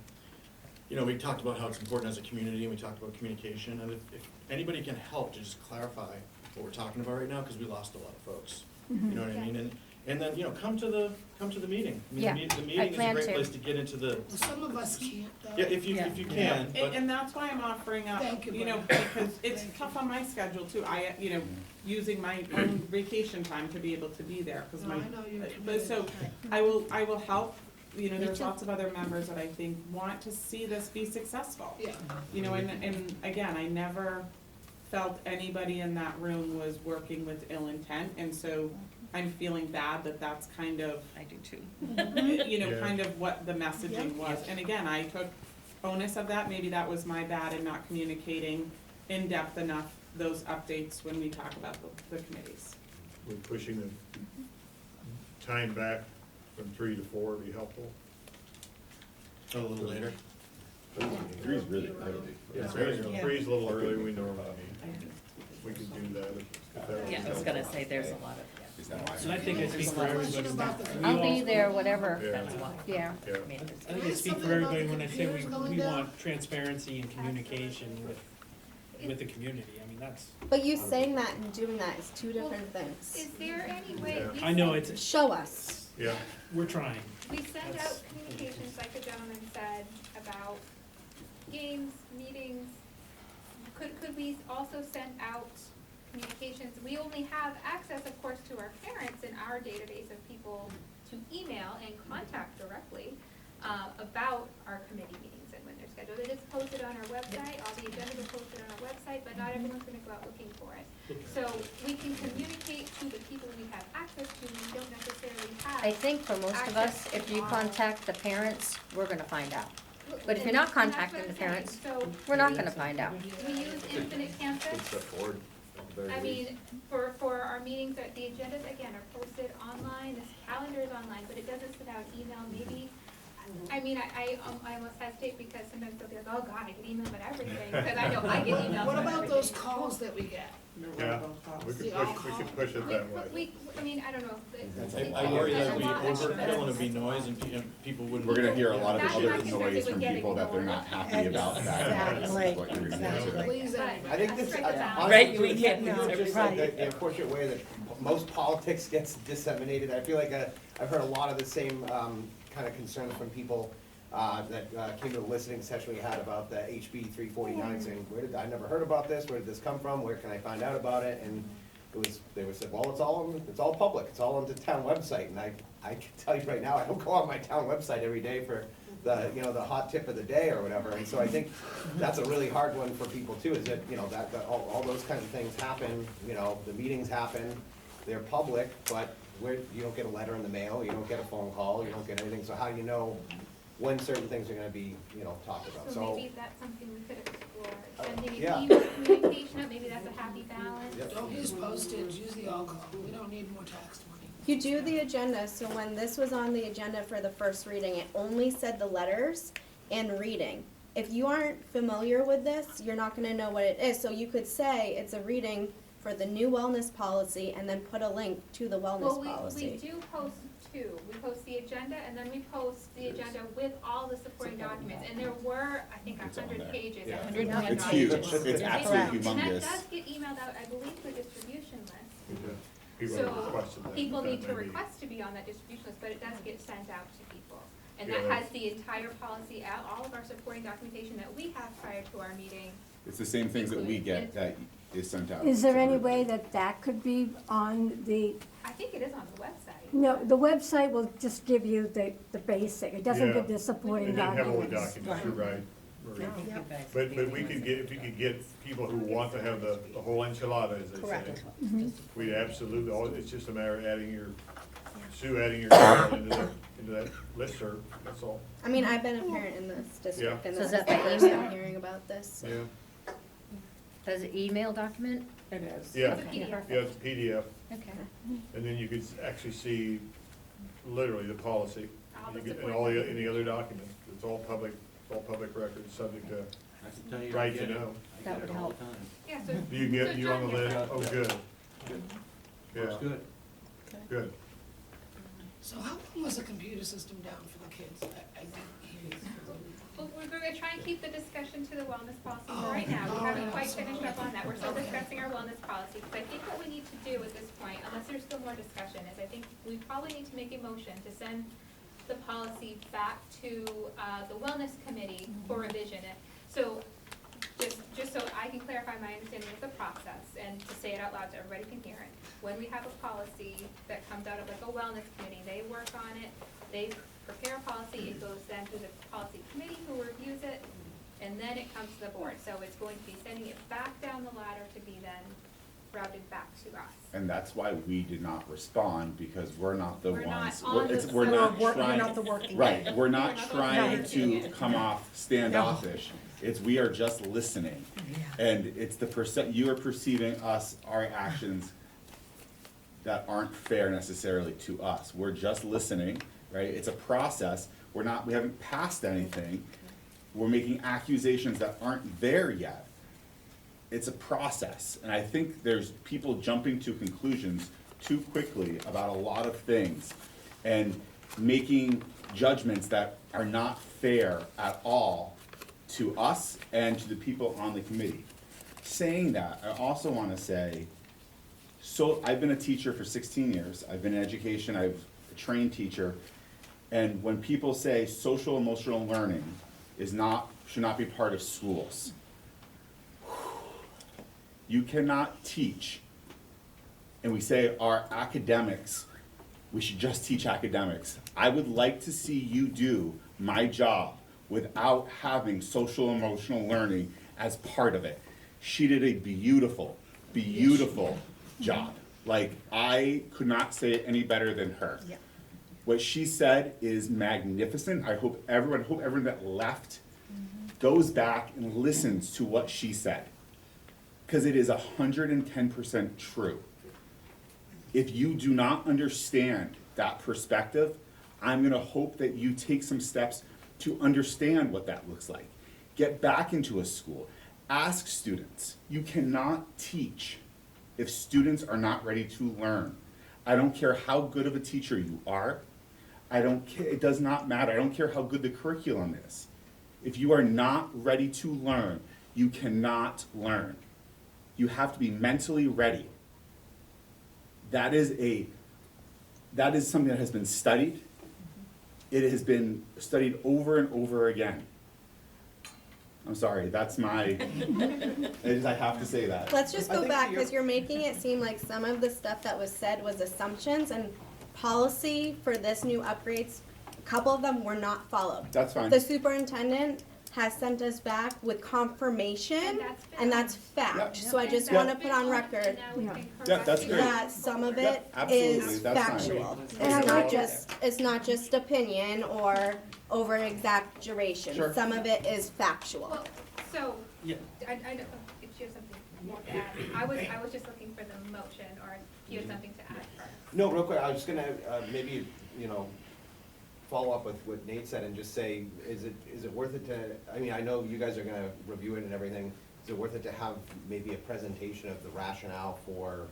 you know, we talked about how it's important as a community, and we talked about communication, and if anybody can help to just clarify what we're talking about right now, because we lost a lot of folks. You know what I mean? And then, you know, come to the meeting. I mean, Yeah, the I meeting is a plan great to. place to get into the, Well, some of us can't, though. yeah, if you can, but. And that's why I'm offering up, Thank you, you know, Brenda. because it's tough on my schedule too. I, you know, using my own vacation time to be able to be there, because No, my. I know you're But committed. so, I will help, you know, Me there's too. lots of other members that I think want to see this be successful. Yeah. You know, and again, I never felt anybody in that room was working with ill intent, and so I'm feeling bad that that's kind of, I do too. you know, Yeah. kind of what the messaging was. And again, I took onus of that, maybe that was my bad in not communicating in depth enough those updates when we talk about the committees. We're pushing the time back from 3 to 4 would be helpful. A little later. 3 is really early. Yeah, 3 is a little early, we normally meet. We could do that if that was. Yeah, I was gonna say, there's a lot of, And I think I speak for everybody. I'll be there, whatever. Yeah. that's why. Yeah. Yeah. I mean, I think I speak for everybody when I say we want transparency and communication with the community. I mean, that's, But you saying that and doing that is two different things. Is there any way? Yeah. we I know send- it's, Show us. Yeah, we're trying. We send out communications, like the gentleman said, about games, meetings. Could we also send out communications? We only have access, of course, to our parents in our database of people to email and contact directly about our committee meetings and when they're scheduled. It is posted on our website, all the agendas are posted on our website, but not everyone's gonna go out looking for it. So we can communicate to the people we have access to, we don't necessarily have. I think for most of us, access if to you all. contact the parents, we're gonna find out. But if you're And not that's what contacting I'm the saying. parents, So we're not gonna find out. we use Infinite Campus. It's the board, at the very I least. mean, for our meetings, the agendas, again, are posted online, this calendar is online, but it doesn't send out email, maybe. I mean, I almost hesitate because sometimes they'll be like, oh God, I get email about everything, because I know I get emails What about about those everything. calls that we get? yeah, we could push it that way. I mean, I don't know. I worry that we There's a lot- don't wanna be noise and people wouldn't. We're gonna hear a lot of That's other my concern, noise is from getting people that they're more. not happy about that. Is Exactly. what you're gonna hear. Please, But I think this, strike it down. honestly, Right, we just get the- no, just right. the unfortunate way that most politics gets disseminated. I feel like I've heard a lot of the same kind of concerns from people that came to the listening session we had about the HB 349, saying, I never heard about this, where did this come from, where can I find out about it? And they were said, well, it's all public, it's all on the town website, and I can tell you right now, I don't go on my town website every day for the hot tip of the day or whatever, and so I think that's a really hard one for people too, is that, that all those kinds of things happen, the meetings happen, they're public, but you don't get a letter in the mail, you don't get a phone call, you don't get anything, so how do you know when certain things are gonna be, talked about, So maybe that's something we could explore, sending an yeah. email communication out, maybe that's a happy balance. Yep. Don't use postage, use the all-call. We don't need more tax money. You do the agenda, so when this was on the agenda for the first reading, it only said the letters and reading. If you aren't familiar with this, you're not gonna know what it is, so you could say it's a reading for the new wellness policy and then put a link to the wellness Well, we policy. do post two. We post the agenda and then we post the agenda with all the supporting documents. And there were, I think, It's on 100 there. pages. Yeah. 100 It's huge, documents. it's absolutely And that humongous. does get emailed out, I believe, to a distribution list. People So requested that. people need that to may be- request to be on that distribution list, but it does get sent out to people. And Yeah, that that's- has the entire policy out, all of our supporting documentation that we have prior to our meeting. It's the same things that we get that is sent out. Is there to any everybody. way that could be on the, I think it is on the website. no, the website will just give you the basic, it doesn't Yeah. give the supporting They didn't have all the documents. documents, you're right. Marie. I think you guys But gave we me could my- get, if we could get people who want to have the whole enchilada, as they say. Correct. We absolutely, it's just a matter of adding your email into that listserv, that's all. I mean, I've been a parent in this district, Yeah. and So this is is that the by first email? I'm hearing about this. Yeah, Does it email document? It is. yeah, It's a PDF. yeah, it's a PDF, Okay. and then you could actually see literally the policy. All the You get- And supporting all documents. any other documents, it's all public records, subject to I can tell you. right to know. That would help. Yeah, so. Do you get, so you on the John, list? you're- Oh, good. Yeah, good. good. So how long was the computer system down for the kids? I didn't hear you. Well, we're gonna try and keep the discussion to the wellness policy for right now. We haven't quite finished up on that. We're still discussing our wellness policy. Because I think what we need to do at this point, unless there's still more discussion, is I think we probably need to make a motion to send the policy back to, the wellness committee for revision. So, just so I can clarify my understanding of the process and to say it out loud so everybody can hear it. When we have a policy that comes out of like a wellness committee, they work on it, they prepare a policy, it goes then to the policy committee who reviews it, and then it comes to the board. So it's going to be sending it back down the ladder to be then routed back to us. And that's why we did not respond, because we're not the We're not ones, on we're, the it's, we're not we're trying. not the working Right, group. we're not We're not trying the to working come off standoffish. It's, we are just listening. And it's the you are perceiving us, our actions that aren't fair necessarily to us. We're just listening, right? It's a process. We haven't passed anything. We're making accusations that aren't there yet. It's a process, and I think there's people jumping to conclusions too quickly about a lot of things and making judgments that are not fair at all to us and to the people on the committee. Saying that, I also want to say, so I've been a teacher for 16 years. I've been in education, I've a trained teacher, and when people say social emotional learning should not be part of schools, you cannot teach, and we say our academics, we should just teach academics. I would like to see you do my job without having social emotional learning as part of it. She did a beautiful, beautiful job. Like, I could not say it any better than her. Yeah. What she said is magnificent. I hope everyone that left goes back and listens to what she said, because it is 110% true. If you do not understand that perspective, I'm gonna hope that you take some steps to understand what that looks like. Get back into a school. Ask students. You cannot teach if students are not ready to learn. I don't care how good of a teacher you are. I don't care, it does not matter. I don't care how good the curriculum is. If you are not ready to learn, you cannot learn. You have to be mentally ready. That is something that has been studied. It has been studied over and over again. I'm sorry, that's my, I have to say that. Let's just I go think back, you're- because you're making it seem like some of the stuff that was said was assumptions, and policy for this new upgrades, a couple of them were not followed. That's fine. The superintendent has sent us back with confirmation, and that's fact. So I just want to put on record Yeah, that's great. that some of Yeah, it absolutely, is that's fine. factual. Okay. It's not just opinion or over exaggeration. Sure. Some of it is factual. Well, so, Yeah. I don't know if you have something more to add. I was just looking for the motion, or if you had something to add first. No, real quick, I was just gonna, maybe, follow up with what Nate said and just say, is it worth it to, I mean, I know you guys are gonna review it and everything, is it worth it to have maybe a presentation of the rationale for,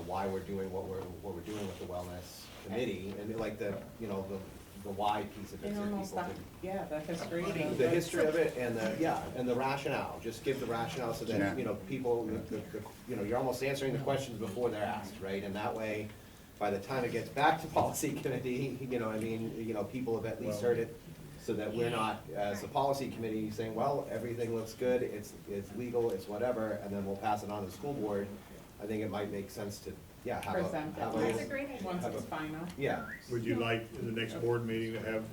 why we're doing what we're doing with the wellness committee, and like the why piece of it, so people Yeah, the history. can, the history of it and the rationale, just give the rationale so that, Yeah. people, you're almost answering the questions before they're asked, right? And that way, by the time it gets back to policy committee, people have at least heard it, so that we're not, as a policy committee, saying, well, everything looks good, it's legal, it's whatever, and then we'll pass it on to the school board. I think it might make sense to, have a. Present it. have That's a great idea. Once have it's a- final. Yeah, Would you like in the next board meeting to have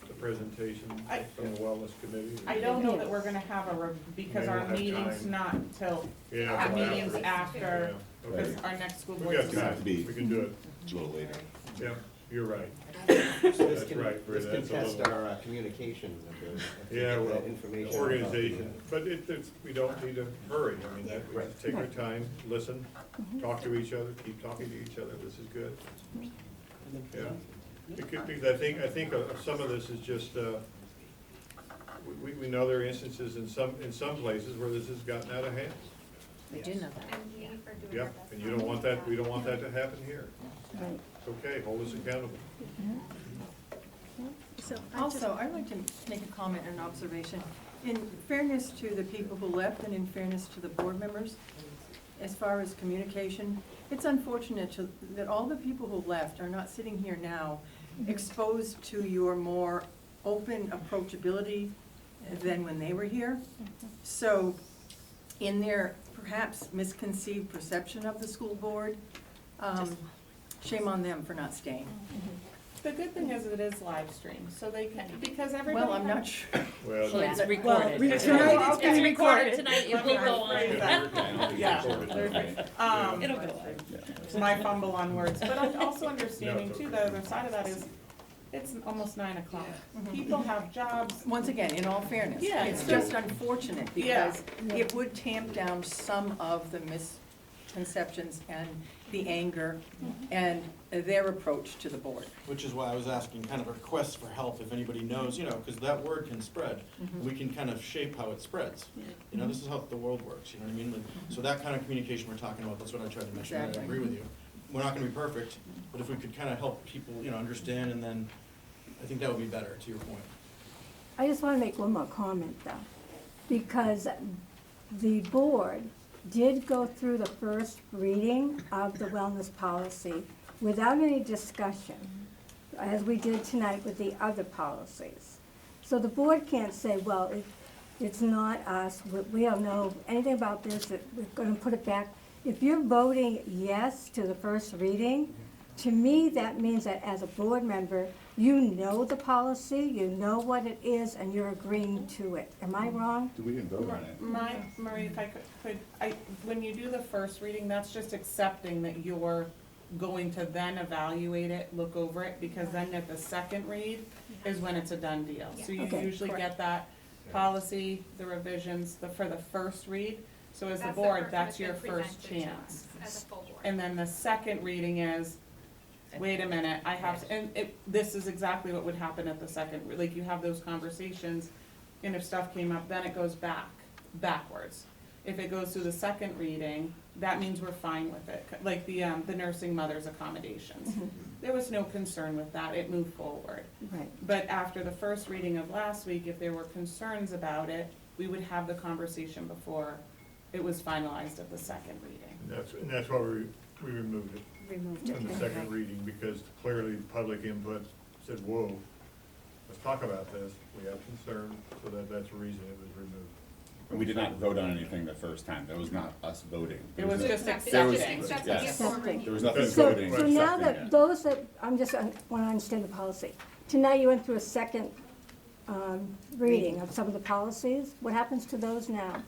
the presentation I- from the wellness committee? I don't know that we're gonna have because We our won't have meeting's time. not till, Yeah, our so meeting's after. after, Yeah, because okay. our next school We board got is. have to be- We can do it, A little later. yeah, you're right. this That's can, right, this can that's a test little- our communications, if we Yeah, get well, that information. organization, but we don't need to hurry, I mean, we just take our time, listen, talk to each other, keep talking to each other, this is good. Yeah, because I think some of this is just, we know there are instances in some places where this has gotten out of hand. We do know that. And we are doing Yeah, our best. and you don't want that, we don't want that to happen here. Right. It's okay, hold us accountable. So also, I'd like to make a comment and observation. In fairness to the people who left and in fairness to the board members, as far as communication, it's unfortunate that all the people who left are not sitting here now exposed to your more open approachability than when they were here. So in their perhaps misconceived perception of the school board, shame on them for not staying. The good thing is it is live streamed, so they can, because everybody. Well, I'm not sure. Well, Well, it's Well, recorded. it's Tonight It's recorded tonight, it will go on. Yeah. It'll go on. My fumble on words, but I'm also understanding too, the other side of that is, it's almost 9:00. People have jobs. Once again, in all fairness, Yeah, it's so- just unfortunate Yeah. because it would tamp down some of the misconceptions and the anger and their approach to the board. Which is why I was asking kind of a request for help, if anybody knows, you know, because that word can spread. We can kind of shape how it spreads. You know, this is how the world works, you know what I mean? Like, so that kind of communication we're talking about, that's what I tried to mention, Exactly. I agree with you. We're not gonna be perfect, but if we could kind of help people, you know, understand, and then, I think that would be better, to your point. I just want to make one more comment though, because the board did go through the first reading of the wellness policy without any discussion, as we did tonight with the other policies. So the board can't say, well, it's not us, we don't know anything about this, that we're gonna put it back. If you're voting yes to the first reading, to me, that means that as a board member, you know the policy, you know what it is, and you're agreeing to it. Am I wrong? We didn't vote on it. Marie, if I could, when you do the first reading, that's just accepting that you're going to then evaluate it, look over it, because then at the second read is when it's a done deal. So you Okay, usually get that policy, the revisions, for the first read. So as the That's board, first that's one your that's been first presented to chance. us as a full board. And then the second reading is, wait a minute, I have to, and this is exactly what would happen at the second, like you have those conversations, and if stuff came up, then it goes backwards. If it goes through the second reading, that means we're fine with it, like the nursing mothers accommodations. There was no concern with that, it moved forward. Right. But after the first reading of last week, if there were concerns about it, we would have the conversation before it was finalized at the second reading. And that's why we removed it from the second reading, because clearly public input said, whoa, let's talk about this, we have concern, so that's the reason it was removed. And we did not vote on anything the first time, that was not us voting. It was just There was- accepting. yes. Accepting. There was nothing So, voting. so now accepting that it. those that, I'm just, I want to understand the policy. Tonight you went through a second reading of some of the policies. What happens to those now?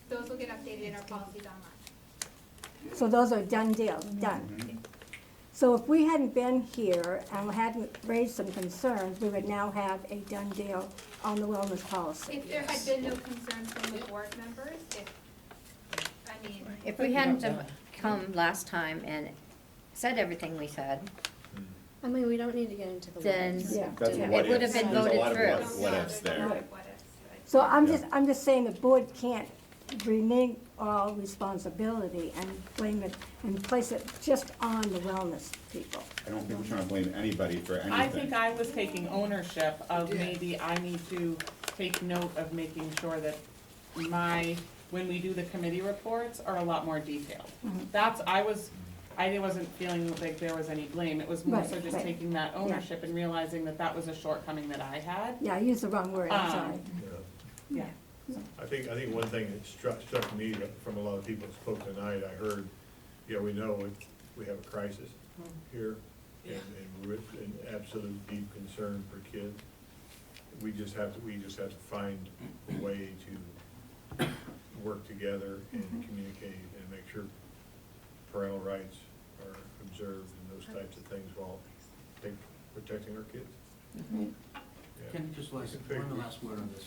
Those will get updated in our policies online. So those are done deal, done. So if we hadn't been here and hadn't raised some concerns, we would now have a done deal on the wellness policy. If there had been no concerns from the board members, If we hadn't have come last time and said everything we said, I mean, we don't need to get into the then weeds. Yeah. That's it what would ifs. have been There's a voted lot of through. what ifs there. Right. So I'm just saying the board can't renege all responsibility and blame it and place it just on the wellness people. I don't think we're trying to blame anybody for anything. I think I was taking ownership of maybe I need to take note of making sure that when we do the committee reports are a lot more detailed. I wasn't feeling like there was any blame, it was more so Right, just right. taking that ownership and realizing that that was a shortcoming that I had. Yeah, I used the wrong word, I'm sorry. Yeah. I think one thing that struck me from a lot of people that spoke tonight, I heard, yeah, we know we have a crisis here, and we're in absolute deep concern for kids. We just have to find a way to work together and communicate and make sure parental rights are observed and those types of things while protecting our kids. Yeah. Can I just one last word on this?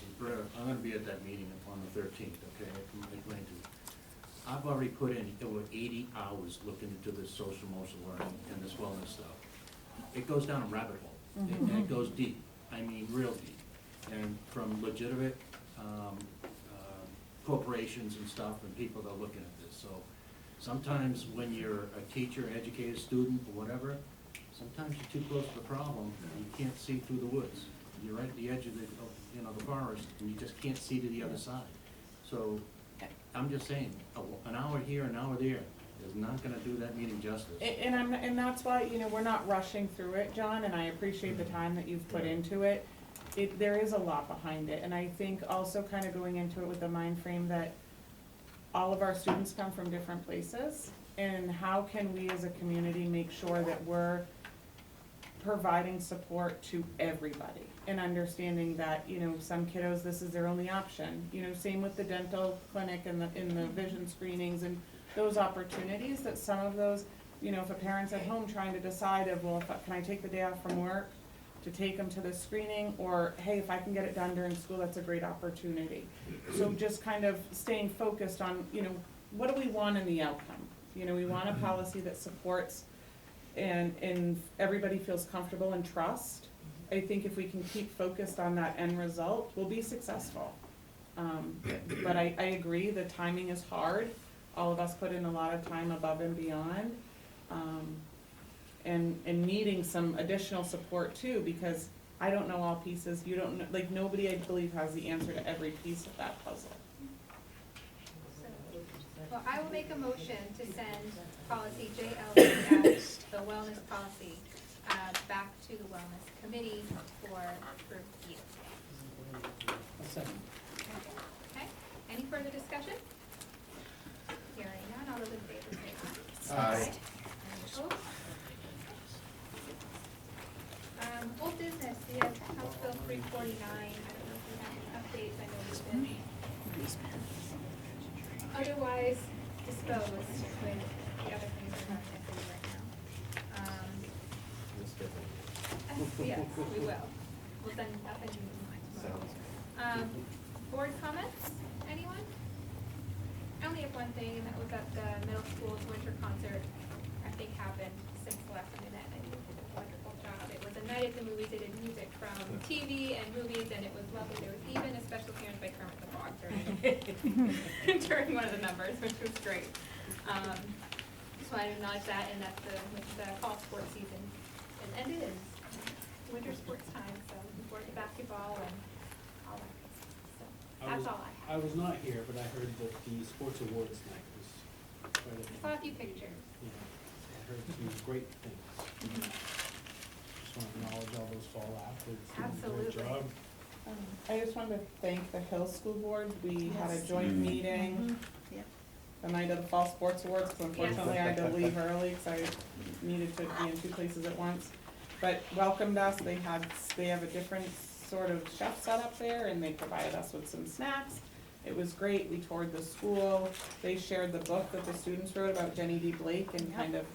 I'm gonna be at that meeting on the 13th, okay? I plan to. I've already put in over 80 hours looking into this social emotional learning and this wellness stuff. It goes down a rabbit hole, and it goes deep, I mean real deep. And from legitimate corporations and stuff and people that are looking at this. So sometimes when you're a teacher, educator, student, or whatever, sometimes you're too close to the problem and you can't see through the woods. You're right at the edge of the forest, and you just can't see to the other side. So, I'm just saying, an hour here, an hour there, is not gonna do that meeting justice. And that's why, we're not rushing through it, John, and I appreciate the time that you've put into it. There is a lot behind it, and I think also kind of going into it with the mind frame that all of our students come from different places, and how can we as a community make sure that we're providing support to everybody and understanding that, you know, some kiddos, this is their only option. You know, same with the dental clinic and the vision screenings and those opportunities, that some of those, you know, if a parent's at home trying to decide of, well, can I take the day off from work to take them to the screening, or hey, if I can get it done during school, that's a great opportunity. So just kind of staying focused on, you know, what do we want in the outcome? You know, we want a policy that supports and everybody feels comfortable and trust. I think if we can keep focused on that end result, we'll be successful. But I agree, the timing is hard. All of us put in a lot of time above and beyond. And needing some additional support too, because I don't know all pieces, you don't know, like, nobody, I believe, has the answer to every piece of that puzzle. Well, I will make a motion to send policy JLCS, the wellness policy, back to the wellness committee for review. Okay, any further discussion? Hearing none, all those in favor say aye. Aye. Opposed? Old business, we have House Bill 349, I don't know if we have any updates, I know we've been otherwise disposed with the other things that are happening right now. Yes, we will. We'll send you tomorrow. Board comments, anyone? I only have one thing, and that was that the middle school's winter concert, I think, happened since the last time we met, and you did a wonderful job. It was a night at the movies, they did music from TV and movies, and it was lovely. There was even a special appearance by Kermit the Frog during one of the numbers, which was great. Just wanted to acknowledge that, and that the fall sports season has ended, and winter sports time, so looking forward to basketball and all that good stuff. So that's all I have. I was not here, but I heard that the sports awards night was quite a I saw a few pictures. Yeah, I heard some great things. Just want to acknowledge all those fall athletes. They did a Absolutely. Great job. I just wanted to thank the Hill School Board. We had a joint meeting the night of the Fall Sports Awards, because unfortunately I had to leave early because I needed to be in two places at once. But welcomed us. They have a different sort of chef set up there, and they provided us with some snacks. It was great. We toured the school. They shared the book that the students wrote about Jenny D. Blake and kind of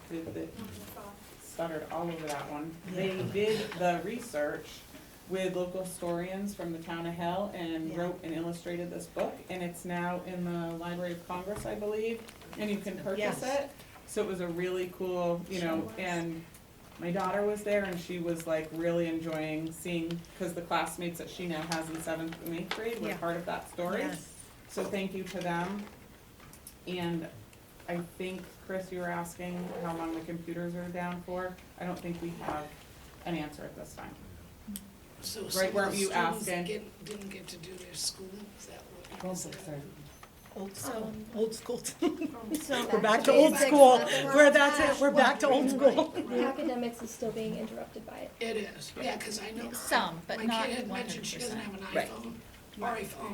stuttered all over that one. They did the research with local historians from the town of Hill and wrote and illustrated this book, and it's now in the Library of Congress, I believe, and you can purchase it. So it was a really cool, you know, and my daughter was there and she was like really enjoying seeing, because the classmates that she now has in 7th and 8th grade were part of that story. So thank you to them. And I think, Chris, you were asking how long the computers are down for. I don't think we have an answer at this time. So Right, some of weren't the you students asking? didn't get to do their school, is that what you're saying? Old school. So We're back to old school. That's it, we're back to old school. Academics is still being interrupted by it. It is, yeah, because I know. Some, but my not kid had mentioned she doesn't have an 100%. Right. iPhone or a phone,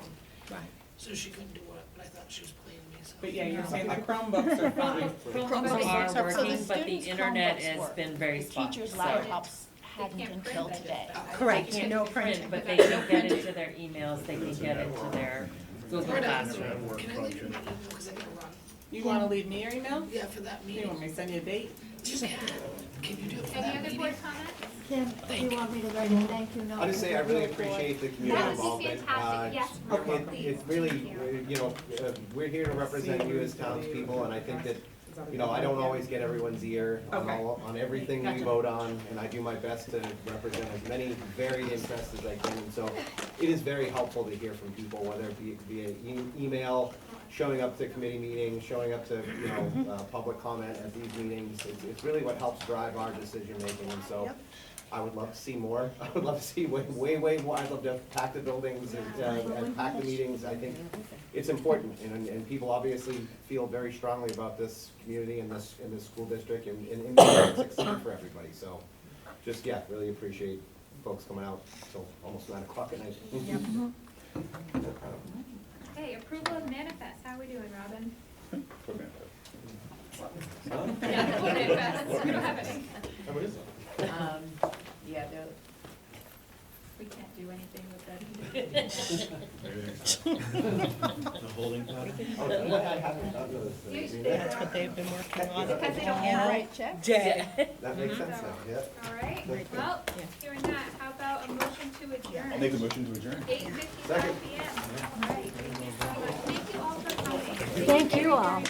Right. so she couldn't do it, but I thought she was playing me, so. But yeah, you're saying the Chromebooks are fine. Chromebooks are working, but the internet has been very spotty. Teachers' so- laptops hadn't until today. Correct, They no can't print, print. but they can get into their emails, they can get into their Google Classroom. Can I leave you my email, because I gotta run? You wanna leave me your email? Yeah, for that You want meeting. me to send you a date? Just, can you do it for Any that other meeting? board comments? Kim, do you want me to write a thank you note? I'll just say I really appreciate the community That would be involvement. fantastic, yes, Mark, please. It's really, Thank you. you know, we're here to represent you as townspeople, and I think that, you know, I don't always get everyone's ear on everything we vote on, and I do my best to represent as many varied interests as I can. And so it is very helpful to hear from people, whether it be via email, showing up to committee meetings, showing up to, you know, public comment at these meetings. It's really what helps drive our decision making, and so I would love to see more. I would love to see way more. I'd love to pack the buildings and pack the meetings. I think it's important, and people obviously feel very strongly about this community and this school district, and it's exciting for everybody. So, just really appreciate folks coming out till almost 9 o'clock at night. Okay, approval of manifest, how are we doing, Robin? Huh? Yeah, manifest, we don't have any. What is it? The holding pattern? Oh, that's why I haven't done those. That's what they've been working on. Because they don't handwrite checks? That makes sense now, yeah. All right, well, hearing that, how about a motion to adjourn? I'll make a motion to adjourn. 8:55 PM. All right, thank you so much. Thank you all for coming. Thank you all.